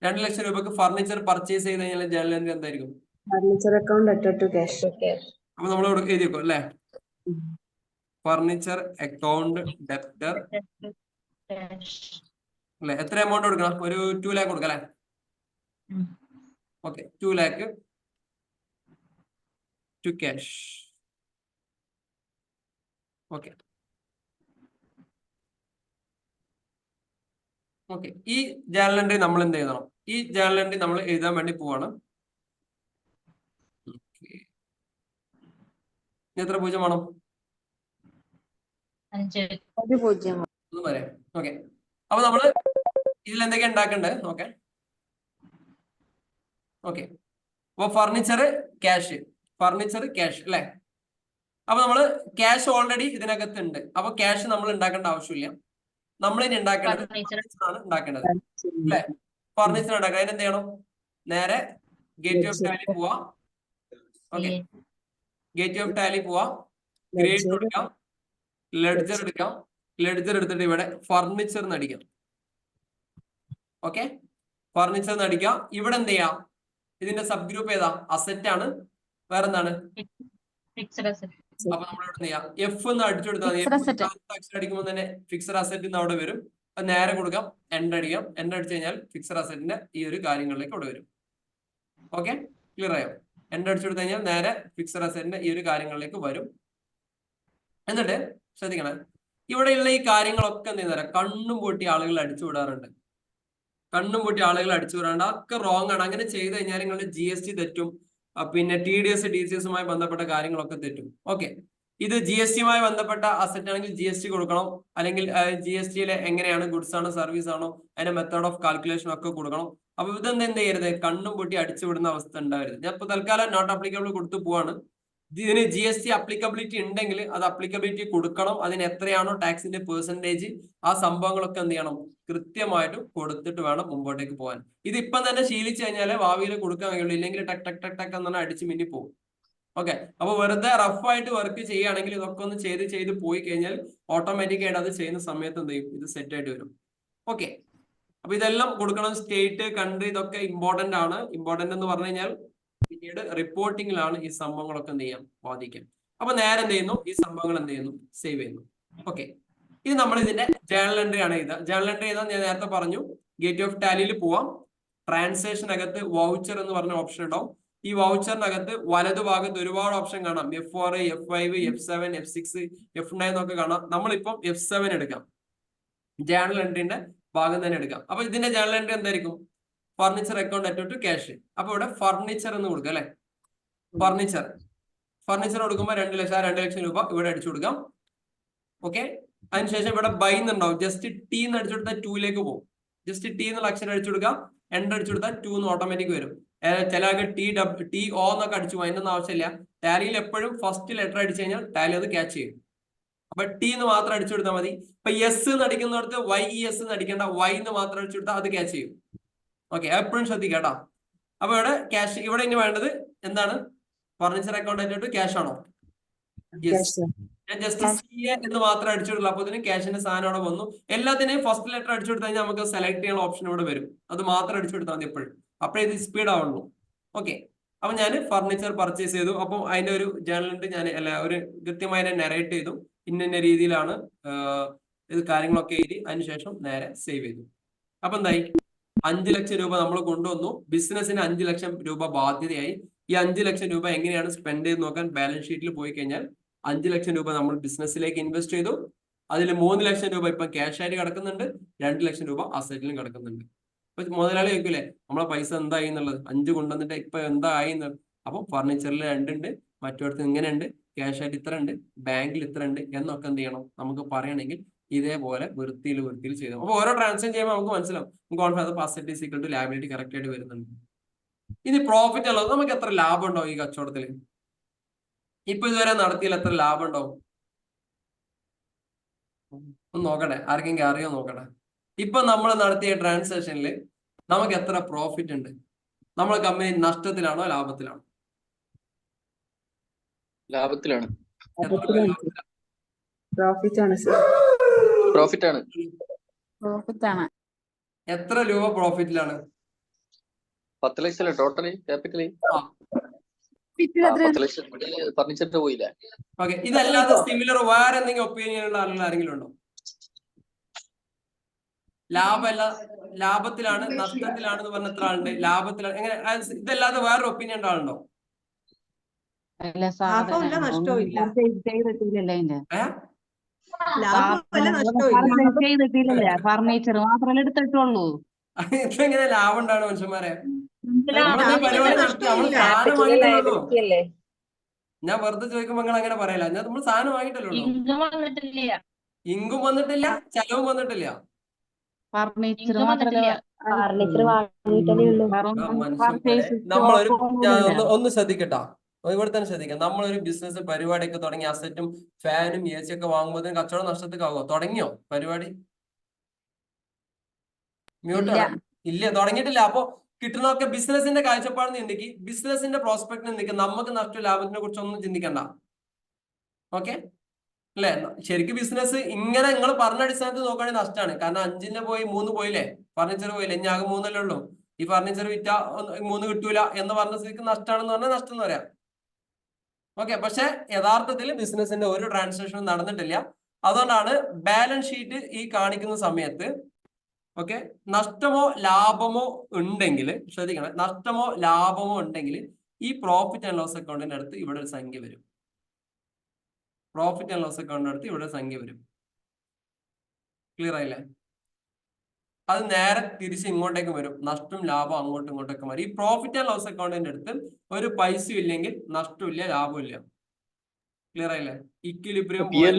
2 ലക്ഷം രൂപക്ക് ഫർണിച്ചർ പർച്ചേസ് ചെയ്ത് കഴിഞ്ഞാൽ ജേണൽ എൻട്രി എന്തായിരിക്കും? Furniture account അറ്റഡ് cash. അപ്പൊ നമ്മൾ എഴുതി വെക്കും അല്ലേ? ഫർണിച്ചർ അക്കൗണ്ട് ഡെപ്റ്റർ അല്ലെ? എത്ര എമൗണ്ട് കൊടുക്കണം? ഒരു 2 lakh കൊടുക്കാം അല്ലെ? Okay, 2 lakh to cash. Okay okay. ഈ ജേണൽ എൻട്രി നമ്മൾ എന്ത് എഴുതണം? ഈ ജേണൽ എൻട്രി നമ്മൾ എഴുതാൻ വേണ്ടി പോവാണ്. എത്ര പൂജ്യം വേണം? 0. ഒന്ന് പറയാം. ഓക്കെ, അപ്പൊ നമ്മള് ഇതിൽ എന്തൊക്കെയാ ഉണ്ടാക്കേണ്ടത്? Okay okay. അപ്പൊ ഫർണിച്ചർ ക്യാഷ് അല്ലെ? അപ്പൊ നമ്മള് ക്യാഷ് ഓൾറെഡി ഇതിനകത്ത് ഉണ്ട്. അപ്പൊ ക്യാഷ് നമ്മൾ ഉണ്ടാക്കേണ്ട ആവശ്യമില്ല. നമ്മൾ ഇനി ഉണ്ടാക്കേണ്ടത് ഫർണിച്ചറാണ് ഉണ്ടാക്കേണ്ടത് അല്ലെ? ഫർണിച്ചർ ഉണ്ടാക്കുക. അതിന് എന്ത് ചെയ്യണം? നേരെ ഗേറ്റ് ഓഫ് ടാലി പോവാ. ഓക്കെ, ഗേറ്റ് ഓഫ് ടാലി പോവാ, ക്രിയേറ്റ് കൊടുക്കാം, ലെഡ്ജർ എടുക്കാം. ലെഡ്ജർ എടുത്തിട്ട് ഇവിടെ ഫർണിച്ചർ നടിക്കാം. ഓക്കെ, ഫർണിച്ചർ നടിക്കാം. ഇവിടെ എന്ത് ചെയ്യാം? ഇതിന്റെ സബ് ഗ്രൂപ്പ് ഏതാ? അസറ്റ് ആണ്. വേറെന്താണ്? അപ്പൊ നമ്മൾ ഇവിടെ ചെയ്യാം, എഫ് എന്ന് അടിച്ചു കൊടുത്താൽ അടിക്കുമ്പോൾ തന്നെ ഫിക്സഡ് അസറ്റ് അവിടെ വരും. അത് നേരെ കൊടുക്കാം, എൻഡ് അടിക്കാം. എൻഡ് അടിച്ചു കഴിഞ്ഞാൽ ഫിക്സഡ് അസറ്റിന്റെ ഈ ഒരു കാര്യങ്ങളിലേക്ക് അവിടെ വരും. ഓക്കെ, ക്ലിയർ ആയോ? എൻഡ് അടിച്ചു കൊടുത്തു കഴിഞ്ഞാൽ നേരെ ഫിക്സഡ് അസറ്റിന്റെ ഈ ഒരു കാര്യങ്ങളിലേക്ക് വരും. എന്നിട്ട് ശ്രദ്ധിക്കണേ, ഇവിടെയുള്ള ഈ കാര്യങ്ങളൊക്കെ എന്ത് ചെയ്യുന്ന കണ്ണും പൂട്ടി ആളുകൾ അടിച്ചു വിടാറുണ്ട്. കണ്ണും പൂട്ടി ആളുകൾ അടിച്ചു വിടാറുണ്ട്. അതൊക്കെ റോങ് ആണ്. അങ്ങനെ ചെയ്ത് കഴിഞ്ഞാൽ നിങ്ങളുടെ GST തെറ്റും, പിന്നെ TDS DCSുമായി ബന്ധപ്പെട്ട കാര്യങ്ങളൊക്കെ തെറ്റും. ഓക്കെ, ഇത് GST-യുമായി ബന്ധപ്പെട്ട അസറ്റ് ആണെങ്കിൽ GST കൊടുക്കണം, അല്ലെങ്കിൽ GST-യിലെ എങ്ങനെയാണ് ഗുഡ്സ് ആണോ സർവീസ് ആണോ അതിന്റെ മെത്തേഡ് ഓഫ് കാൽക്കുലേഷൻ ഒക്കെ കൊടുക്കണം. അപ്പൊ ഇതൊന്നും എന്ത് ചെയ്യരുത്, കണ്ണും പൊട്ടി അടിച്ചു വിടുന്ന അവസ്ഥ ഉണ്ടാവരുത്. ഞാൻ ഇപ്പൊ തൽക്കാലം നോട്ട് അപ്ലിക്കബിൾ കൊടുത്തു പോവാണ്. ഇതിന് GST അപ്ലിക്കബിലിറ്റി ഉണ്ടെങ്കിൽ അത് അപ്ലിക്കബിലിറ്റി കൊടുക്കണം. അതിന് എത്രയാണോ ടാക്സിന്റെ പെർസെന്റേജ് ആ സംഭവങ്ങളൊക്കെ എന്ത് ചെയ്യണം, കൃത്യമായിട്ട് കൊടുത്തിട്ട് വേണം മുമ്പോട്ടേക്ക് പോകാൻ. ഇത് ഇപ്പം തന്നെ ശീലിച്ചു കഴിഞ്ഞാൽ ഭാവിയിൽ കൊടുക്കാൻ കഴിയുള്ളൂ, ഇല്ലെങ്കിൽ ടക്ക് ടക്ക് ടക്ക് ടക്ക് എന്ന് പറഞ്ഞാൽ അടിച്ച് മിന്നി പോകും. ഓക്കെ, അപ്പൊ വെറുതെ റഫായിട്ട് വർക്ക് ചെയ്യുകയാണെങ്കിൽ ഇതൊക്കെ ഒന്ന് ചെയ്ത് പോയി കഴിഞ്ഞാൽ ഓട്ടോമാറ്റിക് ആയിട്ട് അത് ചെയ്യുന്ന സമയത്ത് എന്ത് ചെയ്യും, ഇത് സെറ്റ് ആയിട്ട് വരും. ഓക്കെ, അപ്പൊ ഇതെല്ലാം കൊടുക്കണം. സ്റ്റേറ്റ്, കൺട്രി ഇതൊക്കെ ഇമ്പോർട്ടന്റ് ആണ്. ഇമ്പോർട്ടന്റ് എന്ന് പറഞ്ഞു കഴിഞ്ഞാൽ പിന്നീട് റിപ്പോർട്ടിങ്ങിലാണ് ഈ സംഭവങ്ങളൊക്കെ എന്ത് ചെയ്യാം, ബാധിക്കാം. അപ്പൊ നേരെ എന്ത് ചെയ്യുന്നു, ഈ സംഭവങ്ങൾ എന്ത് ചെയ്യുന്നു, സേവ് ചെയ്യുന്നു. ഓക്കെ, ഇത് നമ്മൾ ഇതിന്റെ ജേണൽ എൻട്രി ആണ് ചെയ്തത്. ജേണൽ എൻട്രി ചെയ്താൽ ഞാൻ നേരത്തെ പറഞ്ഞു, ഗേറ്റ് ഓഫ് ടാലിയിൽ പോവാം. ട്രാൻസാക്ഷനകത്ത് വൗച്ചർ എന്ന് പറഞ്ഞ ഓപ്ഷൻ ഉണ്ടാവും. ഈ വൗച്ചറിനകത്ത് വലതുഭാഗത്ത് ഒരുപാട് ഓപ്ഷൻ കാണാം. F4, F5, F7, F6, F9 എന്നൊക്കെ കാണാം. നമ്മളിപ്പം F7 എടുക്കാം, ജേണൽ എൻട്രിന്റെ ഭാഗം തന്നെ എടുക്കാം. അപ്പൊ ഇതിന്റെ ജേണൽ എൻട്രി എന്തായിരിക്കും, ഫർണിച്ചർ അക്കൗണ്ട് അറ്റോ ടു ക്യാഷ്. അപ്പൊ ഇവിടെ ഫർണിച്ചർ എന്ന് കൊടുക്കുക അല്ലെ. ഫർണിച്ചർ കൊടുക്കുമ്പോൾ 2 ലക്ഷം, 2 ലക്ഷം രൂപ ഇവിടെ അടിച്ചു കൊടുക്കാം. ഓക്കെ, അതിനുശേഷം ഇവിടെ ബൈ എന്നുണ്ടാവും. ജസ്റ്റ് ടി എന്ന് അടിച്ചു കൊടുത്താൽ 2ലേക്ക് പോകും. ജസ്റ്റ് ടി എന്നുള്ള അക്ഷരം അടിച്ചു കൊടുക്കാം, എൻ്റർ അടിച്ചു കൊടുത്താൽ 2 എന്ന് ഓട്ടോമാറ്റിക് വരും. ചില TO എന്നൊക്കെ അടിച്ചു പോകും, അതിനൊന്നും ആവശ്യമില്ല. ടാലിയിൽ എപ്പോഴും ഫസ്റ്റ് ലെറ്റർ അടിച്ചു കഴിഞ്ഞാൽ ടാലി അത് ക്യാച്ച് ചെയ്യും. അപ്പൊ ടി എന്ന് മാത്രം അടിച്ചു കൊടുത്താൽ മതി. ഇപ്പൊ എസ് എന്ന് അടിക്കുന്നിടത്ത് YES എന്ന് അടിക്കേണ്ട, Y എന്ന് മാത്രം അടിച്ചു കൊടുത്താൽ അത് ക്യാച്ച് ചെയ്യും. ഓക്കെ, എപ്പോഴും ശ്രദ്ധിക്കാം കേട്ടോ. അപ്പൊ ഇവിടെ ക്യാഷ്, ഇവിടെ ഇനി വേണ്ടത് എന്താണ്, ഫർണിച്ചർ അക്കൗണ്ട് ആയിട്ട് ക്യാഷ് ആണോ? ഞാൻ ജസ്റ്റ് CA എന്ന് മാത്രം അടിച്ചു കൊടുക്കില്ല, അപ്പൊ ഇതിന് ക്യാഷിന്റെ സാധനം അവിടെ വന്നു. എല്ലാത്തിനെയും ഫസ്റ്റ് ലെറ്റർ അടിച്ചു കൊടുത്തു കഴിഞ്ഞാൽ നമുക്ക് സെലക്ട് ചെയ്യാനുള്ള ഓപ്ഷൻ ഇവിടെ വരും. അത് മാത്രം അടിച്ചു കൊടുത്താൽ മതി എപ്പോഴും, അപ്പോഴേ ഇത് സ്പീഡ് ആവുള്ളൂ. ഓക്കെ, അപ്പൊ ഞാൻ ഫർണിച്ചർ പർച്ചേസ് ചെയ്തു. അപ്പം അതിന്റെ ഒരു ജേണലുണ്ട്, ഞാൻ ഒരു കൃത്യമായി നെറേറ്റ് ചെയ്തു. ഇന്ന രീതിയിലാണ് ഇത് കാര്യങ്ങളൊക്കെ എഴുതി, അതിനുശേഷം നേരെ സേവ് ചെയ്തു. അപ്പൊ എന്തായി, 5 ലക്ഷം രൂപ നമ്മൾ കൊണ്ടുവന്നു. ബിസിനസിന് 5 ലക്ഷം രൂപ ബാധ്യതയായി. ഈ 5 ലക്ഷം രൂപ എങ്ങനെയാണ് സ്പെൻഡ് ചെയ്ത് നോക്കാൻ ബാലൻസ് ഷീറ്റിൽ പോയി കഴിഞ്ഞാൽ 5 ലക്ഷം രൂപ നമ്മൾ ബിസിനസ്സിലേക്ക് ഇൻവെസ്റ്റ് ചെയ്തു. അതിൽ 3 ലക്ഷം രൂപ ഇപ്പൊ ക്യാഷ് ആയിട്ട് കിടക്കുന്നുണ്ട്, 2 ലക്ഷം രൂപ അസറ്റിലും കിടക്കുന്നുണ്ട്. അപ്പൊ മുതലാളി ചോദിക്കൂലേ നമ്മളെ പൈസ എന്തായി എന്നുള്ളത്, 5 കൊണ്ടുവന്നിട്ട് ഇപ്പൊ എന്തായി എന്നുള്ളത്. അപ്പൊ ഫർണിച്ചറിൽ 2 ഉണ്ട്, മറ്റൊരിടത്ത് ഇങ്ങനെ ഉണ്ട്, ക്യാഷ് ആയിട്ട് ഇത്ര ഉണ്ട്, ബാങ്കിൽ ഇത്ര ഉണ്ട് എന്നൊക്കെ എന്ത് ചെയ്യണം, നമുക്ക് പറയണമെങ്കിൽ ഇതേപോലെ വൃത്തിയിൽ ചെയ്തു. അപ്പൊ ഓരോ ട്രാൻസാക്ഷൻ ചെയ്യുമ്പോൾ നമുക്ക് മനസ്സിലാവും, നമുക്ക് asset is equal to liability correct ആയിട്ട് വരുന്നുണ്ട്. ഇനി പ്രോഫിറ്റ് ഉള്ളത്, നമുക്ക് എത്ര ലാഭം ഉണ്ടാവും ഈ കച്ചവടത്തിൽ? ഇപ്പൊ ഇതുവരെ നടത്തിയാൽ എത്ര ലാഭം ഉണ്ടാവും ഒന്ന് നോക്കട്ടെ, ആർക്കെങ്കിലും അറിയോ നോക്കട്ടെ. ഇപ്പൊ നമ്മൾ നടത്തിയ ട്രാൻസാക്ഷനിൽ നമുക്ക് എത്ര പ്രോഫിറ്റ് ഉണ്ട്? നമ്മളെ കമ്പനി നഷ്ടത്തിലാണോ ലാഭത്തിലാണോ? ലാഭത്തിലാണ്. പ്രോഫിറ്റ് ആണ് സർ. പ്രോഫിറ്റ് ആണ്. എത്ര രൂപ പ്രോഫിറ്റിലാണ്? 10 ലക്ഷം ടോട്ടലി ക്യാപിറ്റലി. 10 ലക്ഷം ഫർണിച്ചറിന്റെ പോയില്ല. ഓക്കെ, ഇതല്ലാതെ സിമിലർ വേറെ എന്തെങ്കിലും ഒപ്പീനിയൻ ഉള്ള ആരെങ്കിലും ഉണ്ടോ? ലാഭത്തിലാണ് നഷ്ടത്തിലാണെന്ന് പറഞ്ഞ എത്ര ആളുണ്ട്? ലാഭത്തിലാണ്, എങ്ങനെ? ഇതല്ലാതെ വേറെ ഒപ്പീനിയൻ ഉള്ള ആളുണ്ടോ? ഫർണിച്ചർ മാത്രമല്ലേ എടുത്തിട്ടുള്ളൂ. ഇതെങ്ങനെ ലാഭം ഉണ്ടാണ് മനുഷ്യന്മാരെ? പരിപാടി നടത്തി നമ്മള് സാധനം വാങ്ങിയിട്ടുള്ളൂ. ഞാൻ വെറുതെ ചോദിക്കുമ്പോ നിങ്ങൾ അങ്ങനെ പറയല, ഞാൻ നമ്മൾ സാധനം വാങ്ങിയിട്ടല്ലോ. ഇങ്കും വന്നിട്ടില്ല, ചെലവും വന്നിട്ടില്ല. ഫർണിച്ചർ മാത്രമല്ല, നമ്മളൊരു ഒന്ന് ശ്രദ്ധിക്കട്ടാ, ഇവിടെ തന്നെ ശ്രദ്ധിക്കാം. നമ്മളൊരു ബിസിനസ് പരിപാടിയൊക്കെ തുടങ്ങി അസറ്റും ഫാനും AC ഒക്കെ വാങ്ങുമ്പോൾ കച്ചവടം നഷ്ടത്തിലാവോ? തുടങ്ങിയോ പരിപാടി? മ്യൂട്ടാണ്, ഇല്ല, തുടങ്ങിയിട്ടില്ല. അപ്പൊ കിട്ടുന്നതൊക്കെ ബിസിനസിന്റെ കാഴ്ചപ്പാടിന് ചിന്തിക്ക്, ബിസിനസിന്റെ പ്രോസ്പെക്ടിന് ചിന്തിക്കുക. നമുക്ക് നഷ്ട ലാഭത്തിനെ കുറിച്ച് ഒന്നും ചിന്തിക്കണ്ട. ഓക്കെ അല്ലെ? ശരിക്കും ബിസിനസ് ഇങ്ങനെ നിങ്ങൾ പറഞ്ഞ അടിസ്ഥാനത്തിൽ നോക്കുകയാണെങ്കിൽ നഷ്ടമാണ്. കാരണം 5 പോയി 3 പോയില്ലേ, ഫർണിച്ചർ പോയില്ലേ, ഇനി ആകെ 3 ഉള്ളൂ. ഈ ഫർണിച്ചർ വിറ്റ 3 കിട്ടൂല എന്ന് പറഞ്ഞ സ്ഥിതിക്ക് നഷ്ടമാണെന്ന് പറഞ്ഞാൽ നഷ്ടം എന്ന് പറയാം. ഓക്കെ, പക്ഷെ യഥാർത്ഥത്തിൽ ബിസിനസിന്റെ ഒരു ട്രാൻസാക്ഷനും നടന്നിട്ടില്ല. അതുകൊണ്ടാണ് ബാലൻസ് ഷീറ്റ് ഈ കാണിക്കുന്ന സമയത്ത് ഓക്കെ നഷ്ടമോ ലാഭമോ ഉണ്ടെങ്കിൽ ശ്രദ്ധിക്കണം, നഷ്ടമോ ലാഭമോ ഉണ്ടെങ്കിൽ ഈ പ്രോഫിറ്റ് ആൻഡ് ലോസ് അക്കൗണ്ടിന്റെ അടുത്ത് ഇവിടെ ഒരു സംഖ്യ വരും. പ്രോഫിറ്റ് ആൻഡ് ലോസ് അക്കൗണ്ടിന്റെ അടുത്ത് ഇവിടെ സംഖ്യ വരും. ക്ലിയർ ആയില്ലേ? അത് നേരെ തിരിച്ച് ഇങ്ങോട്ടേക്ക് വരും. നഷ്ടം ലാഭം അങ്ങോട്ടും ഇങ്ങോട്ടൊക്കെ വരും. ഈ പ്രോഫിറ്റ് ആൻഡ് ലോസ് അക്കൗണ്ടിന്റെ അടുത്ത് ഒരു പൈസ ഇല്ലെങ്കിൽ നഷ്ടമില്ല, ലാഭമില്ല. ക്ലിയർ ആയില്ലേ? Equilibrium P L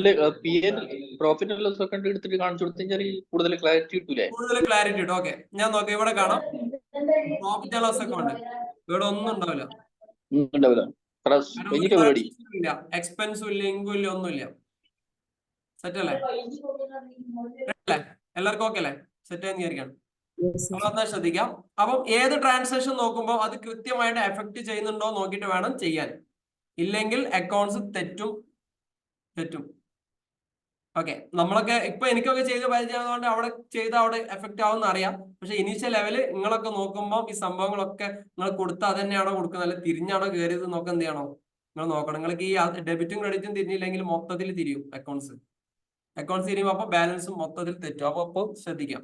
profit and loss account എടുത്തിട്ട് കാണിച്ചു കൊടുത്താൽ കൂടുതൽ ക്ലാരിറ്റി കിട്ടൂലേ? കൂടുതൽ ക്ലാരിറ്റി കിട്ടും. ഓക്കെ, ഞാൻ നോക്കാം. ഇവിടെ കാണാം പ്രോഫിറ്റ് ആൻഡ് ലോസ് അക്കൗണ്ട്. ഇവിടെ ഒന്നും ഉണ്ടാവില്ല, ഉണ്ടാവില്ല. കഴിഞ്ഞിട്ട് പരിപാടി ഇല്ല, എക്സ്പെൻസും ഇല്ല, ഇൻകും ഇല്ല, ഒന്നുമില്ല. സെറ്റ് അല്ലേ? അല്ലേ? എല്ലാവർക്കും ഓക്കെ അല്ലേ? സെറ്റ് ആയി വിചാരിക്കണം. Yes, sir. അപ്പൊ എന്നാൽ ശ്രദ്ധിക്കാം. അപ്പം ഏത് ട്രാൻസാക്ഷൻ നോക്കുമ്പോൾ അത് കൃത്യമായിട്ട് എഫക്ട് ചെയ്യുന്നുണ്ടോ നോക്കിയിട്ട് വേണം ചെയ്യാൻ. ഇല്ലെങ്കിൽ അക്കൗണ്ട്സ് തെറ്റും. ഓക്കെ, നമ്മളൊക്കെ ഇപ്പൊ എനിക്കൊക്കെ ചെയ്ത് പരിചയമായതുകൊണ്ട് അവിടെ ചെയ്ത അവിടെ എഫക്ട് ആവുമെന്ന് അറിയാം. പക്ഷെ ഇനീഷ്യൽ ലെവല് നിങ്ങളൊക്കെ നോക്കുമ്പോൾ ഈ സംഭവങ്ങളൊക്കെ നിങ്ങൾ കൊടുത്താൽ അത് തന്നെയാണോ കൊടുക്കുന്നത്, അല്ലെങ്കിൽ തിരിഞ്ഞാണോ കയറിയത് നോക്കാൻ എന്ത് ചെയ്യണോ നിങ്ങൾ നോക്കണം. നിങ്ങൾക്ക് ഈ ഡെബിറ്റും ക്രെഡിറ്റും തിരിഞ്ഞില്ലെങ്കിൽ മൊത്തത്തിൽ തിരിയും അക്കൗണ്ട്സ് തിരിയുമ്പോൾ അപ്പൊ ബാലൻസും മൊത്തത്തിൽ തെറ്റും. അപ്പൊ ശ്രദ്ധിക്കാം.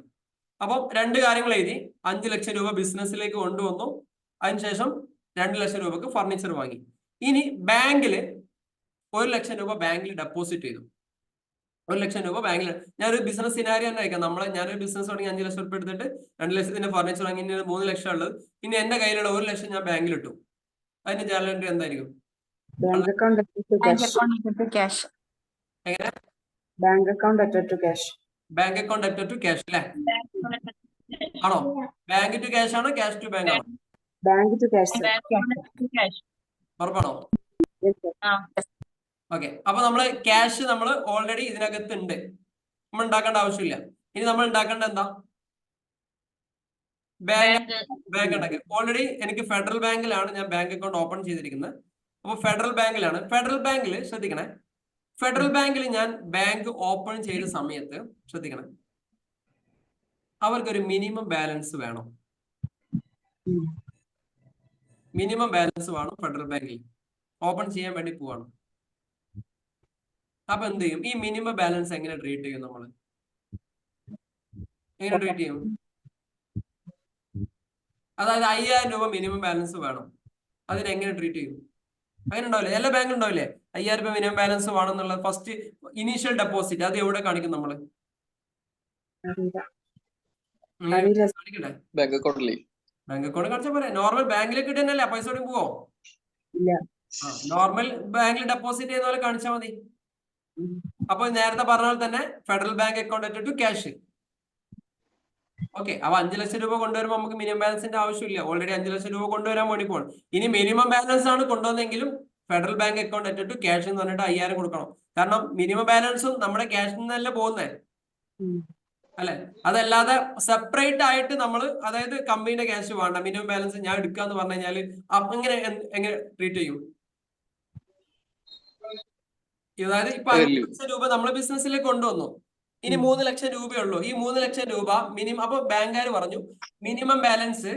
അപ്പം 2 കാര്യങ്ങൾ എഴുതി. 5 ലക്ഷം രൂപ ബിസിനസ്സിലേക്ക് കൊണ്ടുവന്നു, അതിനുശേഷം 2 ലക്ഷം രൂപക്ക് ഫർണിച്ചർ വാങ്ങി. ഇനി ബാങ്കില് 1 ലക്ഷം രൂപ ബാങ്കിൽ ഡെപ്പോസിറ്റ് ചെയ്തു. 1 ലക്ഷം രൂപ ബാങ്കിൽ. ഞാനൊരു ബിസിനസ് സിനാരിയോ തന്നെ അയക്കാം. ഞാനൊരു ബിസിനസ് തുടങ്ങി 5 ലക്ഷം രൂപ എടുത്തിട്ട് 2 ലക്ഷത്തിന്റെ ഫർണിച്ചർ വാങ്ങി. ഇനി 3 ലക്ഷം ഉള്ളത്. ഇനി എന്റെ കയ്യിലുള്ള 1 ലക്ഷം ഞാൻ ബാങ്കിൽ ഇട്ടു. അതിന്റെ ജേർണൽ എൻട്രി എന്തായിരിക്കും? Bank account attached to Bank cash. account equal to cash. എങ്ങനെ? Bank account attached to cash. Bank account at to cash അല്ലേ? ആണോ? ബാങ്ക് ടു ക്യാഷ് ആണോ ക്യാഷ് ടു ബാങ്ക് ആണോ? Bank to cash, sir. Bank account to cash. ഉറപ്പാണോ? Yes, sir. Okay, അപ്പൊ നമ്മള് cash നമ്മൾ already ഇതിനകത്ത് ഉണ്ട്. നമ്മൾ ഉണ്ടാക്കേണ്ട ആവശ്യമില്ല. ഇനി നമ്മൾ ഉണ്ടാക്കേണ്ട എന്താ? ബാങ്ക് ഉണ്ടാക്കുക. ഓൾറെഡി എനിക്ക് ഫെഡറൽ ബാങ്കിലാണ് ഞാൻ ബാങ്ക് അക്കൗണ്ട് ഓപ്പൺ ചെയ്തിരിക്കുന്നത്. അപ്പൊ ഫെഡറൽ ബാങ്കിലാണ്. ഫെഡറൽ ബാങ്കിൽ ശ്രദ്ധിക്കണേ, ഫെഡറൽ ബാങ്കിൽ ഞാൻ ബാങ്ക് ഓപ്പൺ ചെയ്ത സമയത്ത് ശ്രദ്ധിക്കണം, അവർക്കൊരു മിനിമം ബാലൻസ് വേണം. മിനിമം ബാലൻസ് വേണം ഫെഡറൽ ബാങ്കിൽ. ഓപ്പൺ ചെയ്യാൻ വേണ്ടി പോവാണ്. അപ്പൊ എന്ത് ചെയ്യും? ഈ മിനിമം ബാലൻസ് എങ്ങനെ ട്രീറ്റ് ചെയ്യും? നമ്മൾ എങ്ങനെ ട്രീറ്റ് ചെയ്യും? അതായത് 5000 രൂപ മിനിമം ബാലൻസ് വേണം. അതിനെങ്ങനെ ട്രീറ്റ് ചെയ്യും? അങ്ങനെ ഉണ്ടാവില്ലേ? എല്ലാ ബാങ്കിലും ഉണ്ടാവില്ലേ 5000 രൂപ മിനിമം ബാലൻസ് വേണമെന്നുള്ള ഫസ്റ്റ് ഇനീഷ്യൽ ഡെപ്പോസിറ്റ്. അത് എവിടെ കാണിക്കും നമ്മള്? കാണിക്കണ്ടേ? ബാങ്ക് അക്കൗണ്ടിൽ. ബാങ്ക് അക്കൗണ്ട് കാണിച്ചാൽ പോരെ? നോർമൽ ബാങ്കിലേക്ക് ഇട്ടുതന്നെയല്ലേ പൈസ ഓടി പോവോ? ഇല്ല. നോർമൽ ബാങ്കിൽ ഡെപ്പോസിറ്റ് ചെയ്യുന്ന പോലെ കാണിച്ചാൽ മതി. അപ്പൊ നേരത്തെ പറഞ്ഞ പോലെ തന്നെ Federal Bank account at to cash. Okay, അപ്പൊ 5 ലക്ഷം രൂപ കൊണ്ടുവരുമ്പോൾ നമുക്ക് മിനിമം ബാലൻസിന്റെ ആവശ്യമില്ല. ഓൾറെഡി 5 ലക്ഷം രൂപ കൊണ്ടുവരാൻ വേണ്ടി പോകണം. ഇനി മിനിമം ബാലൻസ് ആണ് കൊണ്ടുവന്നെങ്കിലും Federal Bank account at to cash എന്ന് പറഞ്ഞിട്ട് 5000 കൊടുക്കണം. കാരണം മിനിമം ബാലൻസും നമ്മുടെ ക്യാഷിൽ നിന്നല്ല പോകുന്നേ, അല്ലെ? അതല്ലാതെ സെപ്പറേറ്റ് ആയിട്ട് നമ്മൾ, അതായത് കമ്പനിയുടെ ക്യാഷ് വേണ്ട, മിനിമം ബാലൻസ് ഞാൻ എടുക്കാന്ന് പറഞ്ഞു കഴിഞ്ഞാൽ എങ്ങനെ ട്രീറ്റ് ചെയ്യും? അതായത് ഇപ്പൊ 5 ലക്ഷം രൂപ നമ്മൾ ബിസിനസ്സിലേക്ക് കൊണ്ടുവന്നു. ഇനി 3 ലക്ഷം രൂപയുള്ളൂ. ഈ 3 ലക്ഷം രൂപ മിനിമം. അപ്പൊ ബാങ്കുകാർ പറഞ്ഞു മിനിമം ബാലൻസ്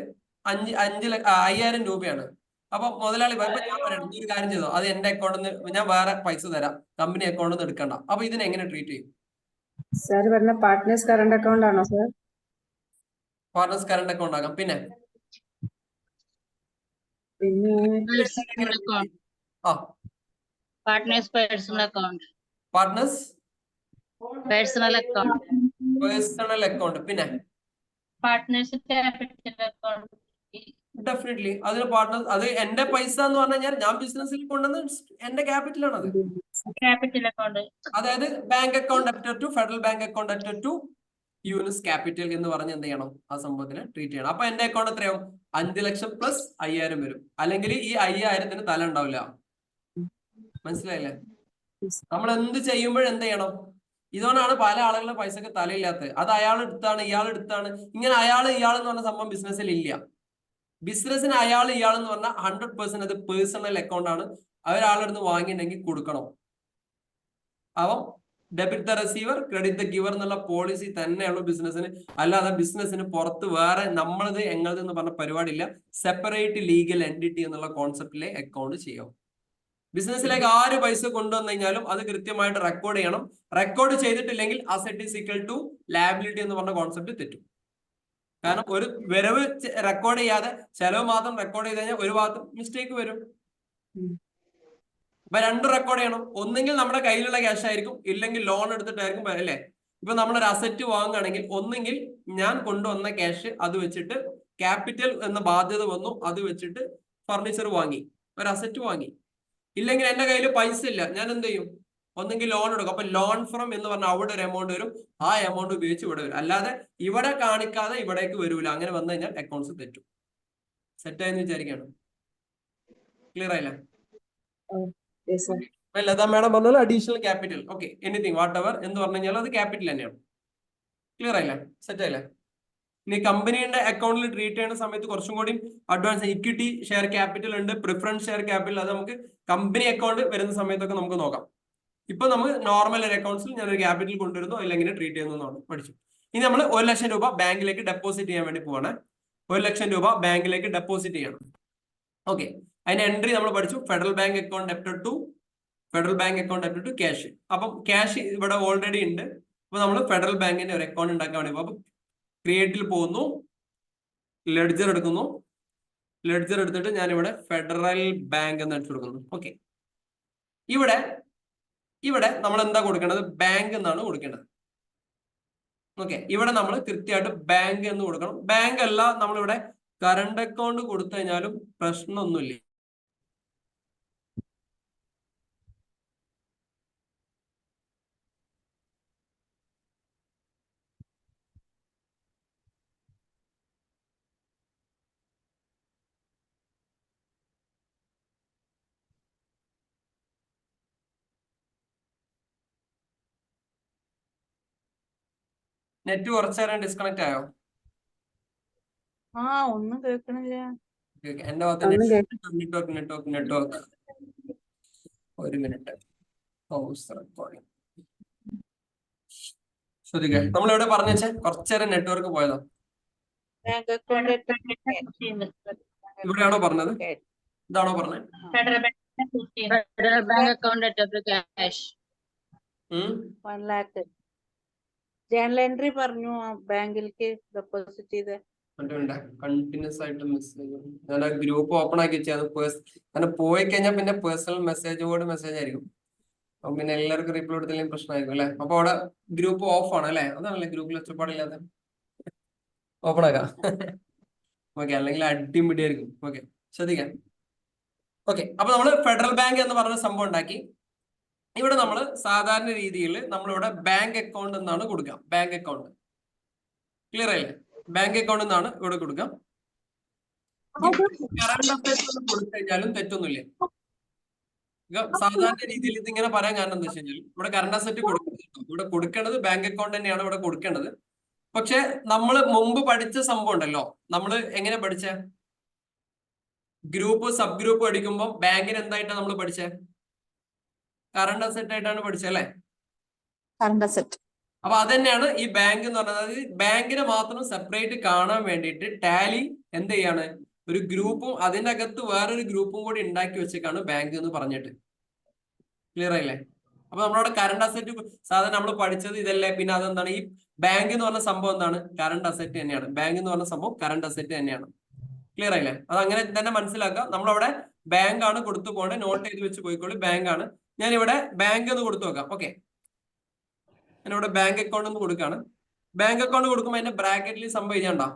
5000 രൂപയാണ്. അപ്പൊ മുതലാളി ഇപ്പൊ ഞാൻ പറയണം, ഈ ഒരു കാര്യം ചെയ്തോ, അത് എന്റെ അക്കൗണ്ടിൽ നിന്ന് ഞാൻ വേറെ പൈസ തരാം, കമ്പനി അക്കൗണ്ടിൽ നിന്ന് എടുക്കണ്ട. അപ്പൊ ഇതിനെ എങ്ങനെ ട്രീറ്റ് ചെയ്യും? Sir, പറഞ്ഞ പാർട്ട്നേഴ്സ് കറണ്ട് അക്കൗണ്ട് ആണോ സർ? പാർട്ട്നേഴ്സ് കറണ്ട് അക്കൗണ്ട് ആകാം. പിന്നെ Partners personal account. Partners Personal account. Personal account. പിന്നെ Partners capital account. ഡെഫിനറ്റ്ലി അതിന് പാർട്ട്നേഴ്സ്. അത് എന്റെ പൈസ എന്ന് പറഞ്ഞു കഴിഞ്ഞാൽ ഞാൻ ബിസിനസ്സിൽ കൊണ്ടുവന്ന് എന്റെ ക്യാപിറ്റലാണ് അത്. Capital account. അതായത് bank account at to Federal Bank account at to യൂണിസ് ക്യാപിറ്റൽ എന്ന് പറഞ്ഞ് എന്ത് ചെയ്യണം? ആ സംഭവത്തിന് ട്രീറ്റ് ചെയ്യണം. അപ്പൊ എന്റെ അക്കൗണ്ട് എത്രയാവും? 5 ലക്ഷം പ്ലസ് 5000 വരും. അല്ലെങ്കിൽ ഈ 5000ത്തിന് തല ഉണ്ടാവില്ല. മനസ്സിലായില്ലേ? നമ്മൾ എന്ത് ചെയ്യുമ്പോഴും എന്ത് ചെയ്യണം? ഇതുകൊണ്ടാണ് പല ആളുകളുടെ പൈസക്ക് തലയില്ലാത്തത്. അത് അയാൾ എടുത്താണ്, ഇയാൾ എടുത്താണ്, ഇങ്ങനെ ഇയാൾ എന്ന് പറഞ്ഞ സംഭവം ബിസിനസ്സിൽ ഇല്ല. ബിസിനസ്സിന് ഇയാൾ എന്ന് പറഞ്ഞാൽ 100% അത് പേഴ്സണൽ അക്കൗണ്ട് ആണ്. അവരാളെടുത്ത് വാങ്ങിയിട്ടുണ്ടെങ്കിൽ കൊടുക്കണം. അപ്പം debit the receiver, credit the giver എന്നുള്ള പോളിസി തന്നെയുള്ളൂ ബിസിനസ്സിന്. അല്ലാതെ ബിസിനസ്സിന് പുറത്ത് വേറെ നമ്മളത് എങ്ങളത് എന്ന് പറഞ്ഞ പരിപാടിയില്ല. സെപ്പറേറ്റ് ലീഗൽ എൻറ്റിറ്റി എന്നുള്ള കോൺസെപ്റ്റിലെ അക്കൗണ്ട് ചെയ്യാം. ബിസിനസ്സിലേക്ക് ആര് പൈസ കൊണ്ടുവന്നു കഴിഞ്ഞാലും അത് കൃത്യമായിട്ട് റെക്കോർഡ് ചെയ്യണം. റെക്കോർഡ് ചെയ്തിട്ടില്ലെങ്കിൽ asset is equal to liability എന്ന് പറഞ്ഞ കോൺസെപ്റ്റ് തെറ്റും. കാരണം ഒരു വരവ് റെക്കോർഡ് ചെയ്യാതെ ചെലവ് മാത്രം റെക്കോർഡ് ചെയ്ത് കഴിഞ്ഞാൽ ഒരു ഭാഗത്ത് മിസ്റ്റേക്ക് വരും. അപ്പൊ രണ്ടും റെക്കോർഡ് ചെയ്യണം. ഒന്നെങ്കിൽ നമ്മുടെ കയ്യിലുള്ള ക്യാഷ് ആയിരിക്കും, ഇല്ലെങ്കിൽ ലോൺ എടുത്തിട്ടായിരിക്കും, അല്ലേ? ഇപ്പൊ നമ്മളൊരു അസറ്റ് വാങ്ങുകയാണെങ്കിൽ ഒന്നെങ്കിൽ ഞാൻ കൊണ്ടുവന്ന ക്യാഷ് അത് വെച്ചിട്ട് ക്യാപിറ്റൽ എന്ന ബാധ്യത വന്നു, അത് വെച്ചിട്ട് ഫർണിച്ചർ വാങ്ങി, ഒരു അസറ്റ് വാങ്ങി. ഇല്ലെങ്കിൽ എന്റെ കയ്യിൽ പൈസ ഇല്ല, ഞാൻ എന്ത് ചെയ്യും? ഒന്നെങ്കിൽ ലോൺ എടുക്കും. അപ്പൊ ലോൺ ഫ്രം എന്ന് പറഞ്ഞാൽ അവിടെ ഒരു എമൗണ്ട് വരും, ആ എമൗണ്ട് ഉപയോഗിച്ച് ഇവിടെ വരും. അല്ലാതെ ഇവിടെ കാണിക്കാതെ ഇവിടേക്ക് വരൂല. അങ്ങനെ വന്നു കഴിഞ്ഞാൽ അക്കൗണ്ട്സ് തെറ്റും. സെറ്റായെന്ന് വിചാരിക്കണം. ക്ലിയർ ആയില്ല? Yes, sir. ലതാ മാഡം പറഞ്ഞാൽ additional capital. Okay, anything what ever എന്ന് പറഞ്ഞു കഴിഞ്ഞാൽ അത് ക്യാപിറ്റൽ തന്നെയാണ്. ക്ലിയർ ആയില്ല? സെറ്റ് ആയില്ലേ? ഇനി കമ്പനിയുടെ അക്കൗണ്ടിൽ ട്രീറ്റ് ചെയ്യുന്ന സമയത്ത് കുറച്ചും കൂടി അഡ്വാൻസ് ഇക്വിറ്റി ഷെയർ ക്യാപിറ്റൽ ഉണ്ട്, പ്രിഫറൻസ് ഷെയർ ക്യാപിറ്റൽ. അത് നമുക്ക് കമ്പനി അക്കൗണ്ട് വരുന്ന സമയത്തൊക്കെ നമുക്ക് നോക്കാം. ഇപ്പൊ നമ്മൾ നോർമൽ ഒരു അക്കൗണ്ട്സിൽ ഞാനൊരു ക്യാപിറ്റൽ കൊണ്ടുവരുന്നു, അതിൽ എങ്ങനെ ട്രീറ്റ് ചെയ്യുന്നു പഠിച്ചു. ഇനി നമ്മൾ 1 ലക്ഷം രൂപ ബാങ്കിലേക്ക് ഡെപ്പോസിറ്റ് ചെയ്യാൻ വേണ്ടി പോവാണ്. 1 ലക്ഷം രൂപ ബാങ്കിലേക്ക് ഡെപ്പോസിറ്റ് ചെയ്യണം. ഓക്കെ, അതിന്റെ എൻട്രി നമ്മൾ പഠിച്ചു. Federal Bank account debited to cash. അപ്പം ക്യാഷ് ഇവിടെ ഓൾറെഡി ഉണ്ട്. അപ്പൊ നമ്മൾ ഫെഡറൽ ബാങ്കിന്റെ ഒരു അക്കൗണ്ട് ഉണ്ടാക്കാൻ വേണ്ടി പോകും. ക്രിയേറ്റിൽ പോകുന്നു, ലെഡ്ജർ എടുക്കുന്നു. ലെഡ്ജർ എടുത്തിട്ട് ഞാനിവിടെ ഫെഡറൽ ബാങ്ക് എന്ന് എടുത്തു കൊടുക്കുന്നു. ഓക്കെ, ഇവിടെ നമ്മൾ എന്താ കൊടുക്കേണ്ടത്? ബാങ്ക് എന്നാണ് കൊടുക്കേണ്ടത്. ഓക്കെ, ഇവിടെ നമ്മൾ കൃത്യമായിട്ട് ബാങ്ക് എന്ന് കൊടുക്കണം. ബാങ്ക് അല്ല നമ്മളിവിടെ കറണ്ട് അക്കൗണ്ട് കൊടുത്തു കഴിഞ്ഞാലും പ്രശ്നമൊന്നുമില്ല. നെറ്റ് കുറച്ചു നേരം ഡിസ്കണക്ട് ആയോ? ഒന്നും കേൾക്കണില്ല. എന്റെ ഭാഗത്ത് നെറ്റ്വർക്ക് ഒരു മിനിറ്റ്. ശ്രദ്ധിക്കുക, നമ്മൾ ഇവിടെ പറഞ്ഞേ കുറച്ചേരം നെറ്റ്വർക്ക് പോയതാ. ബാങ്ക് അക്കൗണ്ട് ഇവിടെയാണോ പറഞ്ഞത്? ഇതാണോ പറഞ്ഞത്? ഫെഡറൽ ബാങ്ക് അക്കൗണ്ട് ഡെപ്റ്റ് ക്യാഷ് 1 lakh ജേണൽ എൻട്രി പറഞ്ഞു ബാങ്കിലേക്ക് ഡെപ്പോസിറ്റ് ചെയ്ത്. കണ്ടിന്യൂസ് ആയിട്ട് മെസ്സേജ് ഞാൻ ഗ്രൂപ്പ് ഓപ്പൺ ആക്കി വെച്ചാൽ അങ്ങനെ പോയി കഴിഞ്ഞാൽ പിന്നെ പേഴ്സണൽ മെസ്സേജ് ആയിരിക്കും. അപ്പൊ പിന്നെ എല്ലാവർക്കും റിപ്ലൈ കൊടുത്തില്ലെങ്കിൽ പ്രശ്നമായിരിക്കും അല്ലെ? അപ്പൊ അവിടെ ഗ്രൂപ്പ് ഓഫ് ആണ് അല്ലെ? അതാണല്ലേ ഗ്രൂപ്പിൽ ഒച്ചപ്പാടില്ലാതെ ഓപ്പൺ ആക്കാം. ഓക്കെ, അല്ലെങ്കിൽ അടിപിടിയായിരിക്കും. ഓക്കെ, ശ്രദ്ധിക്കാം. ഓക്കെ, അപ്പൊ നമ്മള് ഫെഡറൽ ബാങ്ക് എന്ന് പറഞ്ഞ സംഭവം ഉണ്ടാക്കി. ഇവിടെ നമ്മൾ സാധാരണ രീതിയിൽ നമ്മളിവിടെ ബാങ്ക് അക്കൗണ്ട് എന്നാണ് കൊടുക്കുക. ബാങ്ക് അക്കൗണ്ട് ക്ലിയർ ആയില്ലേ? ബാങ്ക് അക്കൗണ്ട് എന്നാണ് ഇവിടെ കൊടുക്കാം. കറണ്ട് അഫയേഴ്സ് കൊടുത്തു കഴിഞ്ഞാലും തെറ്റൊന്നുമില്ല. സാധാരണ രീതിയിൽ ഇതിങ്ങനെ പറയാൻ കാരണം എന്താ വെച്ച് കഴിഞ്ഞാൽ ഇവിടെ കറണ്ട് അസറ്റ് ഇവിടെ കൊടുക്കേണ്ടത് ബാങ്ക് അക്കൗണ്ട് തന്നെയാണ് ഇവിടെ കൊടുക്കേണ്ടത്. പക്ഷെ നമ്മൾ മുമ്പ് പഠിച്ച സംഭവം ഉണ്ടല്ലോ, നമ്മൾ എങ്ങനെ പഠിച്ച ഗ്രൂപ്പ് സബ് ഗ്രൂപ്പ് പഠിക്കുമ്പോൾ ബാങ്കിന് എന്തായിട്ടാണ് നമ്മൾ പഠിച്ചത്? കറണ്ട് അസറ്റ് ആയിട്ടാണ് പഠിച്ചത് അല്ലെ? Current asset. അപ്പൊ അതന്നെയാണ് ഈ ബാങ്ക് എന്ന് പറഞ്ഞത്. അതായത് ബാങ്കിനെ മാത്രം സെപ്പറേറ്റ് കാണാൻ വേണ്ടിയിട്ട് ടാലി എന്ത് ചെയ്യാണ്? ഒരു ഗ്രൂപ്പും അതിന്റെ അകത്ത് വേറൊരു ഗ്രൂപ്പും കൂടി ഉണ്ടാക്കി വെച്ചേക്കാണ് ബാങ്ക് എന്ന് പറഞ്ഞിട്ട്. ക്ലിയർ ആയില്ലേ? അപ്പൊ നമ്മളവിടെ കറണ്ട് അസറ്റ് സാധാരണ നമ്മൾ പഠിച്ചത് ഇതല്ലേ. പിന്നെ അതെന്താണ്? ഈ ബാങ്ക് എന്ന് പറഞ്ഞ സംഭവം എന്താണ്? കറണ്ട് അസറ്റ് തന്നെയാണ്. ബാങ്ക് എന്ന് പറഞ്ഞ സംഭവം കറണ്ട് അസറ്റ് തന്നെയാണ്. ക്ലിയർ ആയില്ലേ? അത് അങ്ങനെ തന്നെ മനസ്സിലാക്കുക. നമ്മളവിടെ ബാങ്ക് ആണ് കൊടുത്തു പോകേണ്ടത്. നോട്ട് ചെയ്ത് വെച്ച് പോയിക്കോളൂ, ബാങ്ക് ആണ്. ഞാൻ ഇവിടെ ബാങ്ക് എന്ന് കൊടുത്തു നോക്കാം. ഓക്കെ, ഞാനിവിടെ ബാങ്ക് അക്കൗണ്ട് എന്ന് കൊടുക്കാണ്. ബാങ്ക് അക്കൗണ്ട് കൊടുക്കുമ്പോൾ അതിന്റെ ബ്രാക്കറ്റിൽ സംഭവം ചെയ്യണ്ടോ?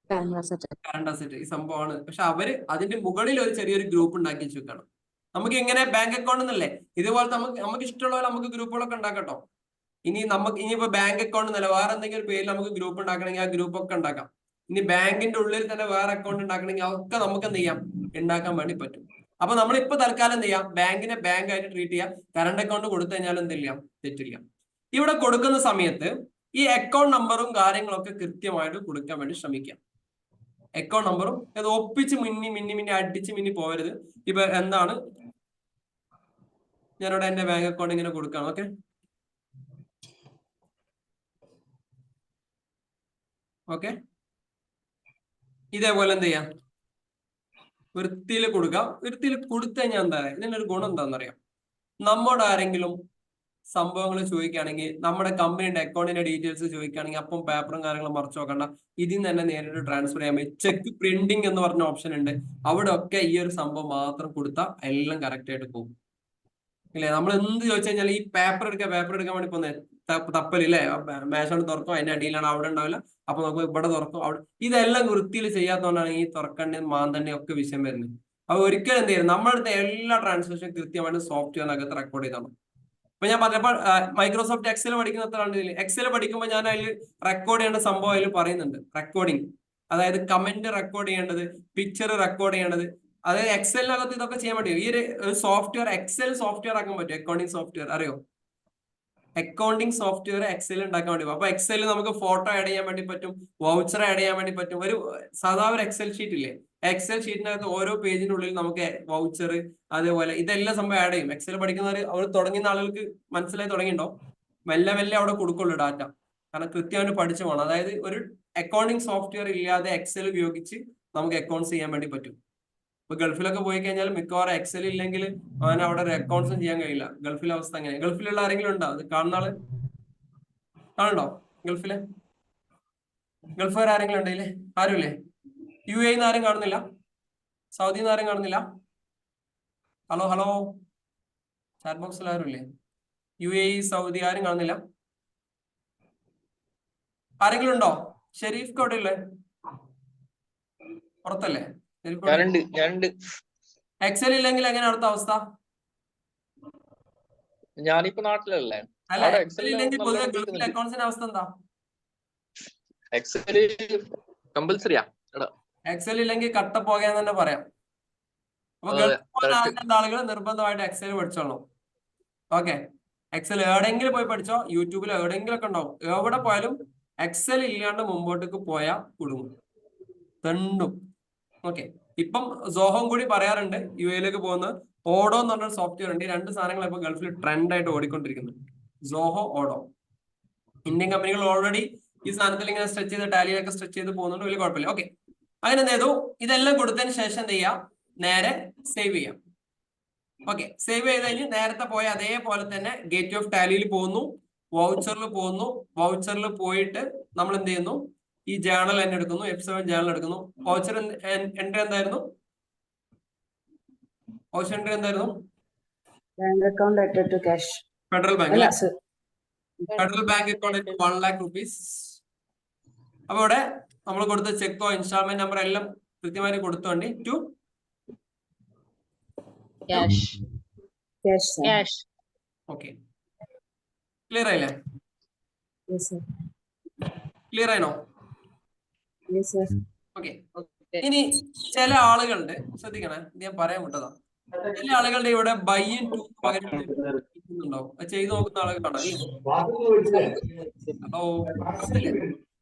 കറണ്ട് അസറ്റ് ഈ സംഭവമാണ്. പക്ഷെ അവര് അതിന്റെ മുകളിൽ ഒരു ചെറിയൊരു ഗ്രൂപ്പ് ഉണ്ടാക്കി വെച്ചാണ്. നമുക്ക് എങ്ങനെ ബാങ്ക് അക്കൗണ്ട് എന്നല്ലേ ഇതുപോലത്തെ നമുക്ക് ഇഷ്ടമുള്ള പോലെ നമുക്ക് ഗ്രൂപ്പുകളൊക്കെ ഉണ്ടാക്കട്ടോ. ഇനിയിപ്പോ ബാങ്ക് അക്കൗണ്ട് എന്നല്ല വേറെ എന്തെങ്കിലും പേരിൽ നമുക്ക് ഗ്രൂപ്പ് ഉണ്ടാക്കണമെങ്കിൽ ആ ഗ്രൂപ്പ് ഒക്കെ ഉണ്ടാക്കാം. ഇനി ബാങ്കിന്റെ ഉള്ളിൽ തന്നെ വേറെ അക്കൗണ്ട് ഉണ്ടാക്കണമെങ്കിൽ അതൊക്കെ നമുക്ക് എന്ത് ചെയ്യാം? ഉണ്ടാക്കാൻ വേണ്ടി പറ്റും. അപ്പൊ നമ്മളിപ്പോ തൽക്കാലം എന്ത് ചെയ്യാം? ബാങ്കിനെ ബാങ്ക് ആയിട്ട് ട്രീറ്റ് ചെയ്യാം. കറണ്ട് അക്കൗണ്ട് കൊടുത്തു കഴിഞ്ഞാൽ എന്തില്ല? തെറ്റില്ല. ഇവിടെ കൊടുക്കുന്ന സമയത്ത് ഈ അക്കൗണ്ട് നമ്പറും കാര്യങ്ങളൊക്കെ കൃത്യമായിട്ട് കൊടുക്കാൻ വേണ്ടി ശ്രമിക്കാം. അക്കൗണ്ട് നമ്പറും അത് ഒപ്പിച്ച് മിന്നി അടിച്ച് മിന്നി പോകരുത്. ഇപ്പൊ എന്താണ് ഞാനിവിടെ എന്റെ ബാങ്ക് അക്കൗണ്ട് ഇങ്ങനെ കൊടുക്കാം. ഓക്കെ, ഓക്കെ, ഇതേപോലെ എന്ത് ചെയ്യാം? വൃത്തിയിൽ കൊടുക്കാം. വൃത്തിയിൽ കൊടുത്തു കഴിഞ്ഞാൽ എന്താ ഇതിന്റെ ഒരു ഗുണം എന്താണെന്നറിയാം? നമ്മോട് ആരെങ്കിലും സംഭവങ്ങൾ ചോദിക്കുകയാണെങ്കിൽ, നമ്മുടെ കമ്പനിയുടെ അക്കൗണ്ടിന്റെ ഡീറ്റെയിൽസ് ചോദിക്കുകയാണെങ്കിൽ അപ്പം പേപ്പറും കാര്യങ്ങളും മറച്ചു നോക്കണ്ട, ഇതിൽ നിന്ന് തന്നെ നേരിട്ട് ട്രാൻസ്ഫർ ചെയ്യാൻ പറ്റും. ചെക്ക് പ്രിന്റിംഗ് എന്ന് പറഞ്ഞ ഓപ്ഷൻ ഉണ്ട്. അവിടെ ഒക്കെ ഈ ഒരു സംഭവം മാത്രം കൊടുത്താൽ എല്ലാം കറക്റ്റ് ആയിട്ട് പോകും. ഇല്ലേ? നമ്മൾ എന്ത് ചോദിച്ചു കഴിഞ്ഞാൽ ഈ പേപ്പർ എടുക്കാൻ വേണ്ടി പോകുന്നത് തപ്പലില്ലേ? മേശോട് തുറക്കും, അതിന്റെ അടിയിലാണ്, അവിടെ ഉണ്ടാവില്ല. അപ്പൊ നമുക്ക് ഇവിടെ തുറക്കും, അവിടെ. ഇതെല്ലാം വൃത്തിയിൽ ചെയ്യാത്തതുകൊണ്ടാണ് ഈ തുറക്കണ്ടി മാന്തണ്ടി ഒക്കെ വിഷയം വരുന്നത്. അപ്പൊ ഒരിക്കലും എന്ത് ചെയ്യും, നമ്മുടെ എല്ലാ ട്രാൻസാക്ഷനും കൃത്യമായിട്ട് സോഫ്റ്റ്വെയറിനകത്ത് റെക്കോർഡ് ചെയ്തോണം. ഇപ്പൊ ഞാൻ പറഞ്ഞപ്പോൾ മൈക്രോസോഫ്റ്റ് എക്സൽ പഠിക്കുന്ന എത്ര ആളുകളിൽ എക്സൽ പഠിക്കുമ്പോൾ ഞാൻ അതിൽ റെക്കോർഡ് ചെയ്യേണ്ട സംഭവം അതിൽ പറയുന്നുണ്ട്. റെക്കോർഡിങ്, അതായത് കമന്റ് റെക്കോർഡ് ചെയ്യേണ്ടത്, പിക്ചർ റെക്കോർഡ് ചെയ്യേണ്ടത്. അതായത് എക്സലിനകത്ത് ഇതൊക്കെ ചെയ്യാൻ പറ്റും. ഈ ഒരു സോഫ്റ്റ്വെയർ എക്സൽ സോഫ്റ്റ്വെയർ ആക്കാൻ പറ്റും. അക്കൗണ്ടിങ് സോഫ്റ്റ്വെയർ അറിയോ? അക്കൗണ്ടിങ് സോഫ്റ്റ്വെയർ എക്സൽ ഉണ്ടാക്കാൻ വേണ്ടി. അപ്പൊ എക്സലിൽ നമുക്ക് ഫോട്ടോ ആഡ് ചെയ്യാൻ വേണ്ടി പറ്റും, വൗച്ചർ ആഡ് ചെയ്യാൻ വേണ്ടി പറ്റും. ഒരു സാധാരണ ഒരു എക്സൽ ഷീറ്റ് ഇല്ലേ, എക്സൽ ഷീറ്റിനകത്ത് ഓരോ പേജിനുള്ളിൽ നമുക്ക് വൗച്ചർ അതേപോലെ ഇതെല്ലാം സംഭവം ആഡ് ചെയ്യും. എക്സൽ പഠിക്കുന്നവർ അവർ തുടങ്ങുന്ന ആളുകൾക്ക് മനസ്സിലായി തുടങ്ങിയിട്ടുണ്ടോ? മെല്ലെ മെല്ലെ അവിടെ കൊടുക്കുള്ളൂ ഡാറ്റ, കാരണം കൃത്യമായിട്ട് പഠിച്ചു പോകണം. അതായത് ഒരു അക്കൗണ്ടിങ് സോഫ്റ്റ്വെയർ ഇല്ലാതെ എക്സൽ ഉപയോഗിച്ച് നമുക്ക് അക്കൗണ്ട്സ് ചെയ്യാൻ വേണ്ടി പറ്റും. ഇപ്പൊ ഗൾഫിലൊക്കെ പോയി കഴിഞ്ഞാൽ മിക്കവാറും എക്സൽ ഇല്ലെങ്കിൽ അവന് അവിടെ ഒരു അക്കൗണ്ട്സും ചെയ്യാൻ കഴിയില്ല. ഗൾഫിലെ അവസ്ഥ അങ്ങനെ. ഗൾഫിലുള്ള ആരെങ്കിലും ഉണ്ടോ? അത് കാണുന്ന ആള് കാണുന്നുണ്ടോ? ഗൾഫിലെ ഗൾഫുകാർ ആരെങ്കിലും ഉണ്ടെങ്കിലേ? ആരുമില്ലേ? UAE ആരും കാണുന്നില്ല? സൗദിയിൽ ആരും കാണുന്നില്ല? ഹലോ ഹലോ, ചാറ്റ് ബോക്സിൽ ആരും ഇല്ലേ? UAE സൗദി ആരും കാണുന്നില്ല? ആരെങ്കിലും ഉണ്ടോ? ഷെരീഫ് അവിടെ ഇല്ലേ? പുറത്തല്ലേ? ഞാനുണ്ട്. എക്സൽ ഇല്ലെങ്കിൽ എങ്ങനെ അടുത്ത അവസ്ഥ? ഞാനിപ്പോ നാട്ടിലല്ലേ. അല്ല, എക്സൽ ഇല്ലെങ്കിൽ പൊതുവെ ഗൾഫിലെ അക്കൗണ്ട്സിന്റെ അവസ്ഥ എന്താ? എക്സല് കമ്പൽസറിയാ. എക്സൽ ഇല്ലെങ്കിൽ കട്ട പോകാന്ന് തന്നെ പറയാം. അപ്പൊ ഗൾഫിൽ പോകാൻ ആഗ്രഹമുള്ള ആളുകൾ നിർബന്ധമായിട്ട് എക്സൽ പഠിച്ചോളൂ. ഓക്കെ, എക്സൽ എവിടെയെങ്കിലും പോയി പഠിച്ചോ, യൂട്യൂബിൽ എവിടെയെങ്കിലും ഒക്കെ ഉണ്ടാവും. എവിടെ പോയാലും എക്സൽ ഇല്ലാണ്ട് മുമ്പോട്ടേക്ക് പോയാൽ കുടുങ്ങും, തെണ്ടും. ഓക്കെ, ഇപ്പം സോഹോം കൂടി പറയാറുണ്ട് UAE പോകുന്ന ഓഡോ എന്ന് പറഞ്ഞ സോഫ്റ്റ്വെയർ ഉണ്ട്. ഈ രണ്ട് സാധനങ്ങൾ ഇപ്പൊ ഗൾഫിൽ ട്രെൻഡ് ആയിട്ട് ഓടിക്കൊണ്ടിരിക്കുന്നത്, സോഹോ, ഓഡോ. ഇന്ത്യൻ കമ്പനികൾ ഓൾറെഡി ഈ സാധനത്തിൽ ഇങ്ങനെ സ്ട്രെച്ച് ചെയ്ത് ടാലിയിലൊക്കെ സ്ട്രെച്ച് ചെയ്ത് പോകുന്നുണ്ട്, വലിയ കുഴപ്പമില്ല. ഓക്കെ, അങ്ങനെ എന്ത് ചെയ്തു, ഇതെല്ലാം കൊടുത്തതിന് ശേഷം എന്ത് ചെയ്യാം, നേരെ സേവ് ചെയ്യാം. ഓക്കെ, സേവ് ചെയ്ത് കഴിഞ്ഞ് നേരത്തെ പോയ അതേപോലെ തന്നെ ഗേറ്റ് ഓഫ് ടാലിയിൽ പോകുന്നു, വൗച്ചറിൽ പോകുന്നു. വൗച്ചറിൽ പോയിട്ട് നമ്മൾ എന്ത് ചെയ്യുന്നു, ഈ ജേണൽ തന്നെ എടുക്കുന്നു, F7 ജേണൽ എടുക്കുന്നു. വൗച്ചർ എൻട്രി എന്തായിരുന്നു? വൗച്ചർ എൻട്രി എന്തായിരുന്നു? ബാങ്ക് അക്കൗണ്ട് അറ്റഡ് ടു ക്യാഷ്. ഫെഡറൽ ബാങ്ക് അല്ല അല്ലെ? Sir, Federal Bank account 1 lakh rupees. അപ്പൊ ഇവിടെ നമ്മൾ കൊടുത്ത ചെക്കോ ഇൻസ്റ്റാൾമെന്റ് നമ്പർ എല്ലാം കൃത്യമായിട്ട് കൊടുത്തോണ്ടി to cash. Cash sir. Cash. Okay, clear ആയില്ലേ? Yes sir. ക്ലിയർ ആയിനോ? Yes sir. ഓക്കെ, ഇനി ചില ആളുകളുടെ ശ്രദ്ധിക്കണേ, ഇത് ഞാൻ പറയാൻ വിട്ടതാ. ചില ആളുകളുടെ ഇവിടെ ബൈ ഇൻ ടു പകരം ഉണ്ടാവും. അത് ചെയ്ത് നോക്കുന്ന ആളുകൾ കാണാം. ഹലോ,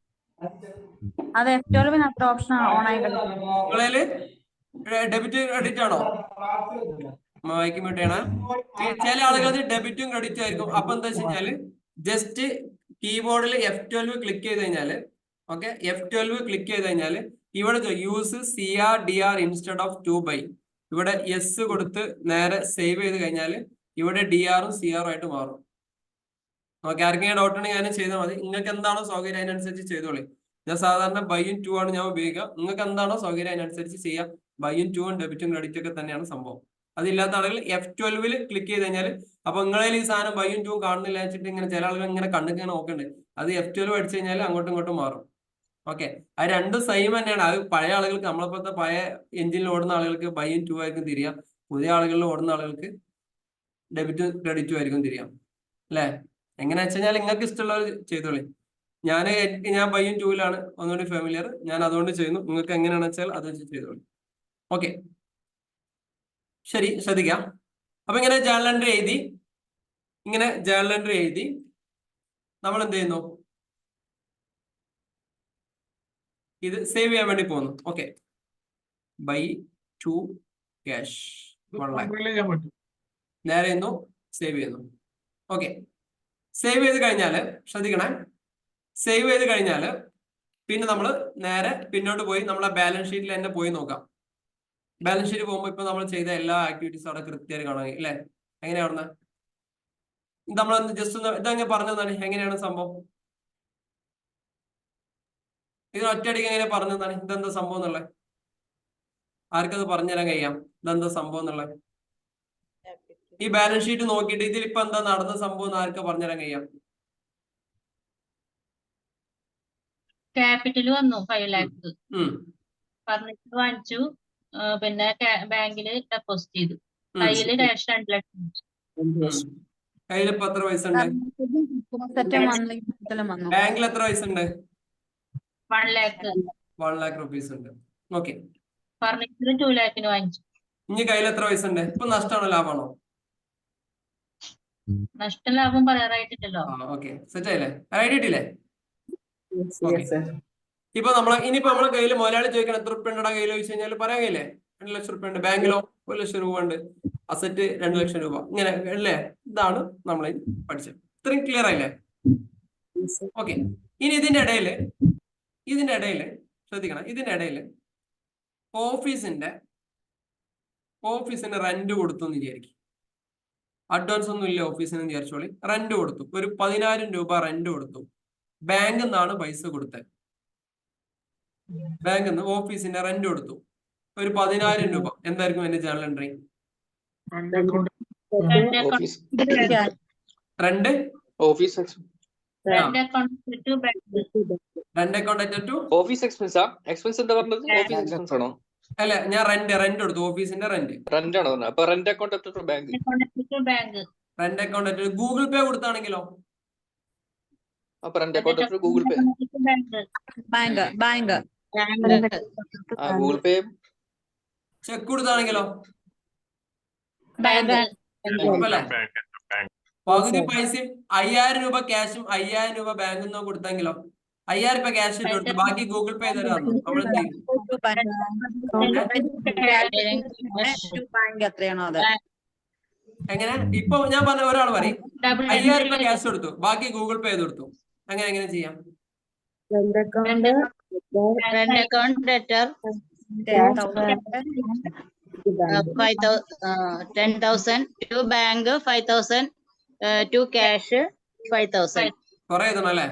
അതെ, F12 ഓപ്ഷൻ ഓൺ ആയി നിങ്ങളേല് ഡെബിറ്റ് ക്രെഡിറ്റ് ആണോ? മൈക്ക് മ്യൂട്ട് ചെയ്യണേ. ചില ആളുകൾ ഡെബിറ്റും ക്രെഡിറ്റും ആയിരിക്കും. അപ്പൊ എന്താ വെച്ച് കഴിഞ്ഞാല് ജസ്റ്റ് കീബോർഡിൽ F12 ക്ലിക്ക് ചെയ്ത് കഴിഞ്ഞാല്, ഓക്കെ, F12 ക്ലിക്ക് ചെയ്ത് കഴിഞ്ഞാല് ഇവിടെ use CR/DR instead of 2 by ഇവിടെ യെസ് കൊടുത്ത് നേരെ സേവ് ചെയ്ത് കഴിഞ്ഞാൽ ഇവിടെ DR-ഉം CR-ഉം ആയിട്ട് മാറും. ഓക്കെ, ആർക്കെങ്കിലും ഡൗട്ട് ഉണ്ടെങ്കിൽ ഞാൻ ചെയ്താൽ മതി. നിങ്ങൾക്ക് എന്താണോ സൗകര്യം അതിനനുസരിച്ച് ചെയ്തോളി. ഞാൻ സാധാരണ ബൈയും 2 ആണ് ഞാൻ ഉപയോഗിക്കുക. നിങ്ങൾക്ക് എന്താണോ സൗകര്യം അതിനനുസരിച്ച് ചെയ്യാം. ബൈയും 2ഉം ഡെബിറ്റും ക്രെഡിറ്റും ഒക്കെ തന്നെയാണ് സംഭവം. അതില്ലാത്ത ആളുകൾ F12 ക്ലിക്ക് ചെയ്ത് കഴിഞ്ഞാൽ, അപ്പൊ നിങ്ങളിൽ ഈ സാധനം ബൈയും 2ഉം കാണുന്നില്ല വെച്ചിട്ട് ഇങ്ങനെ ചില ആളുകൾ ഇങ്ങനെ കണ്ടിങ്ങനെ നോക്കുന്നുണ്ട്. അത് F12 അടിച്ചു കഴിഞ്ഞാൽ അങ്ങോട്ടും ഇങ്ങോട്ടും മാറും. ഓക്കെ, അത് രണ്ടും സെയിം തന്നെയാണ്. അത് പഴയ ആളുകൾക്ക്, നമ്മളിപ്പോഴത്തെ പഴയ എഞ്ചിനിൽ ഓടുന്ന ആളുകൾക്ക് ബൈയും 2 ആയിരിക്കും തിരിയാം. പുതിയ ആളുകളിൽ ഓടുന്ന ആളുകൾക്ക് ഡെബിറ്റും ക്രെഡിറ്റും ആയിരിക്കും തിരിയാം. അല്ലെ? എങ്ങനെ വെച്ച് കഴിഞ്ഞാൽ നിങ്ങൾക്ക് ഇഷ്ടമുള്ളത് ചെയ്തോളി. ഞാൻ ബൈയും 2ലാണ് ഒന്നുകൂടി ഫെമിലിയർ, ഞാൻ അതുകൊണ്ട് ചെയ്യുന്നു. നിങ്ങൾക്ക് എങ്ങനെയാണെന്ന് വെച്ചാൽ അത് വെച്ച് ചെയ്തോളി. ഓക്കെ, ശരി, ശ്രദ്ധിക്കാം. അപ്പൊ ഇങ്ങനെ ജേണൽ എൻട്രി എഴുതി, നമ്മൾ എന്ത് ചെയ്യുന്നു, ഇത് സേവ് ചെയ്യാൻ വേണ്ടി പോകുന്നു. ഓക്കെ, ബൈ 2 ക്യാഷ് 1 lakh നേരെ ചെയ്യുന്നു, സേവ് ചെയ്യുന്നു. ഓക്കെ, സേവ് ചെയ്ത് കഴിഞ്ഞാല് ശ്രദ്ധിക്കണേ, സേവ് ചെയ്ത് കഴിഞ്ഞാല് പിന്നെ നമ്മൾ നേരെ പിന്നോട്ട് പോയി നമ്മളെ ബാലൻസ് ഷീറ്റിൽ തന്നെ പോയി നോക്കാം. ബാലൻസ് ഷീറ്റ് പോകുമ്പോൾ ഇപ്പൊ നമ്മൾ ചെയ്ത എല്ലാ ആക്ടിവിറ്റീസും അവിടെ കൃത്യമായിട്ട് കാണാൻ അല്ലേ? എങ്ങനെയാ പറഞ്ഞത്? നമ്മൾ ജസ്റ്റ് ഒന്ന് ഇതങ്ങനെ പറഞ്ഞതാണ്. എങ്ങനെയാണ് സംഭവം? ഇത് ഒറ്റയടിക്ക് എങ്ങനെ പറഞ്ഞതാണ് ഇതെന്താ സംഭവം എന്നുള്ളത്? ആർക്കത് പറഞ്ഞുതരാൻ കഴിയാം ഇതെന്താ സംഭവം എന്നുള്ളത്? ഈ ബാലൻസ് ഷീറ്റ് നോക്കിയിട്ട് ഇതിൽ ഇപ്പൊ എന്താ നടന്ന സംഭവം എന്ന് ആർക്ക് പറഞ്ഞുതരാൻ കഴിയാം? ക്യാപിറ്റൽ വന്നു 5 lakhs. ഫർണിച്ചർ വാങ്ങിച്ചു, പിന്നെ ബാങ്കില് ഡെപ്പോസിറ്റ് ചെയ്തു. കയ്യില് ക്യാഷ് 2 ലക്ഷം. കയ്യിലിപ്പോ എത്ര പൈസ ഉണ്ട്? ബാങ്കിൽ എത്ര പൈസ ഉണ്ട്? 1 lakh. 1 lakh rupees ഉണ്ട്. ഓക്കെ. ഫർണിച്ചർ 2 lakhന് വാങ്ങിച്ചു. ഇനി കയ്യിൽ എത്ര പൈസ ഉണ്ട്? ഇപ്പൊ നഷ്ടമാണോ ലാഭമാണോ? നഷ്ട ലാഭം പറയാറായിട്ടില്ലല്ലോ. ഓക്കെ, സെറ്റ് ആയില്ലേ? ഐഡിയ ഇട്ടില്ലേ? Yes, sir. ഇപ്പൊ ഇനിയിപ്പോ നമ്മളെ കയ്യിൽ മുതലാളി ചോദിക്കണം എത്ര റുപ്യ ഉണ്ടോ കയ്യിൽ ചോദിച്ചു കഴിഞ്ഞാൽ പറയാൻ കഴിയില്ലേ? 2 ലക്ഷം റുപ്യ ഉണ്ട്. ബാങ്കിലോ 1 ലക്ഷം രൂപ ഉണ്ട്. അസറ്റ് 2 ലക്ഷം രൂപ. ഇങ്ങനെ അല്ലേ? ഇതാണ് നമ്മൾ പഠിച്ചത്. ഇത്രയും ക്ലിയർ ആയില്ലേ? Yes, sir. ഓക്കെ. ഇനി ഇതിന്റെ ഇടയില് ശ്രദ്ധിക്കണം. ഇതിന്റെ ഇടയില് ഓഫീസിന് റെന്റ് കൊടുത്തു എന്ന് വിചാരിക്കും. അഡ്വാൻസ് ഒന്നും ഇല്ല ഓഫീസിന് വിചാരിച്ചോളി. റെന്റ് കൊടുത്തു, ഒരു 10,000 രൂപ റെന്റ് കൊടുത്തു. ബാങ്കിൽ നിന്നാണ് പൈസ കൊടുത്തത്. ബാങ്കിൽ നിന്ന് ഓഫീസിന്റെ റെന്റ് കൊടുത്തു, ഒരു 10,000 രൂപ. എന്തായിരിക്കും എന്റെ journal entry? Rent office account to office എക്സ്പെൻസാ? എക്സ്പെൻസ് എന്താ പറഞ്ഞത്? ഓഫീസ് എക്സ്പെൻസ് ആണോ? അല്ല, ഞാൻ റെന്റ് കൊടുത്തു, ഓഫീസിന്റെ റെന്റ് ആണോ പറഞ്ഞത്? അപ്പൊ rent account to bank. Rent account Google Pay കൊടുത്താണെങ്കിലോ? അപ്പൊ rent account to Google Pay. Google Pay. Cheque കൊടുത്താണെങ്കിലോ? പകുതി പൈസയും 5,000 രൂപ ക്യാഷും 5,000 രൂപ ബാങ്കിൽ നിന്ന് കൊടുത്തെങ്കിലോ? 5,000 രൂപ ക്യാഷ് ഇട്ട് കൊടുത്തു, ബാക്കി ഗൂഗിൾ പേ തരാറുണ്ട്. നമ്മൾ എന്ത് ചെയ്യും? എങ്ങനെ? ഇപ്പൊ ഞാൻ പറഞ്ഞ ഒരാൾ പറയും 5,000 രൂപ ക്യാഷ് കൊടുത്തു, ബാക്കി ഗൂഗിൾ പേ ചെയ്ത് കൊടുത്തു. എങ്ങനെ ചെയ്യാം? Rent account, debtor 10,000 to bank, 5,000 to cash 5,000. കൊറേ എഴുതണം അല്ലേ?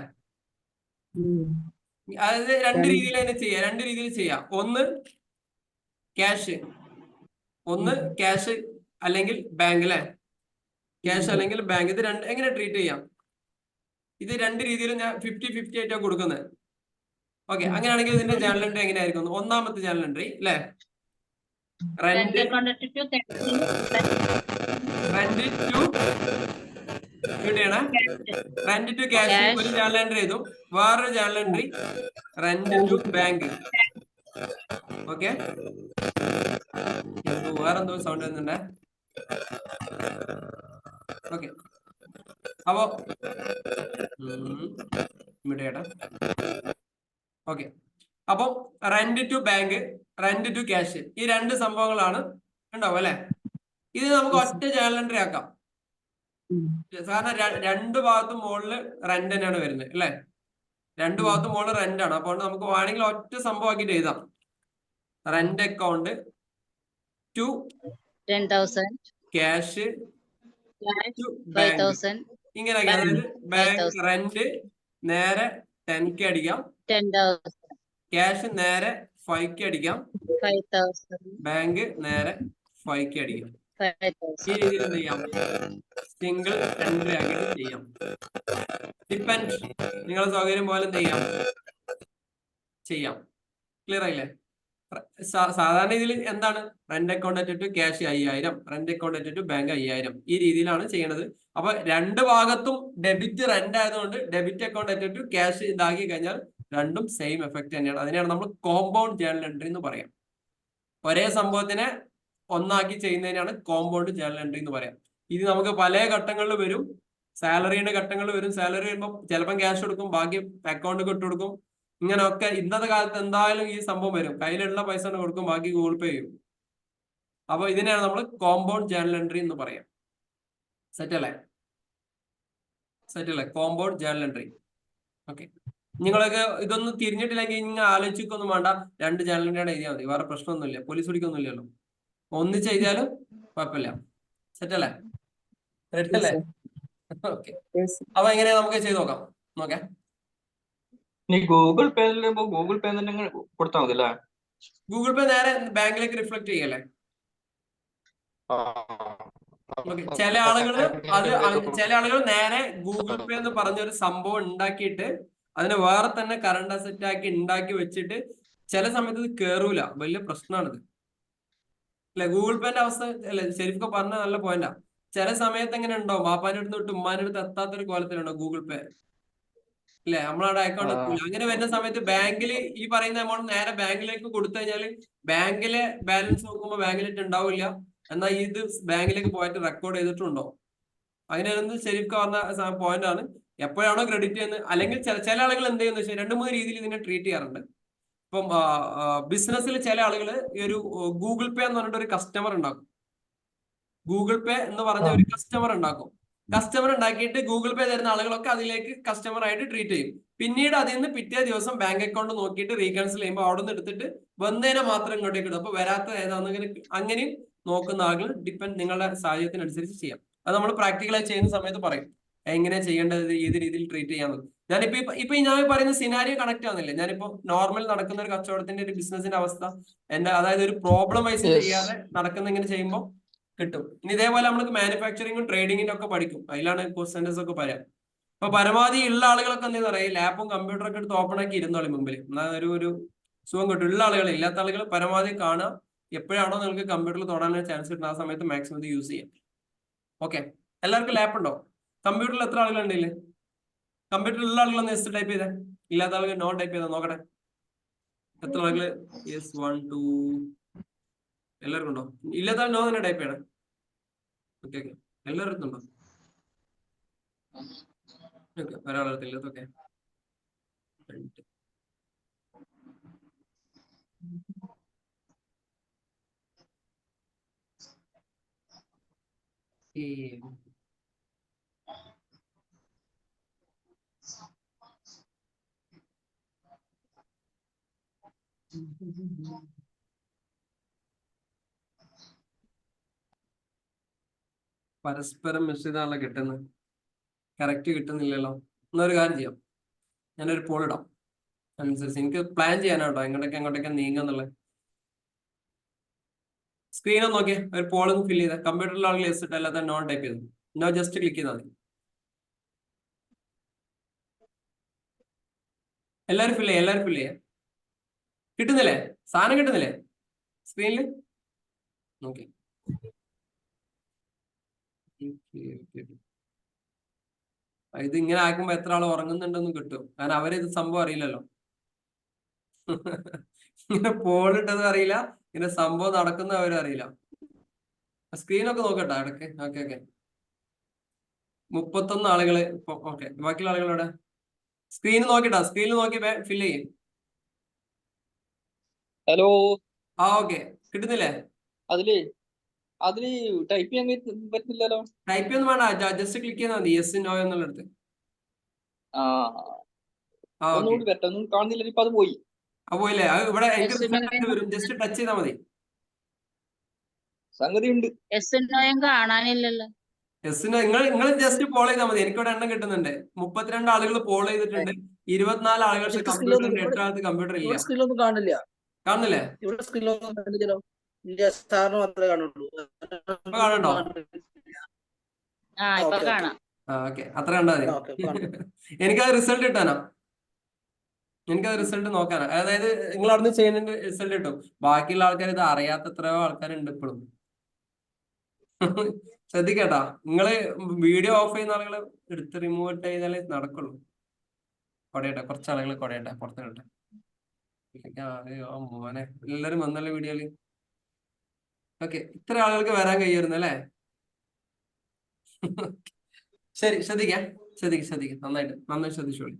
അതായത് രണ്ട് രീതിയിൽ ചെയ്യാം. ഒന്ന് ക്യാഷ് അല്ലെങ്കിൽ ബാങ്ക് അല്ലെ? ക്യാഷ് അല്ലെങ്കിൽ ബാങ്ക്. ഇത് എങ്ങനെ ട്രീറ്റ് ചെയ്യാം? ഇത് രണ്ട് രീതിയിലും ഞാൻ 50-50 ആയിട്ടാണ് കൊടുക്കുന്നത്. ഓക്കെ, അങ്ങനെയാണെങ്കിൽ ഇതിന്റെ ജേണൽ എൻട്രി എങ്ങനെയായിരിക്കും? ഒന്നാമത്തെ ജേണൽ എൻട്രി അല്ലെ? റെന്റ് ടു ക്യാഷ് ഒരു ജേണൽ എൻട്രി ചെയ്തു. വേറൊരു journal entry rent to bank. Okay, വേറെന്തോ സൗണ്ട് വരുന്നുണ്ടേ. ഓക്കെ, അപ്പോ ഓക്കെ, അപ്പൊ rent to bank, rent to cash, ഈ രണ്ട് സംഭവങ്ങളാണ് ഉണ്ടാവും അല്ലെ? ഇത് നമുക്ക് ഒറ്റ ജേണൽ എൻട്രി ആക്കാം. കാരണം രണ്ടു ഭാഗത്തും മുകളില് റെന്റ് തന്നെയാണ് വരുന്നത് അല്ലെ? രണ്ടു ഭാഗത്തും മുകളിൽ റെന്റ് ആണ്. അപ്പോൾ നമുക്ക് വേണമെങ്കിൽ ഒറ്റ സംഭവം ആക്കിയിട്ട് എഴുതാം. Rent account to 10,000 cash to 5,000. ഇങ്ങനെ. അതായത് ബാങ്ക് റെന്റ് നേരെ 10K അടിക്കാം, 10,000 ക്യാഷ് നേരെ 5K അടിക്കാം, 5,000 ബാങ്ക് നേരെ 5K അടിക്കാം. 5,000. ഈ രീതിയിൽ എന്ത് ചെയ്യാം? സിംഗിൾ എൻട്രി ആക്കിയിട്ട് ചെയ്യാം. ഡിപ്പെൻഡ്, നിങ്ങളുടെ സൗകര്യം പോലെ എന്ത് ചെയ്യാം. ക്ലിയർ ആയില്ലേ? സാധാരണ ഇതിൽ എന്താണ്? Rent account to cash 5,000, rent account to bank 5,000. ഈ രീതിയിലാണ് ചെയ്യണത്. അപ്പൊ രണ്ട് ഭാഗത്തും ഡെബിറ്റ് റെന്റ് ആയതുകൊണ്ട് ഡെബിറ്റ് അക്കൗണ്ട് ടു ക്യാഷ് ഇതാക്കി കഴിഞ്ഞാൽ രണ്ടും സെയിം എഫക്ട് തന്നെയാണ്. അതിനെയാണ് നമ്മൾ കോമ്പൗണ്ട് ജേണൽ എൻട്രി എന്ന് പറയാം. ഒരേ സംഭവത്തിനെ ഒന്നാക്കി ചെയ്യുന്നതിനാണ് കോമ്പൗണ്ട് ജേണൽ എൻട്രി എന്ന് പറയാം. ഇത് നമുക്ക് പല ഘട്ടങ്ങളിൽ വരും. സാലറിയുടെ ഘട്ടങ്ങളിൽ വരും. സാലറി വരുമ്പോൾ ചിലപ്പം ക്യാഷ് കൊടുക്കും, ബാക്കി അക്കൗണ്ട് ഇട്ട് കൊടുക്കും. ഇങ്ങനെയൊക്കെ ഇന്നത്തെ കാലത്ത് എന്തായാലും ഈ സംഭവം വരും. കയ്യിലുള്ള പൈസ കൊടുക്കും, ബാക്കി ഗൂഗിൾ പേ ചെയ്യും. അപ്പൊ ഇതിനെയാണ് നമ്മൾ കോമ്പൗണ്ട് ജേണൽ എൻട്രി എന്ന് പറയാം. സെറ്റ് അല്ലേ? Compound journal entry. ഓക്കെ, നിങ്ങളൊക്കെ ഇതൊന്നും തിരിഞ്ഞിട്ടില്ലെങ്കിൽ ഇങ്ങനെ ആലോചിക്കൊന്നും വേണ്ട. രണ്ട് ജേണൽ എൻട്രിയാണ് എഴുതിയാൽ മതി. വേറെ പ്രശ്നമൊന്നുമില്ല, പോലീസ് പിടിക്കൊന്നുമില്ലല്ലോ. ഒന്നിച്ച് എഴുതിയാലും കുഴപ്പമില്ല. സെറ്റ് അല്ലേ? റെഡി അല്ലേ? ഓക്കെ, അപ്പൊ എങ്ങനെയാ നമുക്ക് ചെയ്ത് നോക്കാം. ഓക്കെ, ഗൂഗിൾ പേ തന്നെ കൊടുത്താൽ മതി അല്ലേ? ഗൂഗിൾ പേ നേരെ ബാങ്കിലേക്ക് റിഫ്ലക്ട് ചെയ്യല്ലേ? ചില ആളുകൾ നേരെ ഗൂഗിൾ പേ എന്ന് പറഞ്ഞൊരു സംഭവം ഉണ്ടാക്കിയിട്ട് അതിനെ വേറെ തന്നെ കറണ്ട് അസറ്റ് ആക്കി ഉണ്ടാക്കി വെച്ചിട്ട് ചില സമയത്ത് ഇത് കേറൂല. വലിയ പ്രശ്നമാണിത്. അല്ലെ? ഗൂഗിൾ പേന്റെ അവസ്ഥ അല്ലെ ശരിക്കും പറഞ്ഞ നല്ല പോയിന്റാ. ചില സമയത്ത് എങ്ങനെ ഉണ്ടാവും, ബാപ്പാന്റെ അടുത്ത് തൊട്ട് ഉമ്മാന്റെ അടുത്ത് എത്താത്തൊരു കോലത്തിലുണ്ടോ ഗൂഗിൾ പേ? അല്ലെ? നമ്മളവിടെ അക്കൗണ്ട് എത്തില്ല. അങ്ങനെ വരുന്ന സമയത്ത് ബാങ്കിൽ ഈ പറയുന്ന എമൗണ്ട് നേരെ ബാങ്കിലേക്ക് കൊടുത്തു കഴിഞ്ഞാല് ബാങ്കിലെ ബാലൻസ് നോക്കുമ്പോൾ ബാങ്കിലിട്ട് ഉണ്ടാവില്ല. എന്നാൽ ഇത് ബാങ്കിലേക്ക് പോയിട്ട് റെക്കോർഡ് ചെയ്തിട്ടുണ്ടോ? അങ്ങനെയാണെന്ന് ശരിക്കും പറഞ്ഞ പോയിന്റ് ആണ്. എപ്പോഴാണോ ക്രെഡിറ്റ് ചെയ്യുന്നത്, അല്ലെങ്കിൽ ചില ആളുകൾ എന്ത് ചെയ്യുന്ന വെച്ചാൽ 2-3 രീതിയിൽ ഇതിനെ ട്രീറ്റ് ചെയ്യാറുണ്ട്. ഇപ്പം ബിസിനസ്സിൽ ചില ആളുകൾ ഈ ഒരു ഗൂഗിൾ പേ എന്ന് പറഞ്ഞിട്ട് ഒരു കസ്റ്റമർ ഉണ്ടാക്കും. ഗൂഗിൾ പേ എന്ന് പറഞ്ഞ ഒരു കസ്റ്റമർ ഉണ്ടാക്കും. കസ്റ്റമർ ഉണ്ടാക്കിയിട്ട് ഗൂഗിൾ പേ തരുന്ന ആളുകളൊക്കെ അതിലേക്ക് കസ്റ്റമർ ആയിട്ട് ട്രീറ്റ് ചെയ്യും. പിന്നീട് അതിൽ നിന്ന് പിറ്റേ ദിവസം ബാങ്ക് അക്കൗണ്ട് നോക്കിയിട്ട് റീകൺസിൽ ചെയ്യുമ്പോൾ അവിടെ നിന്ന് എടുത്തിട്ട് വന്നതിനെ മാത്രം ഇങ്ങോട്ടേക്ക് ഇടും. അപ്പൊ വരാത്ത ഏതാണെന്ന് അങ്ങനെയും നോക്കുന്ന ആളുകൾ നിങ്ങളുടെ സാഹചര്യത്തിനനുസരിച്ച് ചെയ്യാം. അത് നമ്മൾ പ്രാക്ടിക്കലായി ചെയ്യുന്ന സമയത്ത് പറയും എങ്ങനെ ചെയ്യേണ്ടത്, ഏത് രീതിയിൽ ട്രീറ്റ് ചെയ്യാമെന്ന്. ഞാനിപ്പോ ഞാൻ പറയുന്ന സിനാരിയോ കണക്ട് ആവുന്നില്ലേ? ഞാനിപ്പോ നോർമൽ നടക്കുന്ന ഒരു കച്ചവടത്തിന്റെ ഒരു ബിസിനസിന്റെ അവസ്ഥ അതായത് ഒരു പ്രോബ്ലം വൈസ് ചെയ്യാതെ നടക്കുന്ന ഇങ്ങനെ ചെയ്യുമ്പോൾ കിട്ടും. ഇനി ഇതേപോലെ നമ്മൾക്ക് മാനുഫാക്ചറിങ്ങും ട്രേഡിങ്ങിനും ഒക്കെ പഠിക്കും. അതിലാണ് കോഴ്സ് സെന്റേഴ്സ് ഒക്കെ പറയാം. ഇപ്പൊ പരമാവധി ഉള്ള ആളുകളൊക്കെ എന്താ പറയുക, ലാപ്പും കമ്പ്യൂട്ടറൊക്കെ എടുത്ത് ഓപ്പൺ ആക്കി ഇരുന്നോളി മുമ്പിൽ. എന്നാൽ ഒരു സുഖം കിട്ടും. ഉള്ള ആളുകൾ, ഇല്ലാത്ത ആളുകൾ പരമാവധി കാണുക. എപ്പോഴാണോ നിങ്ങൾക്ക് കമ്പ്യൂട്ടറിൽ തൊടാൻ ചാൻസ് കിട്ടുന്ന ആ സമയത്ത് മാക്സിമം ഇത് യൂസ് ചെയ്യാം. ഓക്കെ, എല്ലാവർക്കും ലാപ്പ് ഉണ്ടോ? കമ്പ്യൂട്ടറിൽ എത്ര ആളുകളുണ്ടല്ലേ? കമ്പ്യൂട്ടറിൽ ഉള്ള ആളുകളൊന്ന് എസ് ടൈപ്പ് ചെയ്തേ, ഇല്ലാത്ത ആളുകൾ നോൺ ടൈപ്പ് ചെയ്താൽ നോക്കട്ടെ. എത്ര ആളുകൾ യെസ് 1 2 എല്ലാവർക്കും ഉണ്ടോ? ഇല്ലാത്ത ആൾ നോ തന്നെ ടൈപ്പ് ചെയ്യണം. ഓക്കെ ഓക്കെ, എല്ലാവരും ഉണ്ടോ? ഓക്കെ, ഒരാളെടുത്തില്ല. ഓക്കെ, പരസ്പരം മിശ്രിതാണല്ലോ കിട്ടുന്നത്, കറക്റ്റ് കിട്ടുന്നില്ലല്ലോ. എന്നൊരു കാര്യം ചെയ്യാം, ഞാനൊരു പോൾ ഇടാം. അനുസരിച്ച് എനിക്ക് പ്ലാൻ ചെയ്യാനാട്ടോ എങ്ങോട്ടൊക്കെ നീങ്ങുന്നുള്ളത്. സ്ക്രീനൊന്ന് നോക്കിയേ, ഒരു പോൾ ഫില്ല് ചെയ്ത. കമ്പ്യൂട്ടറിലെ ആളുകൾ എസ് ഇട്ട്, അല്ലാതെ നോൺ ടൈപ്പ് ചെയ്തു. നോ ജസ്റ്റ് ക്ലിക്ക് ചെയ്താൽ മതി. എല്ലാവരും ഫില്ല് ചെയ്യാം. കിട്ടുന്നില്ലേ? സാധനം കിട്ടുന്നില്ലേ സ്ക്രീനിൽ? ഓക്കെ, ഇത് ഇങ്ങനെ ആക്കുമ്പോ എത്ര ആൾ ഉറങ്ങുന്നുണ്ടെന്ന് കിട്ടും. കാരണം അവരിത് സംഭവം അറിയില്ലല്ലോ. ഇങ്ങനെ പോളിട്ടതും അറിയില്ല, ഇങ്ങനെ സംഭവം നടക്കുന്ന അവരും അറിയില്ല. സ്ക്രീനൊക്കെ നോക്കട്ടോ ഇടയ്ക്ക്. ഓക്കെ ഓക്കെ, 31 ആളുകള്. ഓക്കെ, ബാക്കിയുള്ള ആളുകളോടെ സ്ക്രീൻ നോക്കിട്ടാ, സ്ക്രീനിൽ നോക്കി ഫില്ല് ചെയ്യും. ഹലോ. ഓക്കെ, കിട്ടുന്നില്ലേ? അതില് ടൈപ്പ് ചെയ്യാൻ പറ്റില്ലല്ലോ. ടൈപ്പ് ഒന്നും വേണ്ട, ജസ്റ്റ് ക്ലിക്ക് ചെയ്താൽ മതി യെസ് നോ എന്നുള്ളടത്ത്. ഒന്നുകൂടി വരട്ടെ, ഒന്നും കാണുന്നില്ല. ഇപ്പൊ അത് പോയി. പോയില്ലേ? ഇവിടെ എനിക്ക് വരും, ജസ്റ്റ് ടച്ച് ചെയ്താൽ മതി. സംഗതി ഉണ്ട്. കാണാനില്ലല്ലോ. യെസിന് നിങ്ങൾ ജസ്റ്റ് പോൾ ചെയ്താൽ മതി. എനിക്കിവിടെ എണ്ണം കിട്ടുന്നുണ്ട്. 32 ആളുകൾ പോൾ ചെയ്തിട്ടുണ്ട്. 24 ആളുകൾക്ക് കമ്പ്യൂട്ടർ ഉണ്ട്. 8 ആൾക്ക് കമ്പ്യൂട്ടർ ഇല്ല. സ്ക്രീനിലൊന്നും കാണില്ല. കാണുന്നില്ലേ? ഇവിടെ സ്ക്രീനിലൊന്നും കാണില്ലല്ലോ. ഇല്ല, സാറിന് മാത്രമേ കാണുള്ളൂ. ഇപ്പൊ കാണുന്നുണ്ടോ? ഇപ്പൊ കാണാം. ഓക്കെ, അത്ര കണ്ടാ മതി. എനിക്കത് റിസൾട്ട് കിട്ടാനാ, എനിക്കത് റിസൾട്ട് നോക്കാനാ. അതായത് നിങ്ങൾ അവിടുന്ന് ചെയ്യുന്നതിന്റെ റിസൾട്ട് കിട്ടും. ബാക്കിയുള്ള ആൾക്കാർ ഇത് അറിയാത്ത എത്രയോ ആൾക്കാരുണ്ട് ഇപ്പോഴും. ശ്രദ്ധിക്കട്ടാ, നിങ്ങള് വീഡിയോ ഓഫ് ചെയ്യുന്ന ആളുകൾ എടുത്ത് റിമൂവ് ഇട്ട് ചെയ്താലേ നടക്കുള്ളൂ. കൊടയട്ടെ, കുറച്ച് ആളുകൾ കൊടയട്ടെ, പുറത്ത് കിട്ടെ. മോനെ, എല്ലാരും വന്നല്ലേ വീഡിയോയില്? ഓക്കെ, ഇത്ര ആളുകൾക്ക് വരാൻ കഴിയുമായിരുന്നു അല്ലേ? ശരി, ശ്രദ്ധിക്കാം. നന്നായി ശ്രദ്ധിച്ചോളി.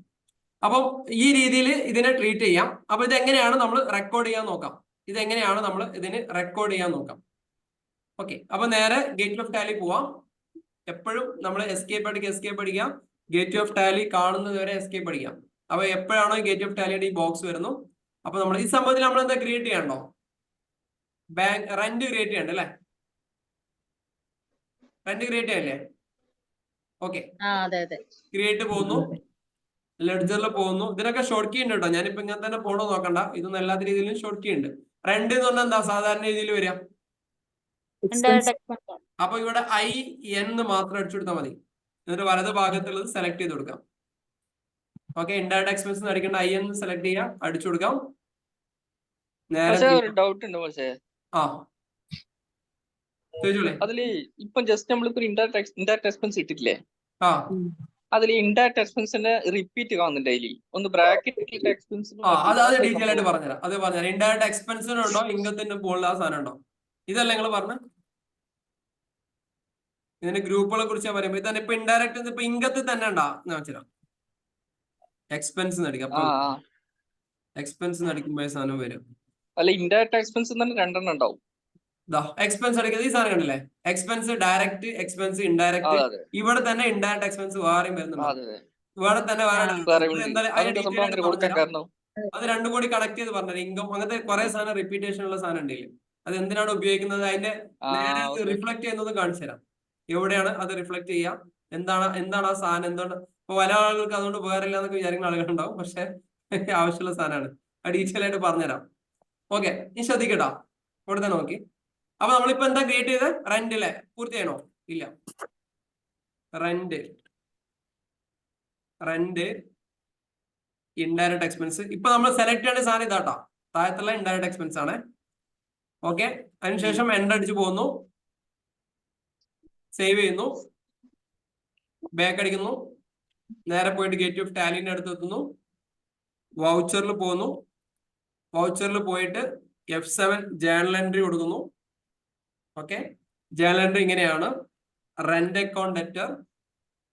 അപ്പം ഈ രീതിയിൽ ഇതിനെ ട്രീറ്റ് ചെയ്യാം. അപ്പൊ ഇതെങ്ങനെയാണ് നമ്മൾ റെക്കോർഡ് ചെയ്യാൻ നോക്കാം. ഓക്കെ, അപ്പൊ നേരെ ഗേറ്റ് ഓഫ് ടാലി പോവാം. എപ്പോഴും നമ്മൾ എസ്കേപ്പ് അടിക്കാം. ഗേറ്റ് ഓഫ് ടാലി കാണുന്നത് വരെ എസ്കേപ്പ് അടിക്കാം. അപ്പൊ എപ്പോഴാണോ ഗേറ്റ് ഓഫ് ടാലിയുടെ ഈ ബോക്സ് വരുന്നു, അപ്പൊ നമ്മൾ ഈ സംഭവത്തിൽ നമ്മൾ എന്താ ക്രിയേറ്റ് ചെയ്യണ്ടോ? ബാങ്ക് റെന്റ് ക്രിയേറ്റ് ചെയ്യണ്ട അല്ലേ? റെന്റ് ക്രിയേറ്റ് ചെയ്യല്ലേ? ഓക്കെ, ക്രിയേറ്റ് പോകുന്നു, ലെഡ്ജറിൽ പോകുന്നു. ഇതിനൊക്കെ ഷോർട്ട് കീ ഉണ്ട് കേട്ടോ. ഞാനിപ്പോ ഇങ്ങനെ തന്നെ പോണോ നോക്കണ്ട, ഇതൊന്നും എല്ലാത്ത രീതിയിലും ഷോർട്ട് കീ ഉണ്ട്. റെന്റ് എന്ന് പറഞ്ഞാൽ എന്താ സാധാരണ രീതിയിൽ വരിക? അപ്പൊ ഇവിടെ IN മാത്രം അടിച്ചു കൊടുത്താൽ മതി. എന്നിട്ട് വലത് ഭാഗത്തുള്ളത് സെലക്ട് ചെയ്ത് കൊടുക്കാം. ഓക്കെ, ഇൻഡയറക്ട് എക്സ്പെൻസ് അടിക്കേണ്ട IN സെലക്ട് ചെയ്യാം, അടിച്ചു കൊടുക്കാം. നേരെ ഡൗട്ട് ഉണ്ട്. ചോദിച്ചോളേ. അതില് ഇപ്പം ജസ്റ്റ് നമ്മളിപ്പോ ഇൻഡയറക്ട് എക്സ്പെൻസ് ഇട്ടിട്ടില്ലേ, ആ അതിൽ ഇൻഡയറക്ട് എക്സ്പെൻസിന്റെ റിപ്പീറ്റ് കാണുന്നുണ്ട് അതില്. ഒന്ന് ബ്രാക്കറ്റ് എക്സ്പെൻസ് അത് ഡീറ്റെയിൽ ആയിട്ട് പറഞ്ഞുതരാം. അത് പറഞ്ഞുതരാം. ഇൻഡയറക്ട് എക്സ്പെൻസിനുണ്ടോ ഇൻകത്തിന്റെ മുകളിൽ ആ സാധനം ഉണ്ടോ? ഇതല്ല നിങ്ങൾ പറഞ്ഞ ഇതിന്റെ ഗ്രൂപ്പുകളെ കുറിച്ച് പറയുമ്പോൾ ഇതന്നെ ഇപ്പൊ ഇൻഡയറക്ട് ഇപ്പൊ ഇൻകത്തിൽ തന്നെ ഉണ്ടാ വെച്ചാൽ എക്സ്പെൻസ് അടിക്കാം. അപ്പൊ എക്സ്പെൻസ് അടിക്കുമ്പോ സാധനം വരും. അല്ല, ഇൻഡയറക്ട് എക്സ്പെൻസ് തന്നെ 2 ഉണ്ടാവും. എക്സ്പെൻസ് അടിക്കുന്നത് ഈ സാധനം കണ്ടില്ലേ? Expense direct, expense indirect. ഇവിടെ തന്നെ ഇൻഡയറക്ട് എക്സ്പെൻസ് വേറെയും വരുന്നുണ്ടോ? ഇവിടെ തന്നെ അത് രണ്ടും കൂടി കണക്ട് ചെയ്ത് പറഞ്ഞത് ഇൻകം അങ്ങനത്തെ കുറെ സാധനം റിപ്പീറ്റേഷൻ ഉള്ള സാധനം ഉണ്ടെങ്കിൽ അത് എന്തിനാണ് ഉപയോഗിക്കുന്നത്, അതിന്റെ നേരെ റിഫ്ലക്ട് ചെയ്യുന്നത് കാണിച്ചു തരാം. എവിടെയാണ് അത് റിഫ്ലക്ട് ചെയ്യാം, എന്താണ് ആ സാധനം, എന്താണ്. ഇപ്പൊ പല ആളുകൾക്ക് അതുകൊണ്ട് വേറില്ല എന്നൊക്കെ വിചാരിക്കുന്ന ആളുകളുണ്ടാവും. പക്ഷെ ആവശ്യമുള്ള സാധനമാണ്. അത് ഡീറ്റെയിൽ ആയിട്ട് പറഞ്ഞുതരാം. ഓക്കെ, ഇനി ശ്രദ്ധിക്കട്ടോ. ഇവിടെ തന്നെ നോക്കി. അപ്പൊ നമ്മളിപ്പോ എന്താ ക്രിയേറ്റ് ചെയ്ത് റെന്റ് അല്ലേ? പൂർത്തിയാണോ? ഇല്ല. Rent indirect expense. ഇപ്പൊ നമ്മൾ സെലക്ട് ചെയ്യേണ്ട സാധനം ഇതാട്ടോ. താഴത്തുള്ള ഇൻഡയറക്ട് എക്സ്പെൻസ് ആണ്. ഓക്കെ, അതിനുശേഷം എൻഡ് അടിച്ച് പോകുന്നു, സേവ് ചെയ്യുന്നു, ബാക്ക് അടിക്കുന്നു, നേരെ പോയിട്ട് ഗേറ്റ് ഓഫ് ടാലിന്റെ അടുത്ത് എത്തുന്നു, വൗച്ചറിൽ പോകുന്നു, വൗച്ചറിൽ പോയിട്ട് F7 ജേണൽ എൻട്രി കൊടുക്കുന്നു. ഓക്കെ, ജേണൽ എൻട്രി ഇങ്ങനെയാണ്. Rent account debtor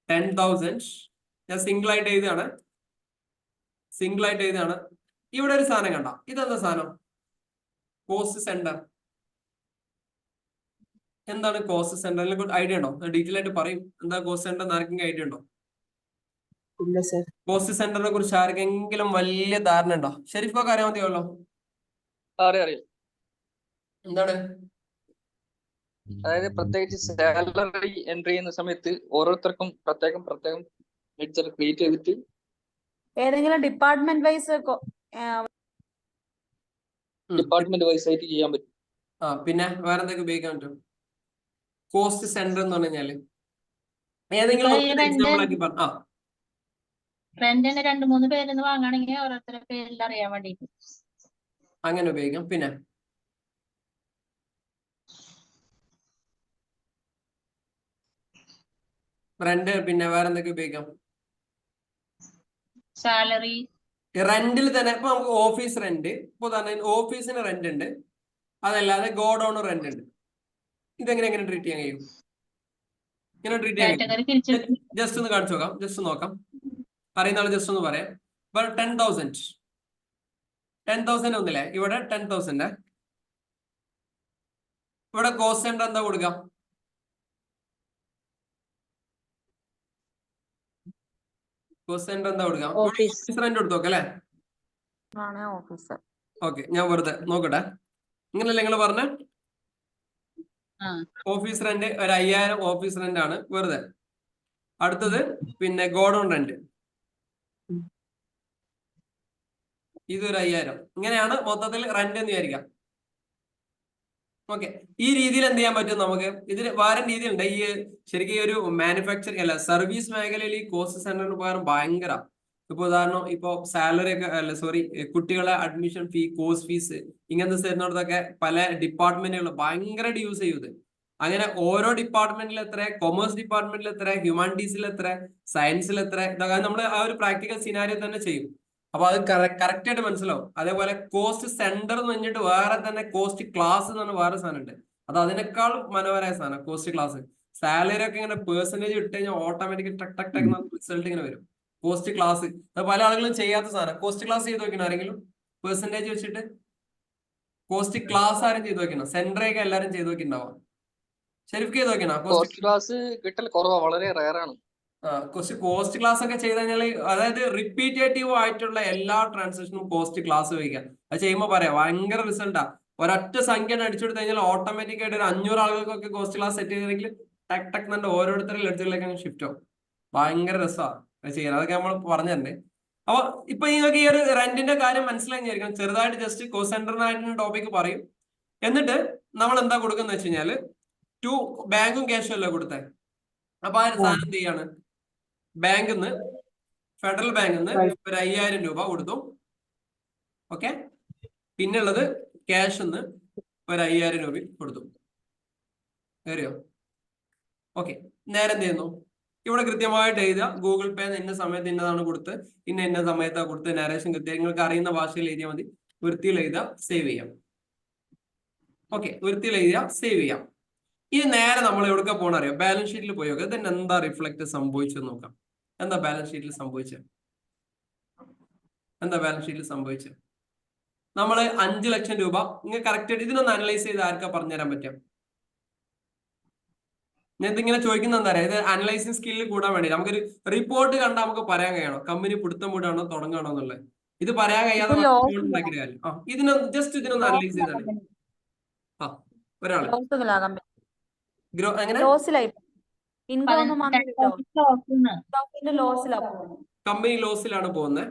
10,000. ഞാൻ സിംഗിൾ ആയിട്ട് എഴുതാണ്. ഇവിടെ ഒരു സാധനം കണ്ട, ഇതെന്താ സാധനം? Cost centre. എന്താണ് കോസ്റ്റ് സെന്ററിനെ കുറിച്ച് ഐഡിയ ഉണ്ടോ? ഡീറ്റെയിൽ ആയിട്ട് പറയും. എന്താ കോസ്റ്റ് സെന്റർ എന്ന് ആർക്കെങ്കിലും ഐഡിയ ഉണ്ടോ? ഇല്ല സർ. കോസ്റ്റ് സെന്ററിനെ കുറിച്ച് ആർക്കെങ്കിലും വലിയ ധാരണ ഉണ്ടോ? ഷെരീഫൊക്കെ അറിയാൻ മതിയല്ലോ. അറിയാം. എന്താണ്? അതായത് പ്രത്യേകിച്ച് സാലറി എൻട്രി ചെയ്യുന്ന സമയത്ത് ഓരോരുത്തർക്കും പ്രത്യേകം ലെഡ്ജർ ക്രിയേറ്റ് ചെയ്തിട്ട് ഏതെങ്കിലും ഡിപ്പാർട്ട്മെന്റ് വൈസ് ആയിട്ട് ചെയ്യാൻ പറ്റും. പിന്നെ വേറെ എന്തൊക്കെ ഉപയോഗിക്കാൻ പറ്റും? കോസ്റ്റ് സെന്റർ എന്ന് പറഞ്ഞു കഴിഞ്ഞാല് ഏതെങ്കിലും എക്സാമ്പിൾ ആക്കി പറഞ്ഞു. റെന്റിന് 2-3 പേരിന്ന് വാങ്ങുകയാണെങ്കിൽ ഓരോരുത്തരുടെ പേരിൽ അറിയാൻ വേണ്ടിട്ട് അങ്ങനെ ഉപയോഗിക്കാം. പിന്നെ റെന്റ്, പിന്നെ വേറെ എന്തൊക്കെ ഉപയോഗിക്കാം? സാലറി. റെന്റിൽ തന്നെ ഇപ്പൊ നമുക്ക് ഓഫീസ് റെന്റ്, ഇപ്പൊ ഓഫീസിന് റെന്റ് ഉണ്ട്, അതല്ലാതെ ഗോഡൌൺ റെന്റ് ഉണ്ട്. ഇതെങ്ങനെ ട്രീറ്റ് ചെയ്യാൻ കഴിയും? ഇങ്ങനെ ട്രീറ്റ് ചെയ്യാൻ കഴിയും. ജസ്റ്റ് ഒന്ന് കാണിച്ചു നോക്കാം. ജസ്റ്റ് നോക്കാം. അറിയുന്ന ആൾ ജസ്റ്റ് ഒന്ന് പറയാം. 10,000 ഒന്നില്ലേ? ഇവിടെ 10,000. ഇവിടെ കോസ്റ്റ് സെന്റർ എന്താ കൊടുക്കാം? കോസ്റ്റ് സെന്റർ എന്താ കൊടുക്കാം? ഓഫീസ് റെന്റ് കൊടുത്തു നോക്കാം അല്ലെ? ഓക്കെ, ഞാൻ വെറുതെ നോക്കട്ടെ. ഇങ്ങനല്ലേ നിങ്ങൾ പറഞ്ഞ ഓഫീസ് റെന്റ് ഒരു 5,000 ഓഫീസ് റെന്റ് ആണ് വെറുതെ. അടുത്തത് പിന്നെ ഗോഡൌൺ റെന്റ്, ഇതൊരു 5,000. ഇങ്ങനെയാണ് മൊത്തത്തിൽ റെന്റ് എന്ന് വിചാരിക്കാം. ഓക്കെ, ഈ രീതിയിൽ എന്ത് ചെയ്യാൻ പറ്റും നമുക്ക്? ഇതിന് വേറെ രീതിയിലുണ്ട്. ഈ ശരിക്കും ഒരു മാനുഫാക്ചറിങ് അല്ല, സർവീസ് മേഖലയിൽ ഈ കോസ്റ്റ് സെന്ററിന് ഉപകാരം ഭയങ്കര. ഇപ്പൊ ഉദാഹരണം, ഇപ്പൊ സാലറി ഒക്കെ കുട്ടികളെ അഡ്മിഷൻ ഫീ, കോഴ്സ് ഫീസ് ഇങ്ങനത്തെ തരുന്നിടത്തൊക്കെ പല ഡിപ്പാർട്ട്മെന്റുകൾ ഭയങ്കരമായിട്ട് യൂസ് ചെയ്യുന്നത്. അങ്ങനെ ഓരോ ഡിപ്പാർട്ട്മെന്റിൽ എത്ര, കൊമേഴ്സ് ഡിപ്പാർട്ട്മെന്റിൽ എത്ര, ഹ്യൂമാനിറ്റീസിൽ എത്ര, സയൻസിൽ എത്ര, ഇതൊക്കെ നമ്മൾ ആ ഒരു പ്രാക്ടിക്കൽ സിനാരിയോ തന്നെ ചെയ്യും. അപ്പൊ അത് കറക്റ്റ് ആയിട്ട് മനസ്സിലാവും. അതേപോലെ കോസ്റ്റ് സെന്റർ എന്ന് പറഞ്ഞിട്ട് വേറെ തന്നെ കോസ്റ്റ് ക്ലാസ് എന്ന് പറഞ്ഞ വേറെ സാധനം ഉണ്ട്. അത് അതിനേക്കാൾ മനോഹരമായ സാധനം കോസ്റ്റ് ക്ലാസ്. സാലറി ഒക്കെ ഇങ്ങനെ പെർസെന്റേജ് ഇട്ട് കഴിഞ്ഞാൽ ഓട്ടോമാറ്റിക് ടക് ടക് ടക് റിസൾട്ട് ഇങ്ങനെ വരും. കോസ്റ്റ് ക്ലാസ് അത് പല ആളുകളും ചെയ്യാത്ത സാധനം. കോസ്റ്റ് ക്ലാസ് ചെയ്ത് നോക്കണം ആരെങ്കിലും? പെർസെന്റേജ് വെച്ചിട്ട് കോസ്റ്റ് ക്ലാസ് ആരും ചെയ്ത് നോക്കണം? സെന്ററൊക്കെ എല്ലാരും ചെയ്ത് നോക്കിണ്ടാവാം. ശരിക്കും ചെയ്ത് നോക്കണം. കോസ്റ്റ് ക്ലാസ് കിട്ടൽ കുറവാ, വളരെ റയർ ആണ്. കോസ്റ്റ് ക്ലാസ് ഒക്കെ ചെയ്ത് കഴിഞ്ഞാൽ, അതായത് റിപ്പീറ്റേറ്റീവ് ആയിട്ടുള്ള എല്ലാ ട്രാൻസാക്ഷനും കോസ്റ്റ് ക്ലാസ് ഉപയോഗിക്കാം. അത് ചെയ്യുമ്പോൾ പറയാം ഭയങ്കര റിസൾട്ടാ. ഒരൊറ്റ സംഖ്യ അടിച്ചുകൊടുത്തു കഴിഞ്ഞാൽ ഓട്ടോമാറ്റിക് ആയിട്ട് ഒരു 500 ആളുകൾക്കൊക്കെ കോസ്റ്റ് ക്ലാസ് സെറ്റ് ചെയ്തെങ്കിൽ ടക് ടക് എന്നിട്ട് ഓരോരുത്തരും ലെഡ്ജറിലേക്ക് ഷിഫ്റ്റ് ആവും. ഭയങ്കര രസമാണ് ചെയ്യാൻ. അതൊക്കെ നമ്മൾ പറഞ്ഞു തന്നെ. അപ്പൊ ഇപ്പൊ നിങ്ങൾക്ക് ഈ ഒരു റെന്റിന്റെ കാര്യം മനസ്സിലായിരിക്കണം. ചെറുതായിട്ട് ജസ്റ്റ് കോസ്റ്റ് സെന്ററിനായിട്ടുള്ള ടോപ്പിക് പറയും. എന്നിട്ട് നമ്മൾ എന്താ കൊടുക്കുന്ന വെച്ച് കഴിഞ്ഞാല് ബാങ്കും ക്യാഷും അല്ല കൊടുത്തേ. അപ്പൊ ആ സാധനം എന്ത് ചെയ്യാണ്? ബാങ്കിൽ നിന്ന്, ഫെഡറൽ ബാങ്കിൽ നിന്ന് ഒരു 5,000 രൂപ കൊടുത്തു. ഓക്കെ, പിന്നുള്ളത് ക്യാഷ് നിന്ന് ഒരു 5,000 രൂപ കൊടുത്തു. കയറിയോ? ഓക്കെ, നേരെ എന്ത് ചെയ്യുന്നു? ഇവിടെ കൃത്യമായിട്ട് എഴുതുക. ഗൂഗിൾ പേ ഇന്ന സമയത്ത് ഇന്നതാണ് കൊടുത്ത്, ഇന്ന സമയത്താണ് കൊടുത്ത്, നരേഷൻ കൃത്യം നിങ്ങൾക്ക് അറിയുന്ന ഭാഷയിൽ എഴുതിയാൽ മതി. വൃത്തിയിൽ എഴുതുക, സേവ് ചെയ്യാം. ഓക്കെ, വൃത്തിയിൽ എഴുതുക, സേവ് ചെയ്യാം. ഇനി നേരെ നമ്മൾ എവിടെ പോകണം അറിയാം? ബാലൻസ് ഷീറ്റിൽ പോയി നോക്കാം. ഇതിന് എന്താ റിഫ്ലക്ട് സംഭവിച്ചെന്ന് നോക്കാം. എന്താ ബാലൻസ് ഷീറ്റിൽ സംഭവിച്ചത്? എന്താ ബാലൻസ് ഷീറ്റിൽ സംഭവിച്ചത്? നമ്മൾ 5 ലക്ഷം രൂപ നിങ്ങൾ കറക്റ്റ് ആയിട്ട് ഇതിനൊന്ന് അനലൈസ് ചെയ്ത് ആർക്കാ പറഞ്ഞുതരാൻ പറ്റും? ഞാൻ ഇതിങ്ങനെ ചോദിക്കുന്ന എന്താ പറയാ, ഇത് അനലൈസിങ് സ്കില്ല് കൂടാൻ വേണ്ടി നമുക്കൊരു റിപ്പോർട്ട് കണ്ടാൽ നമുക്ക് പറയാൻ കഴിയണം കമ്പനി പിടുത്തം കൂടാണോ തുടങ്ങാണോ എന്നുള്ളത്. ഇത് പറയാൻ കഴിയാതെ ഉണ്ടാക്കിയ കാര്യം. ഇതിനൊന്ന് ജസ്റ്റ് ഇതിനൊന്ന് അനലൈസ് ചെയ്താണ്. ഒരാള് എങ്ങനെ കമ്പനി ലോസിലാണ് പോകുന്നത്.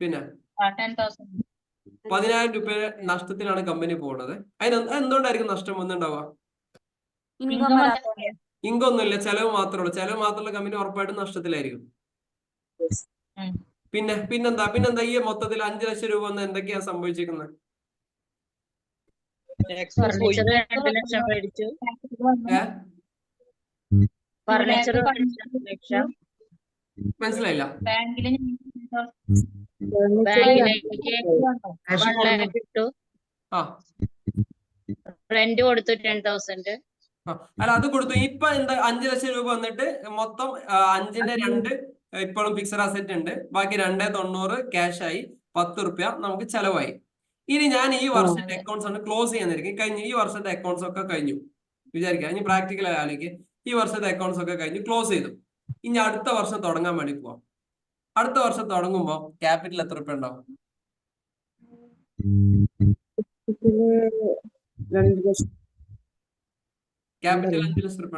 പിന്നെ 10,000 രൂപ നഷ്ടത്തിലാണ് കമ്പനി പോകുന്നത്. എന്തുകൊണ്ടായിരിക്കും നഷ്ടം വന്നിട്ടുണ്ടാവുക? ഇൻകം ഒന്നുമില്ല, ചെലവ് മാത്രമേ ചെലവ് കമ്പനി ഉറപ്പായിട്ടും നഷ്ടത്തിലായിരിക്കും. പിന്നെന്താ ഈ മൊത്തത്തിൽ 5 ലക്ഷം രൂപ വന്ന് എന്തൊക്കെയാ സംഭവിച്ചിരിക്കുന്നത്? മനസ്സിലായില്ല. റെന്റ് കൊടുത്തു 10,000. അല്ല, അത് കൊടുത്തു. ഇപ്പൊ എന്താ 5 ലക്ഷം രൂപ വന്നിട്ട് മൊത്തം 5ന്റെ 2 ഇപ്പോഴും ഫിക്സഡ് അസറ്റ് ഉണ്ട്. ബാക്കി 290 ക്യാഷ് ആയി, 10 റുപ്യ നമുക്ക് ചെലവായി. ഇനി ഞാൻ ഈ വർഷത്തെ അക്കൗണ്ട്സ് ആണ് ക്ലോസ് ചെയ്യാന്നിരിക്കും. കഴിഞ്ഞു, ഈ വർഷത്തെ അക്കൗണ്ട്സ് ഒക്കെ കഴിഞ്ഞു വിചാരിക്കാം. ഇനി പ്രാക്ടിക്കൽ ആയാലേക്ക് ഈ വർഷത്തെ അക്കൗണ്ട്സ് ഒക്കെ കഴിഞ്ഞു, ക്ലോസ് ചെയ്തു. ഇനി അടുത്ത വർഷം തുടങ്ങാൻ വേണ്ടി പോവാം. അടുത്ത വർഷം തുടങ്ങുമ്പോ ക്യാപിറ്റൽ എത്ര രൂപ ഉണ്ടാവും? ക്യാപിറ്റൽ 5 ലക്ഷം രൂപ.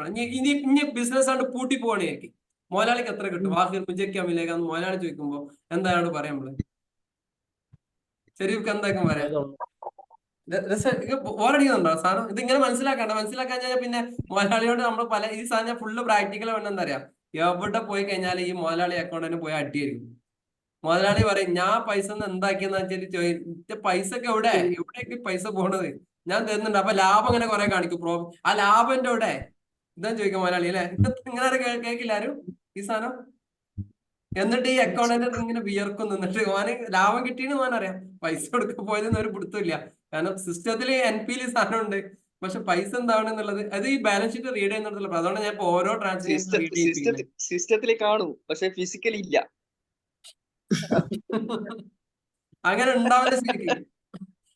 ഇനി ബിസിനസ് ആണ് പൂട്ടി പോവാണെങ്കിൽ മുതലാളിക്ക് എത്ര കിട്ടും? വാഹിർ മുജയ്ക്കാമില്ലേക്കാ മുതലാളി ചോദിക്കുമ്പോ എന്താണ് പറയാൻ നമ്മള്? ശരീഫ് എന്താക്കും പറയാം? ഓരടിക്കുന്നുണ്ടോ സാധനം? ഇതിങ്ങനെ മനസ്സിലാക്കാൻ കഴിഞ്ഞാൽ പിന്നെ മുതലാളിയോട് നമ്മൾ ഈ സാധനം ഫുള്ള് പ്രാക്ടിക്കൽ വേണ്ട. എന്താ പറയാ, എവിടെ പോയി കഴിഞ്ഞാൽ ഈ മുതലാളി അക്കൗണ്ടിന് പോയി അടിയായിരിക്കും. മുതലാളി പറയും, ഞാൻ പൈസ എന്താക്കിയെന്ന് വെച്ചാൽ പൈസ ഒക്കെ എവിടേക്ക് പൈസ പോണത് ഞാൻ തരുന്നുണ്ട്. അപ്പൊ ലാഭം ഇങ്ങനെ കുറെ കാണിക്കും. ആ ലാഭം എന്റെ എവിടെ ഇതാ ചോദിക്കും മുതലാളി അല്ലെ? ഇങ്ങനെ കേൾക്കില്ല ആരും ഈ സാധനം. എന്നിട്ട് ഈ അക്കൗണ്ടന്റ് ഇങ്ങനെ വിയർക്കും നിന്നിട്ട് ഓന് ലാഭം കിട്ടിയെന്ന് ഓനറിയാം, പൈസ കൊടുക്കാൻ പോയതെന്ന് ഒരു പിടുത്തമില്ല. കാരണം സിസ്റ്റത്തില് NPL സാധനം ഉണ്ട്, പക്ഷെ പൈസ എന്താണെന്നുള്ളത് അത് ഈ ബാലൻസ് ഷീറ്റ് റീഡ് ചെയ്യുന്നുണ്ടല്ലോ. അതുകൊണ്ട് ഞാൻ ഇപ്പൊ ഓരോ ട്രാൻസാക്ഷൻ സിസ്റ്റത്തിൽ കാണും, പക്ഷെ ഫിസിക്കലി ഇല്ല. അങ്ങനെ ഉണ്ടാവില്ല ശരിക്കും.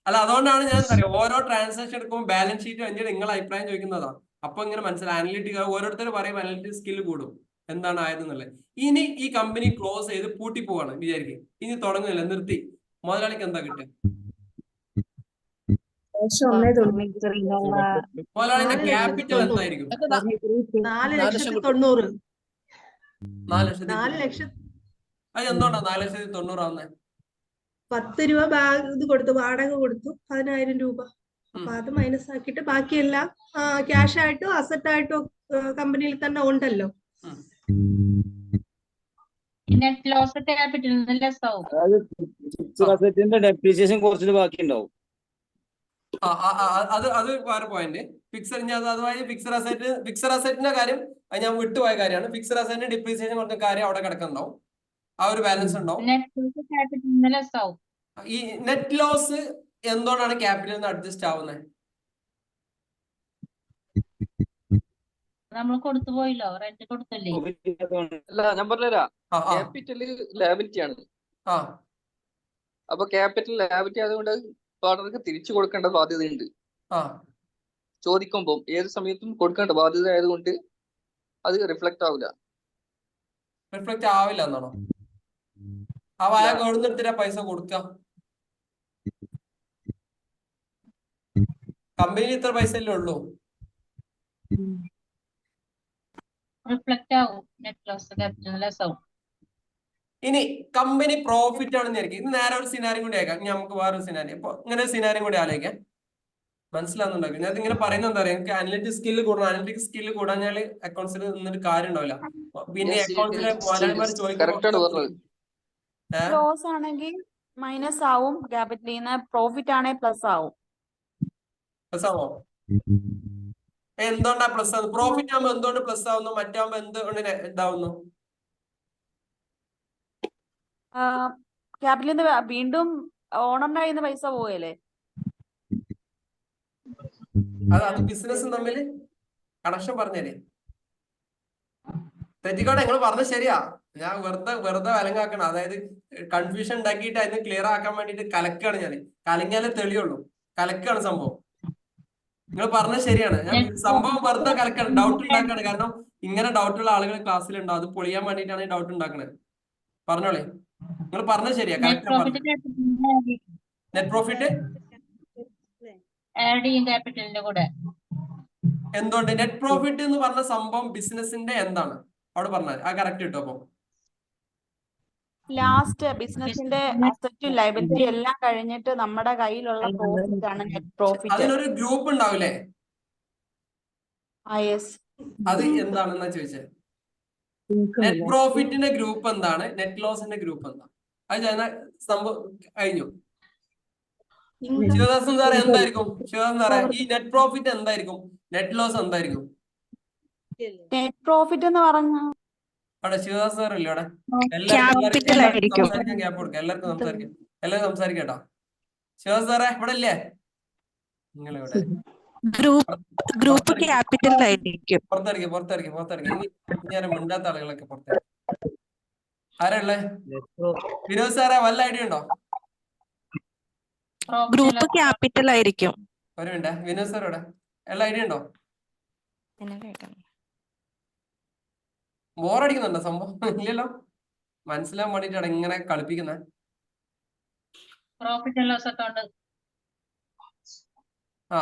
അല്ല, അതുകൊണ്ടാണ് ഞാൻ ഓരോ ട്രാൻസാക്ഷൻ എടുക്കുമ്പോൾ ബാലൻസ് ഷീറ്റ് കഴിഞ്ഞിട്ട് നിങ്ങളെ അഭിപ്രായം ചോദിക്കുന്നതാ. അപ്പൊ ഇങ്ങനെ മനസ്സിലായി അനലിറ്റിക് ഓരോരുത്തർ പറയും അനലിറ്റിക് സ്കിൽ കൂടും എന്താണ് ആയതെന്നുള്ളത്. ഇനി ഈ കമ്പനി ക്ലോസ് ചെയ്ത് പൂട്ടി പോവാണ് വിചാരിക്കും, ഇനി തുടങ്ങുന്നില്ല, നിർത്തി. മുതലാളിക്ക് എന്താ കിട്ടുക? മുതലാളിന്റെ ക്യാപിറ്റൽ എന്തായിരിക്കും? 4,90,000. 4 ലക്ഷം. അത് എന്തുകൊണ്ടാ 4,90,000 ആവുന്നത്? 10 രൂപ ഇത് കൊടുത്തു, വാടക കൊടുത്തു 10,000 രൂപ. അപ്പൊ അത് മൈനസ് ആക്കിയിട്ട് ബാക്കിയെല്ലാം ക്യാഷ് ആയിട്ടോ അസറ്റ് ആയിട്ടോ കമ്പനിയിൽ തന്നെ ഉണ്ടല്ലോ. നെറ്റ് ലോസ് ക്യാപിറ്റൽ ലെസ് ആവും. ഡെപ്രീസിയേഷൻ കുറച്ച് ബാക്കി ഉണ്ടാവും. അത് വേറെ പോയിന്റ്. അതുമായി ഫിക്സഡ് അസറ്റിന്റെ കാര്യം ഞാൻ വിട്ടുപോയ കാര്യമാണ്. ഫിക്സഡ് അസറ്റിന്റെ ഡിപ്രീസിയേഷൻ കുറഞ്ഞ കാര്യം അവിടെ കിടക്കുന്നുണ്ടാവും. ആ ഒരു ബാലൻസ് ഉണ്ടാവും. ഈ നെറ്റ് ലോസ് എന്തുകൊണ്ടാണ് ക്യാപിറ്റലിൽ നിന്ന് അഡ്ജസ്റ്റ് ആവുന്നത്? നമ്മൾ കൊടുത്തു പോയില്ലോ, റെന്റ് കൊടുത്തല്ലേ. അല്ല, ഞാൻ പറഞ്ഞുതരാ. ക്യാപിറ്റല് ലാബിലിറ്റി ആണ്. അപ്പൊ ക്യാപിറ്റൽ ലാബിലിറ്റി ആയതുകൊണ്ട് പാർട്ണർക്ക് തിരിച്ചു കൊടുക്കേണ്ട ബാധ്യതയുണ്ട്. ചോദിക്കുമ്പോ ഏത് സമയത്തും കൊടുക്കേണ്ട ബാധ്യത ആയതുകൊണ്ട് അത് റിഫ്ലക്ട് ആവില്ല. റിഫ്ലക്ട് ആവില്ല എന്നാണോ? അവ അയാൾക്ക് എവിടെ എടുത്തിട്ടാ പൈസ കൊടുക്ക? കമ്പനിയിൽ ഇത്ര പൈസ അല്ലേ ഉള്ളൂ. റിഫ്ലക്ട് ആവും, നെറ്റ് ലോസ് ക്യാപിറ്റൽ ലെസ് ആവും. ഇനി കമ്പനി പ്രോഫിറ്റ് ആണെന്ന് വിചാരിക്കും. ഇത് നേരെ ഒരു സിനാരിയും കൂടി ആക്കാം. ഇനി നമുക്ക് വേറൊരു സിനാരിയും, ഇപ്പൊ ഇങ്ങനെ ഒരു സിനാരിയും കൂടി ആലോചിക്കാം. മനസ്സിലാവുന്നുണ്ടാക്കും. ഞാൻ ഇങ്ങനെ പറയുന്നത് എന്താ പറയാ, എനിക്ക് അനലിറ്റിക് സ്കില്ല് കൂടണം. അനലിറ്റിക് സ്കില്ല് കൂടാഞ്ഞാൽ അക്കൗണ്ട്സിൽ നിന്നൊരു കാര്യം ഉണ്ടാവില്ല. പിന്നെ അക്കൗണ്ട്സിലെ മുതലാളിമാർ ചോദിക്കും ലോസ് ആണെങ്കിൽ മൈനസ് ആവും, ക്യാപിറ്റലിൽ നിന്ന് പ്രോഫിറ്റ് ആണെങ്കിൽ പ്ലസ് ആവും. പ്ലസ് ആവോ? എന്തുകൊണ്ടാ പ്ലസ് ആവുന്നത്? പ്രോഫിറ്റ് ആകുമ്പോൾ എന്തുകൊണ്ട് പ്ലസ് ആവുന്നു, മറ്റാകുമ്പോ എന്തുകൊണ്ട് ഇതാവുന്നു? ക്യാപിറ്റലിൽ നിന്ന് വീണ്ടും ഓണറിന്റെ കയ്യിൽ നിന്ന് പൈസ പോവുകയല്ലേ? അത് ബിസിനസ്സും തമ്മിൽ കണക്ഷൻ പറഞ്ഞേരെ. തെറ്റിക്കോട്ടെ, നിങ്ങൾ പറഞ്ഞത് ശരിയാ. ഞാൻ വെറുതെ അലങ്കാക്കണം. അതായത് കൺഫ്യൂഷൻ ഉണ്ടാക്കിയിട്ട് അതിന് ക്ലിയർ ആക്കാൻ വേണ്ടിട്ട് കലക്കാണ് ഞാൻ. കലങ്ങിയാലേ തെളിയുള്ളൂ. കലക്കാണ് സംഭവം. നിങ്ങൾ പറഞ്ഞത് ശരിയാണ്. ഞാൻ സംഭവം വെറുതെ കലക്കാണ്, ഡൗട്ട് ഉണ്ടാക്കാണ്. കാരണം ഇങ്ങനെ ഡൗട്ടുള്ള ആളുകൾ ക്ലാസ്സിലുണ്ടാവും. അത് പൊളിയാൻ വേണ്ടിയിട്ടാണ് ഈ ഡൗട്ട് ഉണ്ടാക്കണത്. പറഞ്ഞോളേ, നിങ്ങൾ പറഞ്ഞത് ശരിയാ. കറക്റ്റ് പറഞ്ഞു. നെറ്റ് പ്രോഫിറ്റ് ആഡ് ചെയ്യും ക്യാപിറ്റലിന്റെ കൂടെ. എന്തുകൊണ്ട് നെറ്റ് പ്രോഫിറ്റ് എന്ന് പറഞ്ഞ സംഭവം ബിസിനസിന്റെ എന്താണ് അവിടെ പറഞ്ഞാൽ ആ കറക്റ്റ് കിട്ടും. അപ്പൊ ലാസ്റ്റ് ബിസിനസിന്റെ അസറ്റും ലയബിലിറ്റി എല്ലാം കഴിഞ്ഞിട്ട് നമ്മുടെ കയ്യിലുള്ള പ്രോഫിറ്റ് ആണ് നെറ്റ് പ്രോഫിറ്റ്. അതിനൊരു ഗ്രൂപ്പ് ഉണ്ടാവില്ലേ? യെസ്. അത് എന്താണെന്നാ ചോദിച്ചത്. നെറ്റ് പ്രോഫിറ്റിന്റെ ഗ്രൂപ്പ് എന്താണ്, നെറ്റ് ലോസിന്റെ ഗ്രൂപ്പ് എന്താണ്? അത് സംഭവം കഴിഞ്ഞു. ശിവദാസൻ സാറേ എന്തായിരിക്കും? ശിവദാസൻ സാറേ, ഈ നെറ്റ് പ്രോഫിറ്റ് എന്തായിരിക്കും, നെറ്റ് ലോസ് എന്തായിരിക്കും? നെറ്റ് പ്രോഫിറ്റ് എന്ന് പറഞ്ഞ അവിടെ ശിവദാസ് സാർ ഇല്ലേ? അവിടെ എല്ലാവർക്കും സംസാരിക്കാൻ ഗ്യാപ്പ് കൊടുക്കാം. എല്ലാവർക്കും സംസാരിക്കട്ടോ. ശിവദാസ് സാറേ ഇവിടെ ഇല്ലേ? നിങ്ങൾ ഇവിടെ ഗ്രൂപ്പ് ക്യാപിറ്റൽ ആയിരിക്കും. പുറത്തിറക്കി. ഇനി ഞാൻ മിണ്ടാത്ത ആളുകളൊക്കെ പുറത്തിറക്കി. ആരാ ഉള്ളേ? വിനോദ് സാറേ, വല്ല ഐഡിയ ഉണ്ടോ? ഗ്രൂപ്പ് ക്യാപിറ്റൽ ആയിരിക്കും. ഒരു മിനിറ്റ്, വിനോദ് സാർ ഇവിടെ എല്ലാ ഐഡിയ ഉണ്ടോ? ബോറടിക്കുന്നുണ്ടോ സംഭവം? ഇല്ലല്ലോ. മനസ്സിലാൻ വേണ്ടിട്ടാണ് ഇങ്ങനെ കളിപ്പിക്കുന്നത്. Profit and loss account. ആ,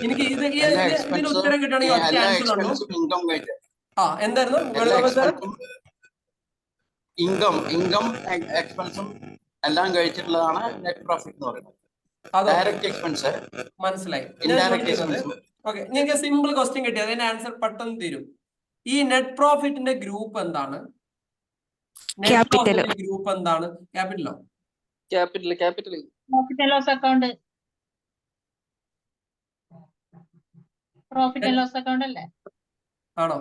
എനിക്ക് ഇതിന് ഉത്തരം കിട്ടണമെങ്കിൽ ഒറ്റ ആൻസർ ഉള്ളൂ. ആ, എന്തായിരുന്നു ഇൻകം എക്സ്പെൻസും എല്ലാം കഴിച്ചിട്ടുള്ളതാണ് നെറ്റ് പ്രോഫിറ്റ് എന്ന് പറയുന്നത്. ഡയറക്റ്റ് എക്സ്പെൻസ് മനസ്സിലായി. Indirect expense. ഓക്കെ, നിങ്ങൾക്ക് സിമ്പിൾ ക്വസ്റ്റ്യൻ കിട്ടി, അതിന്റെ ആൻസർ പെട്ടെന്ന് തീരും. ഈ നെറ്റ് പ്രോഫിറ്റിന്റെ ഗ്രൂപ്പ് എന്താണ്? ഗ്രൂപ്പ് എന്താണ്? ക്യാപിറ്റലോ? Capital profit and loss account. Profit and loss account അല്ലേ? ആണോ?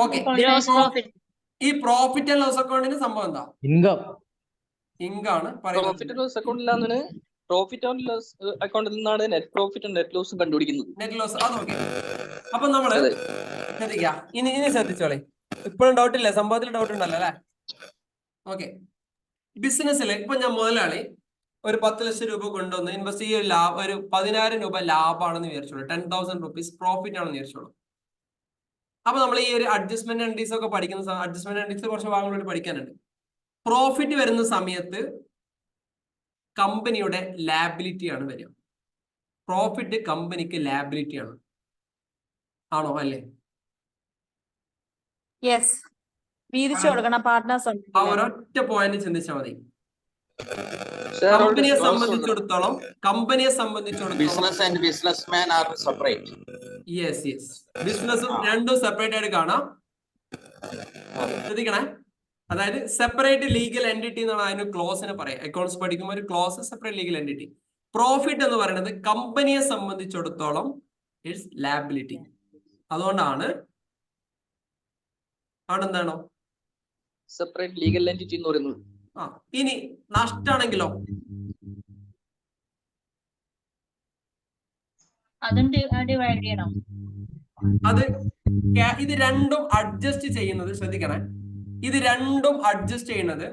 ഓക്കെ. ഈ പ്രോഫിറ്റ് ആൻഡ് ലോസ് അക്കൗണ്ടിന് സംഭവം എന്താ? ഇൻകാണ് പ്രോഫിറ്റ് ആൻഡ് ലോസ് അക്കൗണ്ടിലാണ്. പ്രോഫിറ്റ് ആൻഡ് ലോസ് അക്കൗണ്ടിൽ നിന്നാണ് നെറ്റ് പ്രോഫിറ്റും നെറ്റ് ലോസും കണ്ടുപിടിക്കുന്നത്. നെറ്റ് ലോസ് അതൊക്കെ. അപ്പൊ നമ്മള് ശ്രദ്ധിക്കാം. ഇനി ശ്രദ്ധിച്ചോളെ. ഇപ്പോഴും ഡൗട്ട് ഇല്ല, സംഭവത്തിൽ ഡൗട്ട് ഉണ്ടല്ലോ അല്ലെ? ഓക്കെ, ബിസിനസ്സിൽ ഇപ്പൊ ഞാൻ മുതലാളി ഒരു 10 ലക്ഷം രൂപ കൊണ്ടുവന്ന് ഇൻവെസ്റ്റ് ചെയ്യ, ഒരു 10,000 രൂപ ലാഭമാണെന്ന് വിചാരിച്ചോളൂ. 10,000 റുപ്പീസ് പ്രോഫിറ്റ് ആണെന്ന് വിചാരിച്ചോളൂ. അപ്പൊ നമ്മൾ ഈ ഒരു അഡ്ജസ്റ്റ്മെന്റ് എൻട്രീസ് ഒക്കെ പഠിക്കുന്ന അഡ്ജസ്റ്റ്മെന്റ് എൻട്രീസ് കുറച്ച് ഭാഗങ്ങളോട് പഠിക്കാനുണ്ട്. പ്രോഫിറ്റ് വരുന്ന സമയത്ത് കമ്പനിയുടെ ലാബിലിറ്റി ആണ് വരിക. പ്രോഫിറ്റ് കമ്പനിക്ക് ലാബിലിറ്റി ആണ്. ആണോ അല്ലേ? യെസ്. വീതിച്ചു കൊടുക്കണം പാർട്ട്നേഴ്സ്. ആ ഒരൊറ്റ പോയിന്റ് ചിന്തിച്ചാൽ മതി. കമ്പനിയെ സംബന്ധിച്ചിടത്തോളം business and businessman R separate. Yes, ബിസിനസ്സും രണ്ടും സെപ്പറേറ്റ് ആയിട്ട് കാണാം. ശ്രദ്ധിക്കണേ. അതായത് സെപ്പറേറ്റ് ലീഗൽ എൻറ്റിറ്റി എന്നാണ് അതിന് ക്ലോസിനെ പറയാം. അക്കൗണ്ട്സ് പഠിക്കുമ്പോൾ ഒരു close separate legal entity. Profit എന്ന് പറയുന്നത് കമ്പനിയെ സംബന്ധിച്ചിടത്തോളം ഇറ്റ്സ് ലാബിലിറ്റി. അതുകൊണ്ടാണ് അവിടെ എന്താണോ സെപ്പറേറ്റ് ലീഗൽ എൻറ്റിറ്റി എന്ന് പറയുന്നത്. ആ, ഇനി നഷ്ടാണെങ്കിലോ? ഡിവൈഡ് ചെയ്യണം. അത് ഇത് രണ്ടും അഡ്ജസ്റ്റ് ചെയ്യുന്നത്, ശ്രദ്ധിക്കണേ, ഇത് രണ്ടും അഡ്ജസ്റ്റ് ചെയ്യുന്നത്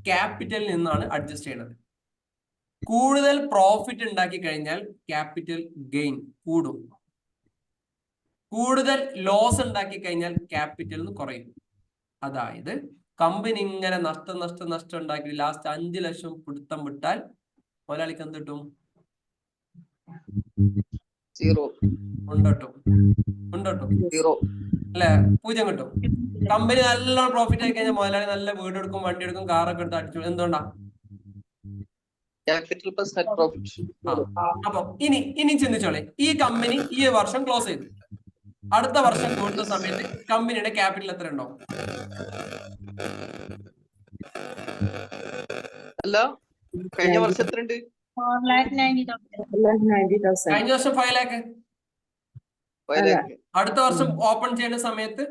ക്യാപിറ്റലിൽ നിന്നാണ് അഡ്ജസ്റ്റ് ചെയ്യുന്നത്. കൂടുതൽ പ്രോഫിറ്റ് ഉണ്ടാക്കി കഴിഞ്ഞാൽ ക്യാപിറ്റൽ ഗെയിൻ കൂടും. കൂടുതൽ ലോസ് ഉണ്ടാക്കി കഴിഞ്ഞാൽ ക്യാപിറ്റൽ കുറയും. അതായത് കമ്പനി ഇങ്ങനെ നഷ്ടം ഉണ്ടാക്കി ലാസ്റ്റ് 5 ലക്ഷം പിടുത്തം വിട്ടാൽ മുതലാളിക്ക് എന്ത് കിട്ടും? 0 ഉണ്ടോട്ടോ 0 അല്ലെ? 0 കിട്ടും. കമ്പനി നല്ലോണം പ്രോഫിറ്റ് ആയി കഴിഞ്ഞാൽ മുതലാളി നല്ല വീട് എടുക്കും, വണ്ടി എടുക്കും, കാറൊക്കെ എടുത്ത് അടിച്ചു. എന്തുകൊണ്ടാ? Capital plus net profit. അപ്പൊ ഇനി ചിന്തിച്ചോളെ, ഈ കമ്പനി ഈ വർഷം ക്ലോസ് ചെയ്തു. അടുത്ത വർഷം കൂടുന്ന സമയത്ത് കമ്പനിയുടെ ക്യാപിറ്റൽ എത്ര ഉണ്ടാവും? അല്ല, കഴിഞ്ഞ വർഷം എത്ര ഉണ്ട്? 4,90,000. 90,000. കഴിഞ്ഞ വർഷം 5 lakh. അല്ല. അടുത്ത വർഷം ഓപ്പൺ ചെയ്യുന്ന സമയത്ത്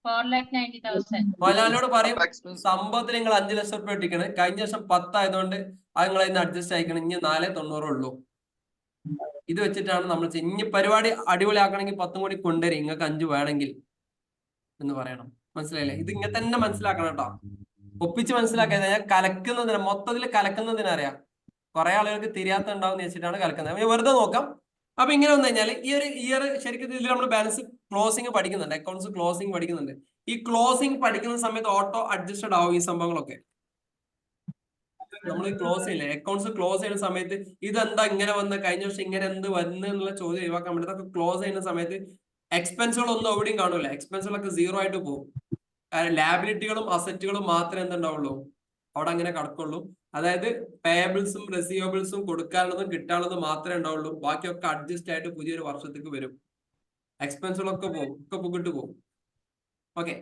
4,90,000. മലയാളിയോട് പറയും സംഭവത്തിൽ നിങ്ങൾ 5 ലക്ഷം റുപ്യ ഇട്ടിക്കണ്. കഴിഞ്ഞ വർഷം 10 ആയതുകൊണ്ട് അത് നിങ്ങൾ അതിന് അഡ്ജസ്റ്റ് ആയിക്കണം. ഇനി 4,90 ഉള്ളൂ. ഇത് വെച്ചിട്ടാണ് നമ്മൾ ഇനി പരിപാടി അടിപൊളിയാക്കണമെങ്കിൽ 10 കൂടി കൊണ്ടുവരും. നിങ്ങൾക്ക് 5 വേണമെങ്കിൽ എന്ന് പറയണം. മനസ്സിലായില്ലേ? ഇത് ഇങ്ങനെ തന്നെ മനസ്സിലാക്കണം കേട്ടോ. ഒപ്പിച്ച് മനസ്സിലാക്കിയത് ഞാൻ കലക്കുന്നതിന് മൊത്തത്തിൽ കലക്കുന്നതിനറിയാം. കുറെ ആളുകൾക്ക് തിരിയാത്ത ഉണ്ടാവും എന്ന് വെച്ചിട്ടാണ് കലക്കുന്നത്. വെറുതെ നോക്കാം. അപ്പൊ ഇങ്ങനെ വന്നു കഴിഞ്ഞാൽ ഈ ഒരു ഇയർ ശരിക്കും ഇതിൽ നമ്മൾ ബാലൻസ് ക്ലോസിംഗ് പഠിക്കുന്നുണ്ട്, അക്കൗണ്ട്സ് ക്ലോസിംഗ് പഠിക്കുന്നുണ്ട്. ഈ ക്ലോസിംഗ് പഠിക്കുന്ന സമയത്ത് ഓട്ടോ അഡ്ജസ്റ്റഡ് ആവും ഈ സംഭവങ്ങളൊക്കെ. നമ്മൾ ക്ലോസ് ചെയ്യില്ലേ, അക്കൗണ്ട്സ് ക്ലോസ് ചെയ്യുന്ന സമയത്ത് ഇതെന്താ ഇങ്ങനെ വന്ന് കഴിഞ്ഞ വർഷം ഇങ്ങനെ എന്ത് വന്ന് എന്നുള്ള ചോദ്യം ഒഴിവാക്കാൻ വേണ്ടി അതൊക്കെ ക്ലോസ് ചെയ്യുന്ന സമയത്ത് എക്സ്പെൻസുകളൊന്നും എവിടെയും കാണൂല. എക്സ്പെൻസുകളൊക്കെ 0 ആയിട്ട് പോകും. ലാബിലിറ്റികളും അസറ്റുകളും മാത്രമേ എന്തുണ്ടാവുള്ളൂ അവിടെ അങ്ങനെ കിടക്കുള്ളൂ. അതായത് പേയബിൾസും റിസീവബിൾസും കൊടുക്കാനുള്ളതും കിട്ടാനുള്ളതും മാത്രമേ ഉണ്ടാവുള്ളൂ. ബാക്കിയൊക്കെ അഡ്ജസ്റ്റ് ആയിട്ട് പുതിയൊരു വർഷത്തേക്ക് വരും. എക്സ്പെൻസുകളൊക്കെ പോകും, ഒക്കെ പുകിട്ട് പോകും. ഓക്കെ,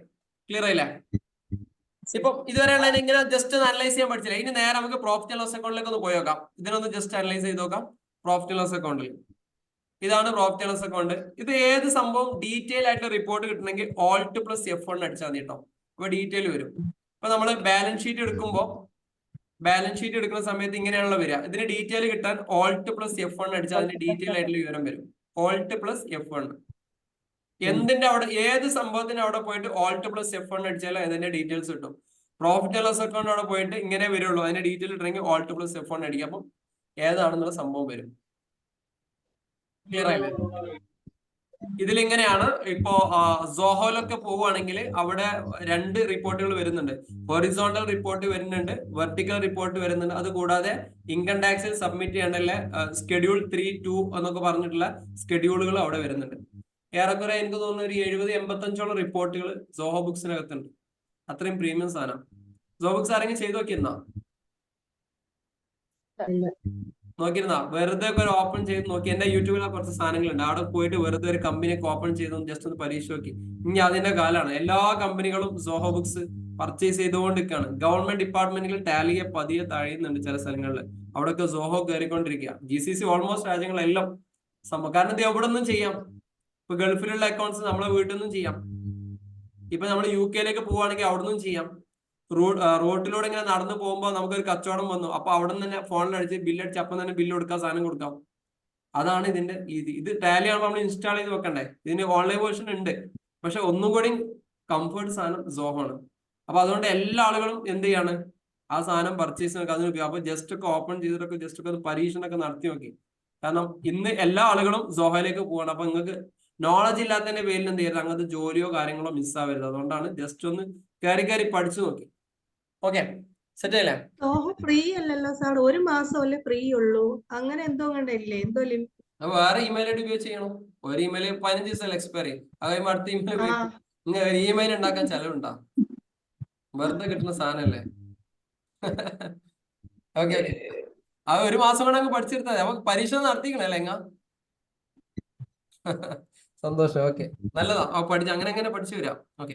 ക്ലിയർ ആയില്ലേ? ഇപ്പൊ ഇതുവരെയുള്ള ഇങ്ങനെ ജസ്റ്റ് അനലൈസ് ചെയ്യാൻ പഠിച്ചില്ല. ഇനി നേരെ നമുക്ക് പ്രോഫിറ്റ് ആൻഡ് ലോസ് അക്കൗണ്ടിലേക്ക് ഒന്ന് പോയി നോക്കാം. ഇതിനൊന്ന് ജസ്റ്റ് അനലൈസ് ചെയ്ത് നോക്കാം. പ്രോഫിറ്റ് ആൻഡ് ലോസ് അക്കൗണ്ടിൽ ഇതാണ് പ്രോഫിറ്റ് ആൻഡ് ലോസ് അക്കൗണ്ട്. ഇത് ഏത് സംഭവം ഡീറ്റെയിൽ ആയിട്ട് റിപ്പോർട്ട് കിട്ടണമെങ്കിൽ Alt+F1 അടിച്ചാൽ മതി കേട്ടോ. അപ്പൊ ഡീറ്റെയിൽ വരും. അപ്പൊ നമ്മൾ ബാലൻസ് ഷീറ്റ് എടുക്കുമ്പോൾ ബാലൻസ് ഷീറ്റ് എടുക്കുന്ന സമയത്ത് ഇങ്ങനെയാണല്ലോ വരിക. ഇതിന് ഡീറ്റെയിൽ കിട്ടാൻ Alt+F1 അടിച്ചാൽ അതിന്റെ ഡീറ്റെയിൽ ആയിട്ടുള്ള വിവരം വരും. Alt+F1 എന്തിന്റെ അവിടെ ഏത് സംഭവത്തിന്റെ അവിടെ പോയിട്ട് Alt+F1 അടിച്ചാൽ അതിന്റെ ഡീറ്റെയിൽസ് കിട്ടും. പ്രോഫിറ്റ് ആൻഡ് ലോസ് അക്കൗണ്ട് അവിടെ പോയിട്ട് ഇങ്ങനെ വരുള്ളൂ. അതിന്റെ ഡീറ്റെയിൽ ഇട്ടെങ്കിൽ Alt+F1 അടിക്കുക. അപ്പം ഏതാണെന്നുള്ള സംഭവം വരും. ക്ലിയർ ആയില്ലേ? ഇതിലിങ്ങനെയാണ്. ഇപ്പോ സോഹോലൊക്കെ പോവുകയാണെങ്കിൽ അവിടെ 2 റിപ്പോർട്ടുകൾ വരുന്നുണ്ട്. ഹൊറിസോണ്ടൽ റിപ്പോർട്ട് വരുന്നുണ്ട്, വെർട്ടിക്കൽ റിപ്പോർട്ട് വരുന്നുണ്ട്. അത് കൂടാതെ ഇൻകം ടാക്സിൽ സബ്മിറ്റ് ചെയ്യേണ്ടല്ലേ Schedule 3(2) എന്നൊക്കെ പറഞ്ഞിട്ടുള്ള സ്കെഡ്യൂളുകൾ അവിടെ വരുന്നുണ്ട്. ഏറെക്കുറെ എനിക്ക് തോന്നുന്നു ഒരു 70-85 റിപ്പോർട്ടുകൾ സോഹോ ബുക്സിനകത്തുണ്ട്. അത്രയും പ്രീമിയം സാധനം. സോഹോ ബുക്സ് ആരെങ്കിലും ചെയ്ത് നോക്കിയിരുന്നാ? നോക്കിയിരുന്നാ? വെറുതെ ഒക്കെ ഒരു ഓപ്പൺ ചെയ്ത് നോക്കി. എന്റെ യൂട്യൂബിലെ കുറച്ച് സാധനങ്ങളുണ്ട്. അവിടെ പോയിട്ട് വെറുതെ ഒരു കമ്പനിയൊക്കെ ഓപ്പൺ ചെയ്ത് ജസ്റ്റ് ഒന്ന് പരീക്ഷ നോക്കി. ഇനി അതിന്റെ കാലാണ്. എല്ലാ കമ്പനികളും സോഹോ ബുക്സ് പർച്ചേസ് ചെയ്തുകൊണ്ടിരിക്കുകയാണ്. ഗവൺമെന്റ് ഡിപ്പാർട്ട്മെന്റുകൾ ടാലിയെ പതിയെ താഴെയുന്നുണ്ട് ചില സ്ഥലങ്ങളിൽ. അവിടെയൊക്കെ സോഹോ കയറിക്കൊണ്ടിരിക്കുക. GCC ഓൾമോസ്റ്റ് രാജ്യങ്ങളെല്ലാം കാരണം ഇത് എവിടെ നിന്നും ചെയ്യാം. ഇപ്പൊ ഗൾഫിലുള്ള അക്കൗണ്ട്സ് നമ്മളെ വീട്ടിൽ നിന്നും ചെയ്യാം. ഇപ്പൊ നമ്മൾ UK-യിലേക്ക് പോവുകയാണെങ്കിൽ അവിടെ നിന്നും ചെയ്യാം. റോട്ടിലൂടെ ഇങ്ങനെ നടന്നു പോകുമ്പോൾ നമുക്കൊരു കച്ചവടം വന്നു. അപ്പൊ അവിടെ നിന്ന് തന്നെ ഫോണിൽ അടിച്ച് ബില്ലടിച്ച് അപ്പം തന്നെ ബില്ല് കൊടുക്കാം, സാധനം കൊടുക്കാം. അതാണ് ഇതിന്റെ ഇത് ടാലി ആകുമ്പോൾ നമ്മൾ ഇൻസ്റ്റാൾ ചെയ്ത് വെക്കണ്ടേ. ഇതിന് ഓൺലൈൻ വേർഷൻ ഉണ്ട്. പക്ഷെ ഒന്നും കൂടി കംഫർട്ട് സാധനം സോഹോ ആണ്. അപ്പൊ അതുകൊണ്ട് എല്ലാ ആളുകളും എന്ത് ചെയ്യാണ്, ആ സാധനം പർച്ചേസ് നോക്കുക. അതിന് അപ്പൊ ജസ്റ്റ് ഒക്കെ ഓപ്പൺ ചെയ്തിട്ടൊക്കെ ജസ്റ്റ് ഒക്കെ പരീക്ഷണമൊക്കെ നടത്തി നോക്കി. കാരണം ഇന്ന് എല്ലാ ആളുകളും സോഹോയിലേക്ക് പോവാണ്. അപ്പൊ നിങ്ങൾക്ക് നോളജ് ഇല്ലാത്തതിന്റെ പേരിൽ എന്ത് ചെയ്യരുത്, അങ്ങനത്തെ ജോലിയോ കാര്യങ്ങളോ മിസ്സാവരുത്. അതുകൊണ്ടാണ് ജസ്റ്റ് ഒന്ന് കയറി പഠിച്ചു നോക്കി. ഓക്കെ, സെറ്റ് ആയില്ലേ? സോഹോ ഫ്രീ അല്ലല്ലോ സാർ, 1 മാസമല്ലേ ഫ്രീ ഉള്ളൂ. അങ്ങനെ എന്തോ കണ്ടില്ലേ, എന്തോ വേറെ ഇമെയിൽ ഐഡി ഉപയോഗിച്ച് ചെയ്യണം. ഒരു ഇമെയിൽ 15 ദിവസം എക്സ്പയർ ചെയ്യും. അത് കഴിയുമ്പോൾ അടുത്ത ഇമെയിൽ ഉപയോഗിക്കും. ഒരു ഇമെയിൽ ഉണ്ടാക്കാൻ ചെലവുണ്ടാ? വെറുതെ കിട്ടുന്ന സാധനല്ലേ. ഓക്കെ, അത് 1 മാസം കൊണ്ട് അങ്ങ് പഠിച്ചെടുത്താൽ മതി. നമുക്ക് പരീക്ഷ നടത്തിക്കണല്ലേ എങ്ങ? സന്തോഷം. ഓക്കെ, നല്ലതാ. പഠിച്ച് അങ്ങനെ പഠിച്ചു വരാം. ഓക്കെ,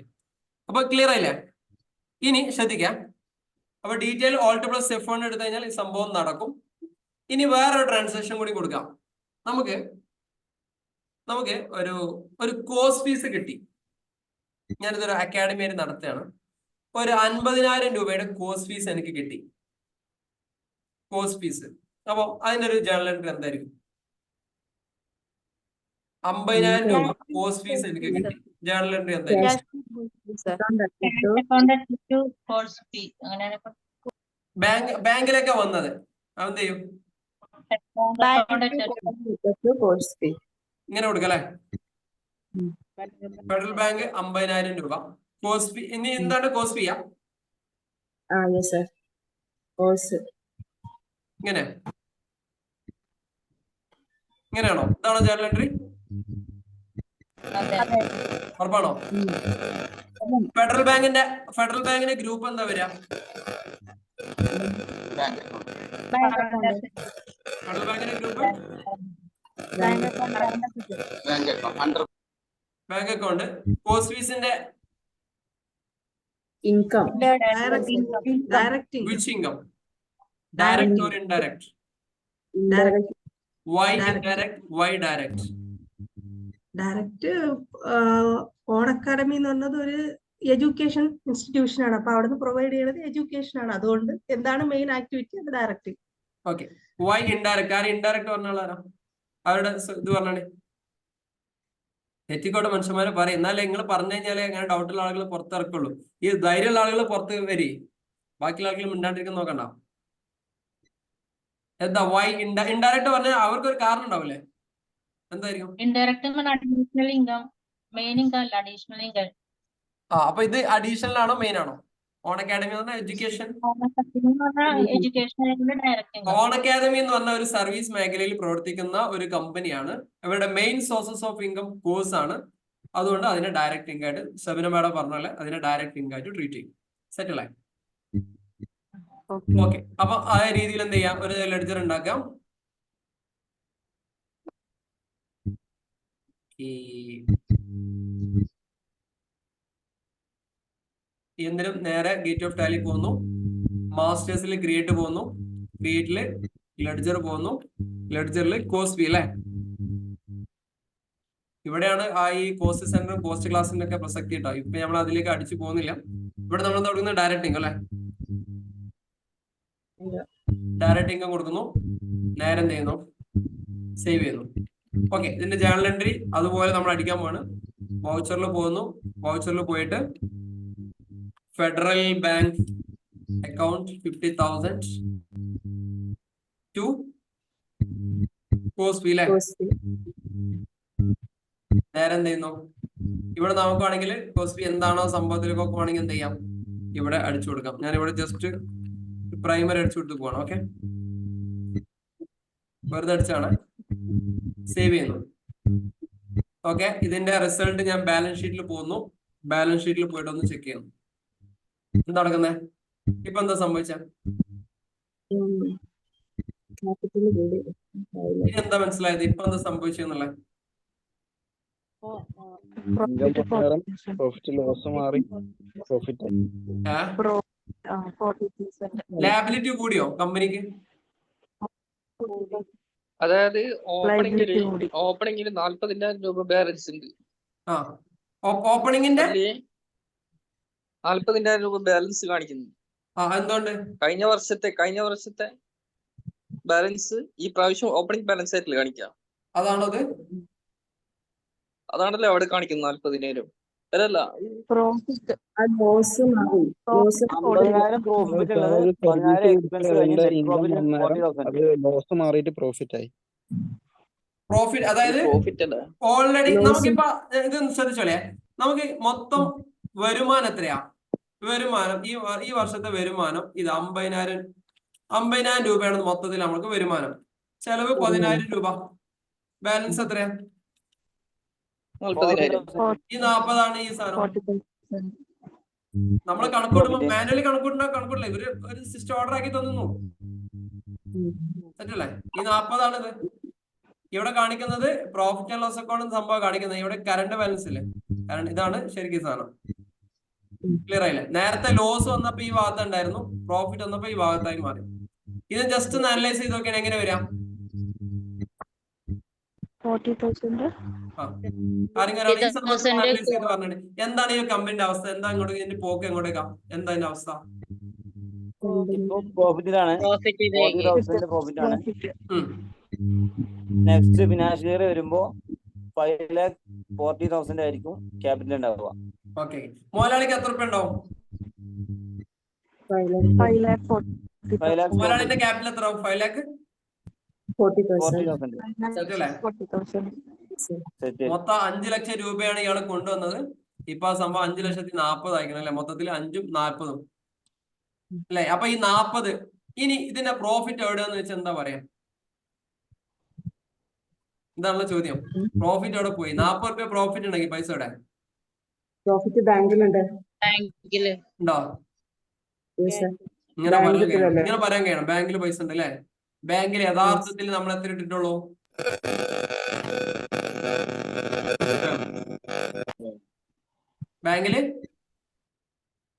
അപ്പൊ ക്ലിയർ ആയില്ലേ? ഇനി ശ്രദ്ധിക്കാം. അപ്പൊ ഡീറ്റെയിൽ Alt+F1 എടുത്തു കഴിഞ്ഞാൽ ഈ സംഭവം നടക്കും. ഇനി വേറൊരു ട്രാൻസാക്ഷൻ കൂടി കൊടുക്കാം. നമുക്ക് ഒരു കോഴ്സ് ഫീസ് കിട്ടി. ഞാനിതൊരു അക്കാഡമിയിൽ നടത്തുകയാണ്. ഒരു 50,000 രൂപയുടെ കോഴ്സ് ഫീസ് എനിക്ക് കിട്ടി. Course fees. അപ്പൊ അതിന്റെ ഒരു ജേർണൽ എൻട്രി എന്തായിരിക്കും? 50,000 രൂപ കോഴ്സ് ഫീസ് എനിക്ക് കിട്ടി. ജേർണൽ എൻട്രി എന്തായിരിക്കും? ബാങ്കിലേക്ക് വന്നത് എന്ത് ചെയ്യും? ഇങ്ങനെ കൊടുക്കല്ലേ? ഫെഡറൽ ബാങ്ക് 50,000 രൂപ കോഴ്സ് ഫീ. ഇനി എന്താണ് കോഴ്സ് ഫീ? ഇങ്ങനെയാണോ? ഇതാണോ ജേർണൽ എൻട്രി? ഉറപ്പാണോ? ഫെഡറൽ ബാങ്കിന്റെ ഗ്രൂപ്പ് എന്താ വരിക? ഫെഡറൽ ബാങ്കിന്റെ ഗ്രൂപ്പ് ബാങ്ക് അക്കൗണ്ട്. കോഴ്സ് ഫീസിന്റെ income, direct which income? Direct or indirect? Indirect. Why Direct. indirect? Why direct? Direct own academy എന്ന് പറഞ്ഞത് ഒരു എഡ്യൂക്കേഷൻ ഇൻസ്റ്റിറ്റ്യൂഷൻ ആണ്. അപ്പൊ അവിടുന്ന് പ്രൊവൈഡ് ചെയ്യുന്നത് എഡ്യൂക്കേഷൻ ആണ്. അതുകൊണ്ട് എന്താണ് മെയിൻ ആക്ടിവിറ്റി? അത് ഡയറക്റ്റ്. Okay. Why indirect? ആരും indirect പറഞ്ഞാൽ ആരാ? അവരുടെ ഇത് പറഞ്ഞാണ്. എത്തിക്കോട്ടെ മനുഷ്യന്മാരെ പറയും. എന്നാലേ നിങ്ങൾ പറഞ്ഞു കഴിഞ്ഞാലേ അങ്ങനെ ഡൗട്ടുള്ള ആളുകൾ പുറത്തിറക്കുള്ളൂ. ഈ ധൈര്യമുള്ള ആളുകൾ പുറത്ത് വരി. ബാക്കിയുള്ള ആളുകൾ മിണ്ടാണ്ടിരിക്കാൻ നോക്കണ്ട. എന്താ വൈ ഇൻഡയറക്റ്റ് പറഞ്ഞാൽ അവർക്കൊരു കാരണം ഉണ്ടാവില്ലേ? എന്തായിരിക്കും? Indirect additional income, main income അല്ല, അഡീഷണൽ ഇൻകം. അപ്പൊ ഇത് അഡീഷണൽ ആണോ മെയിൻ ആണോ? ഓൺ അക്കാഡമി എന്ന് പറഞ്ഞാൽ education. Education direct income. Own Academy എന്ന് പറഞ്ഞ ഒരു സർവീസ് മേഖലയിൽ പ്രവർത്തിക്കുന്ന ഒരു കമ്പനിയാണ്. അവരുടെ main sources of income course ആണ്. അതുകൊണ്ട് അതിനെ ഡയറക്റ്റ് ഇൻകം ആയിട്ട് സെബിന മാഡം പറഞ്ഞാൽ അതിനെ ഡയറക്റ്റ് ഇൻകം ആയിട്ട് ട്രീറ്റ് ചെയ്യും. സെറ്റിൽ ആയി. ഓക്കെ. അപ്പൊ ആ രീതിയിൽ എന്ത് ചെയ്യാം? ഒരു ലെഡ്ജർ ഉണ്ടാക്കാം. എന്തിനും നേരെ ഗേറ്റ് ഓഫ് ടാലി പോകുന്നു. മാസ്റ്റേഴ്സിൽ ക്രിയേറ്റ് പോകുന്നു. ക്രിയേറ്റില് ലെഡ്ജർ പോകുന്നു. ലെഡ്ജറിൽ കോസ്റ്റ് ഫീ അല്ലേ? ഇവിടെയാണ് ആ ഈ കോസ്റ്റ് സെന്ററും കോസ്റ്റ് ക്ലാസ്സിന്റെ ഒക്കെ പ്രസക്തി ഉണ്ടാവും. ഇപ്പൊ നമ്മൾ അതിലേക്ക് അടിച്ചു പോകുന്നില്ല. ഇവിടെ നമ്മൾ കൊടുക്കുന്നത് ഡയറക്റ്റ് ഇൻകം അല്ലെ? ഡയറക്റ്റ് ഇൻകം കൊടുക്കുന്നു. നേരെ എന്ത് ചെയ്യുന്നു? സേവ് ചെയ്യുന്നു. ഓക്കെ. ഇതിന്റെ ജേണൽ എൻട്രി അതുപോലെ നമ്മൾ അടിക്കാൻ പോവാണ്. വൗച്ചറിൽ പോകുന്നു. വൗച്ചറിൽ പോയിട്ട് ഫെഡറൽ ബാങ്ക് അക്കൗണ്ട് 50,000 ടു കോസ്റ്റ് ഫീ അല്ലേ? നേരെ എന്ത് ചെയ്യുന്നു? ഇവിടെ നമുക്ക് വേണമെങ്കിൽ കോസ്റ്റ് ഫീ എന്താണോ സംഭവത്തിലേക്കൊക്കെ വേണമെങ്കിൽ എന്ത് ചെയ്യാം? ഇവിടെ അടിച്ചു കൊടുക്കാം. ഞാൻ ഇവിടെ ജസ്റ്റ് പ്രൈമറി അടിച്ചു കൊടുത്ത് പോകണം. ഓക്കെ. വെറുതെ അടിച്ചാണ്. സേവ് ചെയ്യുന്നു. ഓക്കെ. ഇതിന്റെ റിസൾട്ട് ഞാൻ ബാലൻസ് ഷീറ്റിൽ പോകുന്നു. ബാലൻസ് ഷീറ്റിൽ പോയിട്ട് ഒന്ന് ചെക്ക് ചെയ്യുന്നു. എന്താ നടക്കുന്നേ? ഇപ്പൊ എന്താ സംഭവിച്ച? ഇനി എന്താ മനസ്സിലായത്? ഇപ്പൊ എന്താ സംഭവിച്ചെന്നുള്ള? ലാബിലിറ്റി കൂടിയോ കമ്പനിക്ക്? അതായത് ഓപ്പണിംഗില് 40,000 രൂപ ബാലൻസ് ഉണ്ട്. ഓപ്പണിംഗിന്റെ 40,000 രൂപ ബാലൻസ് കാണിക്കുന്നു. എന്തുകൊണ്ട്? കഴിഞ്ഞ വർഷത്തെ ബാലൻസ് ഈ പ്രാവശ്യം ഓപ്പണിംഗ് ബാലൻസ് ആയിട്ടില്ല കാണിക്കാം. അതാണത്? അതാണല്ലോ അവിടെ കാണിക്കുന്നത് 40,000. അല്ലല്ല, പ്രോഫിറ്റ് അതായത് ഓൾറെഡി നമുക്കിപ്പോ ഇത് ശ്രദ്ധിച്ചോളേ. നമുക്ക് മൊത്തം വരുമാനം എത്രയാ? വരുമാനം ഈ വർഷത്തെ വരുമാനം ഇത് 50,000 രൂപയാണ് മൊത്തത്തിൽ നമുക്ക് വരുമാനം. ചെലവ് 10,000 രൂപ. ബാലൻസ് എത്രയാ? 40,000. ഈ 40 ഈ സാധനം നമ്മൾ കണക്കൂട്ടുമ്പോ മാനുവലി കണക്കൂട്ടില്ല. ഇവര് ഒരു സിസ്റ്റം ഓർഡർ ആക്കി തന്നു. സെറ്റല്ലേ? ഈ 40 ഇത്. ഇവിടെ കാണിക്കുന്നത് പ്രോഫിറ്റ് ആൻഡ് ലോസ് അക്കൗണ്ട് സംഭവം കാണിക്കുന്നത്. ഇവിടെ കറണ്ട് ബാലൻസ് ഇല്ലേ? ഇതാണ് ശരിക്കും സാധനം. ക്ലിയർ ആയില്ലേ? നേരത്തെ ലോസ് വന്നപ്പോ ഈ ഭാഗത്ത് ഉണ്ടായിരുന്നു, പ്രോഫിറ്റ് വന്നപ്പോ ഈ ഭാഗത്തായി മാറി. ഇത് ജസ്റ്റ് ഒന്ന് അനലൈസ് ചെയ്ത് നോക്കിയാൽ എങ്ങനെ വരാം? 40,000. അനലൈസ് ചെയ്ത് പറഞ്ഞേ എന്താണ് ഈ കമ്പനിയുടെ അവസ്ഥ? എന്താ ഇങ്ങോട്ട് ഇതിന്റെ പോക്ക് എങ്ങോട്ടേക്കാ? എന്താ ഇതിന്റെ അവസ്ഥ? നെക്സ്റ്റ് ഫിനാൻഷ്യൽ ഇയർ വരുമ്പോ 5,40,000 ആയിരിക്കും ക്യാപിറ്റൽ ഉണ്ടാവുക. ഓക്കെ. മുതലാളിക്ക് എത്ര രൂപ ഉണ്ടാവും? 5,40,000. മുതലാളിന്റെ ക്യാപിറ്റൽ എത്ര ആവും? 5,40,000. മൊത്തം 5 ലക്ഷം രൂപയാണ് ഇയാൾ കൊണ്ടുവന്നത്. ഇപ്പൊ ആ സംഭവം 5,40,000 ആയിരിക്കണം അല്ലെ? മൊത്തത്തിൽ 5ഉം 40ഉം അല്ലെ? അപ്പൊ ഈ 40 ഇനി ഇതിന്റെ പ്രോഫിറ്റ് എവിടെയാന്ന് വെച്ചാൽ എന്താ പറയാ? ഇതാണല്ലോ ചോദ്യം. പ്രോഫിറ്റ് എവിടെ പോയി? 40 രൂപ പ്രോഫിറ്റ് ഉണ്ടെങ്കിൽ പൈസ എവിടെ? പ്രോഫിറ്റ് ബാങ്കിലുണ്ട്. ഉണ്ടോ? ഇങ്ങനെ പറയാൻ കഴിയണം. ബാങ്കിൽ പൈസ ഉണ്ട് അല്ലെ? ബാങ്കിൽ യഥാർത്ഥത്തിൽ നമ്മൾ എത്ര ഇട്ടിട്ടുള്ളൂ? ബാങ്കില്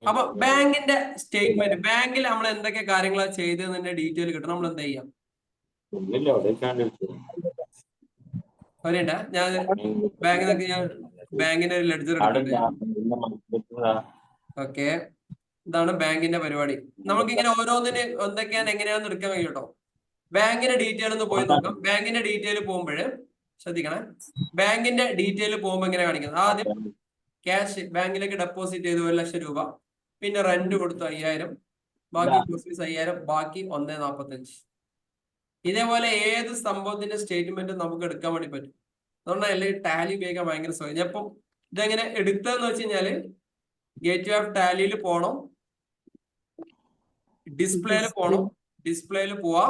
അപ്പൊ ബാങ്കിന്റെ സ്റ്റേറ്റ്മെന്റ്, ബാങ്കിൽ നമ്മൾ എന്തൊക്കെ കാര്യങ്ങളാണ് ചെയ്തതിന്റെ ഡീറ്റെയിൽ കിട്ടണം. നമ്മൾ എന്താ ചെയ്യാം? പറയണ്ട, ഞാൻ ബാങ്കിനൊക്കെ ഞാൻ ബാങ്കിന്റെ ഒരു ലെഡ്ജർ എടുക്കട്ടെ. ഓക്കെ, ഇതാണ് ബാങ്കിന്റെ പരിപാടി. നമുക്ക് ഇങ്ങനെ ഓരോന്നിന് എന്തൊക്കെയാണ് എങ്ങനെയാണെന്ന് എടുക്കാൻ കഴിയും കേട്ടോ. ബാങ്കിന്റെ ഡീറ്റെയിൽ ഒന്ന് പോയി നോക്കാം. ബാങ്കിന്റെ ഡീറ്റെയിൽ പോകുമ്പോൾ ശ്രദ്ധിക്കണേ, ബാങ്കിന്റെ ഡീറ്റെയിൽ പോകുമ്പോൾ എങ്ങനെ കാണിക്കുന്നത്? ആദ്യം ക്യാഷ് ബാങ്കിലേക്ക് ഡെപ്പോസിറ്റ് ചെയ്തു 1,00,000 രൂപ, പിന്നെ റെന്റ് കൊടുത്തു 5,000, ബാക്കി ഫീസ് 5,000, ബാക്കി 1,45. ഇതേപോലെ ഏത് സംഭവത്തിന്റെ സ്റ്റേറ്റ്മെന്റ് നമുക്ക് എടുക്കാൻ വേണ്ടി പറ്റും. അതുകൊണ്ടല്ലേ ടാലി ഉപയോഗിക്കാൻ ഭയങ്കര സുഖം. ഞാൻ ഇപ്പം ഇതെങ്ങനെ എടുത്തതെന്ന് വെച്ച് കഴിഞ്ഞാല് ഗേറ്റ് വേ ഓഫ് ടാലിയിൽ പോണം, ഡിസ്പ്ലേയിൽ പോണം, ഡിസ്പ്ലേയിൽ പോവാ,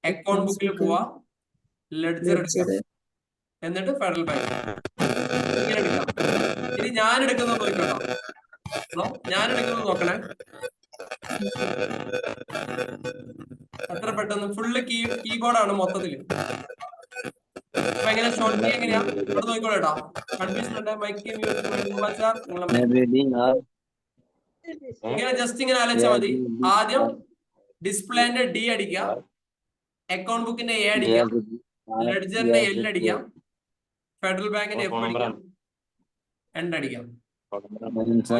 അക്കൗണ്ട് ബുക്കിൽ പോവാ, ലെഡ്ജർ എടുക്കാം, എന്നിട്ട് ഫെഡറൽ ബാങ്ക് ഇങ്ങനെ എടുക്കാം. ഇനി ഞാൻ എടുക്കുന്നത് നോക്കണം, ഞാൻ എടുക്കുന്നത് നോക്കണേ. അത്ര പെട്ടെന്ന് ഫുള്ള് കീബോർഡാണ് മൊത്തത്തില്. അപ്പൊ എങ്ങനെ ഷോർട്ട് കീ എങ്ങനെയാ ഇവിടെ നോക്കിക്കോളൂ കേട്ടോ. കൺഫ്യൂഷൻ ഉണ്ട്. മൈക്ക് ഇങ്ങനെ ജസ്റ്റ് ഇങ്ങനെ ആലോചിച്ചാൽ മതി. ആദ്യം ഡിസ്പ്ലേന്റെ ഡി അടിക്കാം, അക്കൗണ്ട് ബുക്കിന്റെ എ അടിക്കാം, ലെഡ്ജറിന്റെ എൽ അടിക്കാം, ഫെഡറൽ ബാങ്കിന്റെ എഫ് അടിക്കാം, എൻഡ് അടിക്കാം.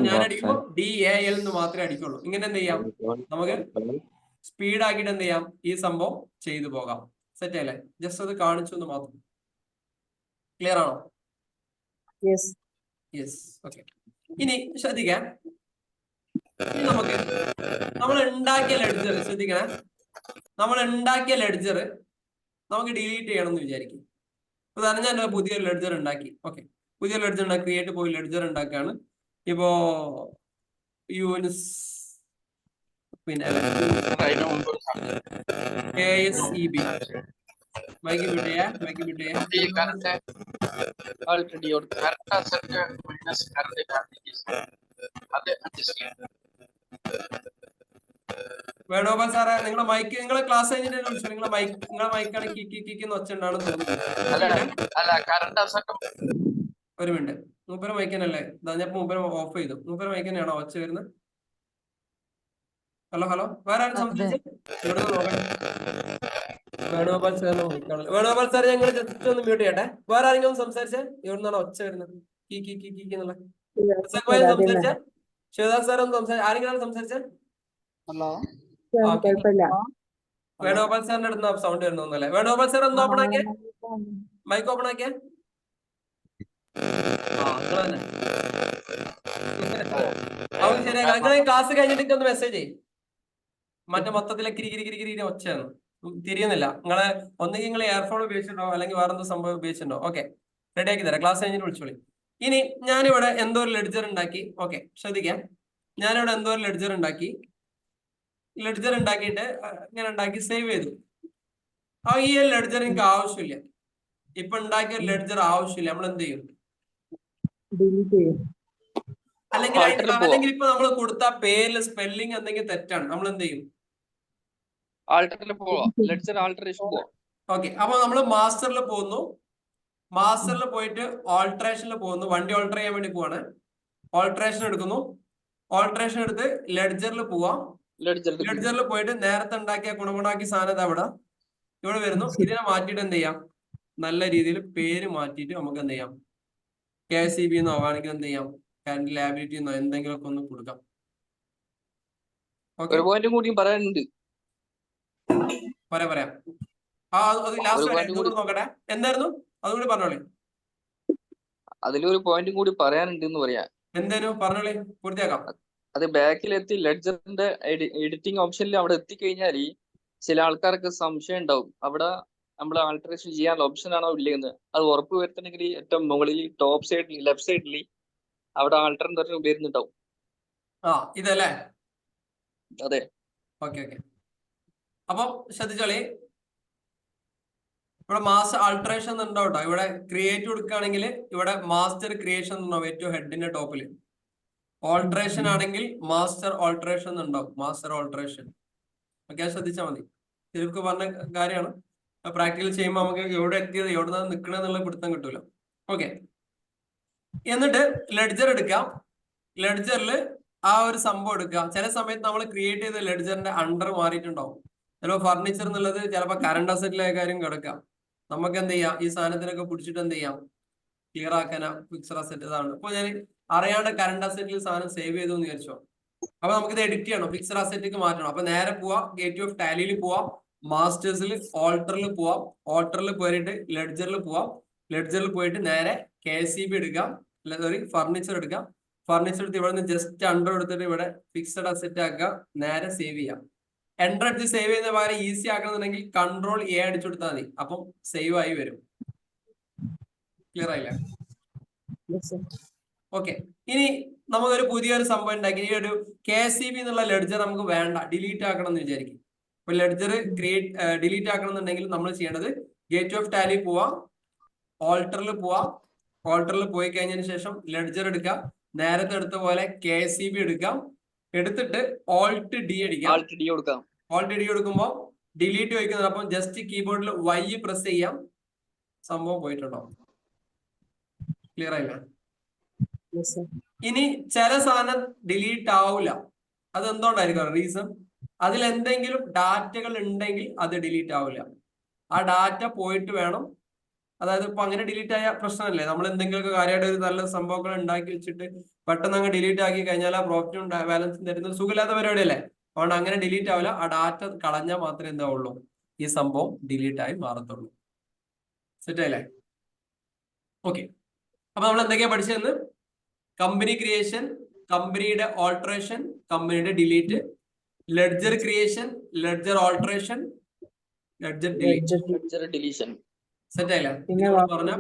ഞാൻ അടിക്കുമ്പോ DAL എന്ന് മാത്രമേ അടിക്കുള്ളൂ. ഇങ്ങനെ എന്ത് ചെയ്യാം, നമുക്ക് സ്പീഡ് ആക്കിയിട്ട് എന്ത് ചെയ്യാം, ഈ സംഭവം ചെയ്തു പോകാം. സെറ്റ് അല്ലേ? ജസ്റ്റ് അത് കാണിച്ചു എന്ന് മാത്രം. ക്ലിയർ ആണോ? യെസ്. ഓക്കെ, ഇനി ശ്രദ്ധിക്കാം. നമുക്ക് നമ്മൾ ഉണ്ടാക്കിയ ലെഡ്ജർ ശ്രദ്ധിക്കണേ, നമ്മൾ ഉണ്ടാക്കിയ ലെഡ്ജർ നമുക്ക് ഡിലീറ്റ് ചെയ്യണം എന്ന് വിചാരിക്കും. ഉദാഹരണം, ഞാൻ പുതിയൊരു ലെഡ്ജർ ഉണ്ടാക്കി. ഓക്കെ, പുതിയ ലെഡ്ജർ ഉണ്ടാക്കി, ക്രിയേറ്റ് പോയി ലെഡ്ജർ ഉണ്ടാക്കാണ്. ഇപ്പോ യൂനിസ് പിന്നെ KSEB മൈക്ക് വിട്ടേ. വേണോപാൽ സാറേ, നിങ്ങളെ മൈക്ക്, നിങ്ങളെ ക്ലാസ് കഴിഞ്ഞിട്ട് വിളിച്ചു. നിങ്ങളെ മൈക്കാണ് കിക്കിന്ന് വെച്ചിട്ടുണ്ടാണ് തോന്നുന്നത്. ഒരു മിനിറ്റ്, മൂപ്പര മൈക്കനല്ലേ? ഞാൻ മൂപ്പര ഓഫ് ചെയ്തു. മൂപ്പര മൈക്കനെയാണോ ഒച്ച വരുന്നത്? ഹലോ, വേറെ ആരും സംസാരിച്ചു? ഇവിടെ നോക്കട്ടെ. വേണുഗോപാൽ സാറിന് മൈക്കാണല്ലോ. വേണുഗോപാൽ സാർ, ഞങ്ങൾ ജസ്റ്റ് ഒന്ന് മ്യൂട്ട് ചെയ്യട്ടെ. വേറെ ആരെങ്കിലും സംസാരിച്ചേ? ഇവിടെ നിന്നാണ് ഒച്ച വരുന്നത്, എന്നുള്ള സംസാരിച്ച. ശിവദാസ് സാർ ഒന്ന് സംസാരിച്ച, ആരെങ്കിലും സംസാരിച്ചേ? വേണുഗോപാൽ സാറിന്റെ അടുത്ത് സൗണ്ട് വരുന്നല്ലേ? വേണുഗോപാൽ സാർ ഒന്ന് ഓപ്പൺ ആക്കിയ മൈക്ക്, ഓപ്പൺ ആക്കിയ. ശരിയാ, നിങ്ങൾ ക്ലാസ് കഴിഞ്ഞിട്ട് ഒന്ന് മെസ്സേജ് ചെയ്യും. മറ്റേ മൊത്തത്തിലെ കിരി ഒച്ചയാണ്, തിരിയുന്നില്ല. നിങ്ങളെ ഒന്നുകിൽ നിങ്ങൾ ഇയർഫോൺ ഉപയോഗിച്ചിട്ടുണ്ടോ, അല്ലെങ്കിൽ വേറെന്തോ സംഭവം ഉപയോഗിച്ചിട്ടുണ്ടോ? ഓക്കെ, റെഡി ആക്കി തരാം. ക്ലാസ് കഴിഞ്ഞിട്ട് വിളിച്ചോളി. ഇനി ഞാനിവിടെ എന്തോ ഒരു ലെഡ്ജർ ഉണ്ടാക്കി. ഓക്കെ, ശ്രദ്ധിക്കാം. ഞാനിവിടെ എന്തോ ഒരു ലെഡ്ജർ ഉണ്ടാക്കിയിട്ട് ഇങ്ങനെ ഉണ്ടാക്കി സേവ് ചെയ്തു. ഈ ലെഡ്ജർ എനിക്ക് ആവശ്യമില്ല, ഇപ്പൊ ഉണ്ടാക്കിയ ലെഡ്ജർ ആവശ്യമില്ല. നമ്മൾ എന്ത് ചെയ്യും? അല്ലെങ്കിൽ ഇപ്പൊ നമ്മൾ കൊടുത്ത പേരിൽ സ്പെല്ലിംഗ് എന്തെങ്കിലും തെറ്റാണ്, നമ്മൾ എന്ത് ചെയ്യും? ഓക്കെ, അപ്പൊ നമ്മൾ മാസ്റ്ററിൽ പോകുന്നു. മാസ്റ്ററിൽ പോയിട്ട് ഓൾട്രേഷനിൽ പോകുന്നു. വണ്ടി ഓൾട്ടർ ചെയ്യാൻ വേണ്ടി പോവാണ്. ഓൾട്രേഷൻ എടുക്കുന്നു. ഓൾട്രേഷൻ എടുത്ത് ലെഡ്ജറിൽ പോവാം. ലെഡ്ജറിൽ പോയിട്ട് നേരത്തെ ഉണ്ടാക്കിയ ഗുണഗുണാക്കി സാധനം ഇവിടെ വരുന്നു. ഇതിനെ മാറ്റിയിട്ട് എന്ത് ചെയ്യാം? നല്ല രീതിയിൽ പേര് മാറ്റിയിട്ട് നമുക്ക് എന്ത് ചെയ്യാം? KSEB എന്നോ ആണെങ്കിൽ എന്ത് ചെയ്യാം? കറന്റ് ലയബിലിറ്റി എന്നോ എന്തെങ്കിലുമൊക്കെ ഒന്ന് കൊടുക്കാം. പറയാനുണ്ട്. പറയാം. നോക്കട്ടെ, എന്തായിരുന്നു? അതുകൂടി പറഞ്ഞോളി. അതിലൊരു പോയിന്റും കൂടി പറയാനുണ്ട് എന്ന് പറയാം. എന്തേലും പറഞ്ഞോളി, പൂർത്തിയാക്കാം. അത് ബാക്കിലെത്തി ലെഡ്ജറിന്റെ എഡിറ്റിംഗ് ഓപ്ഷനിൽ അവിടെ എത്തിക്കഴിഞ്ഞാൽ ചില ആൾക്കാർക്ക് സംശയം ഉണ്ടാവും, അവിടെ നമ്മൾ ആൾട്ടറേഷൻ ചെയ്യാനുള്ള ഓപ്ഷൻ ആണോ ഇല്ലെന്ന്. അത് ഉറപ്പ് വരുത്തണമെങ്കിൽ ഏറ്റവും മുകളിൽ ടോപ്പ് സൈഡിൽ ലെഫ്റ്റ് സൈഡിൽ അവിടെ ആൾട്ടറിന്റെ വരുന്നുണ്ടാവും. ഇതല്ലേ? അതെ. ഓക്കെ. അപ്പൊ ശ്രദ്ധിച്ചോളി, ഇവിടെ മാസ്റ്റർ ആൾട്ടറേഷൻ ഉണ്ടോ കേട്ടോ. ഇവിടെ ക്രിയേറ്റ് കൊടുക്കുകയാണെങ്കിൽ ഇവിടെ മാസ്റ്റർ ക്രിയേഷൻ ഉണ്ടാവും ഏറ്റവും ഹെഡിന്റെ ടോപ്പിൽ. ഓൾട്ടറേഷൻ ആണെങ്കിൽ മാസ്റ്റർ ഓൾട്ടറേഷൻ ഉണ്ടാവും, മാസ്റ്റർ ഓൾട്ടറേഷൻ. ഓക്കെ, ശ്രദ്ധിച്ചാൽ മതി. ശരിക്കും പറഞ്ഞ കാര്യമാണ്. പ്രാക്ടിക്കൽ ചെയ്യുമ്പോൾ നമുക്ക് എവിടെ എത്തിയത്, എവിടെ നിന്ന് നിൽക്കണമെന്നുള്ള പിടുത്തം കിട്ടൂല. ഓക്കെ, എന്നിട്ട് ലെഡ്ജർ എടുക്കാം. ലെഡ്ജറിൽ ആ ഒരു സംഭവം എടുക്കുക. ചില സമയത്ത് നമ്മൾ ക്രിയേറ്റ് ചെയ്ത ലെഡ്ജറിന്റെ അണ്ടർ മാറിയിട്ടുണ്ടാവും. ചിലപ്പോൾ ഫർണിച്ചർ എന്നുള്ളത് ചിലപ്പോൾ കറണ്ട് അസറ്റിലെ കാര്യം കിടക്കാം. നമുക്ക് എന്ത് ചെയ്യാം, ഈ സാധനത്തിനൊക്കെ പിടിച്ചിട്ട് എന്ത് ചെയ്യാം, ക്ലിയർ ആക്കാനാ ഫിക്സഡ് അസറ്റ് ഇതാണ്. അപ്പൊ ഞാൻ അറിയാണ്ട് കറണ്ട് അസറ്റിൽ സാധനം സേവ് ചെയ്തു എന്ന് വിചാരിച്ചോ. അപ്പൊ നമുക്കിത് എഡിറ്റ് ചെയ്യണം, ഫിക്സഡ് അസറ്റിലേക്ക് മാറ്റണം. അപ്പൊ നേരെ പോവാ, ഗേറ്റ് ഓഫ് ടാലിയിൽ പോവാം, മാസ്റ്റേഴ്സിൽ ഓൾട്ടറിൽ പോവാം, ഓൾട്ടറിൽ പോയിട്ട് ലെഡ്ജറിൽ പോവാം, ലെഡ്ജറിൽ പോയിട്ട് നേരെ KCB എടുക്കാം, സോറി ഫർണിച്ചർ എടുക്കാം. ഫർണിച്ചർ എടുത്ത് ഇവിടെ നിന്ന് ജസ്റ്റ് അണ്ടർ എടുത്തിട്ട് ഇവിടെ ഫിക്സഡ് അസറ്റ് ആക്കുക, നേരെ സേവ് ചെയ്യാം. എൻ്റർ അടിച്ച് സേവ് ചെയ്യുന്ന പകരം ഈസി ആക്കണമെന്നുണ്ടെങ്കിൽ Ctrl+A അടിച്ചു കൊടുത്താൽ മതി, അപ്പം സേവ് ആയി വരും. ക്ലിയർ ആയില്ലേ? ഓക്കെ. ഇനി നമുക്കൊരു പുതിയൊരു സംഭവം ഉണ്ടാക്കി. ഈ ഒരു KCB എന്നുള്ള ലെഡ്ജർ നമുക്ക് വേണ്ട, ഡിലീറ്റ് ആക്കണം എന്ന് വിചാരിക്കും. അപ്പൊ ലെഡ്ജർ ഡിലീറ്റ് ആക്കണം എന്നുണ്ടെങ്കിൽ നമ്മൾ ചെയ്യേണ്ടത് ഗേറ്റ് ഓഫ് ടാലി പോവാം, ഓൾട്ടറിൽ പോവാം, ഓൾട്ടറിൽ പോയി കഴിഞ്ഞതിന് ശേഷം ലെഡ്ജർ എടുക്കുക, നേരത്തെ എടുത്ത പോലെ KCB എടുക്കാം, എടുത്തിട്ട് Alt+D അടിക്കാം. Alt+D കൊടുക്കുമ്പോൾ ഡിലീറ്റ് വയ്ക്കുന്നത്. അപ്പം ജസ്റ്റ് കീബോർഡിൽ Y പ്രസ് ചെയ്യാം, സംഭവം പോയിട്ടുണ്ടാവും. ക്ലിയർ ആയില്ല? ഇനി ചില സാധനം ഡിലീറ്റ് ആവില്ല. അത് എന്തുകൊണ്ടായിരിക്കും റീസൺ? അതിൽ എന്തെങ്കിലും ഡാറ്റകൾ ഉണ്ടെങ്കിൽ അത് ഡിലീറ്റ് ആവില്ല. ആ ഡാറ്റ പോയിട്ട് വേണം. അതായത് ഇപ്പൊ അങ്ങനെ ഡിലീറ്റ് ആയ പ്രശ്നമല്ലേ, നമ്മൾ എന്തെങ്കിലുമൊക്കെ കാര്യമായിട്ട് ഒരു നല്ല സംഭവങ്ങൾ ഉണ്ടാക്കി വെച്ചിട്ട് പെട്ടെന്ന് അങ്ങ് ഡിലീറ്റ് ആക്കി കഴിഞ്ഞാൽ ആ പ്രോഫിറ്റും ബാലൻസും തരുന്നത് സുഖമില്ലാത്ത പരിപാടിയല്ലേ. അതുകൊണ്ട് അങ്ങനെ ഡിലീറ്റ് ആവില്ല. ആ ഡാറ്റ കളഞ്ഞാൽ മാത്രമേ എന്താവുള്ളൂ, ഈ സംഭവം ഡിലീറ്റ് ആയി മാറത്തുള്ളൂ. സെറ്റ് ആയില്ലേ? ഓക്കെ. അപ്പൊ നമ്മൾ എന്തൊക്കെയാ പഠിച്ചതെന്ന്? കമ്പനി ക്രിയേഷൻ, കമ്പനിയുടെ ഓൾട്ടറേഷൻ, കമ്പനിയുടെ delete, ledger creation, ledger alteration, ledger delete. Deletion. Set ആയില്ല? പറഞ്ഞ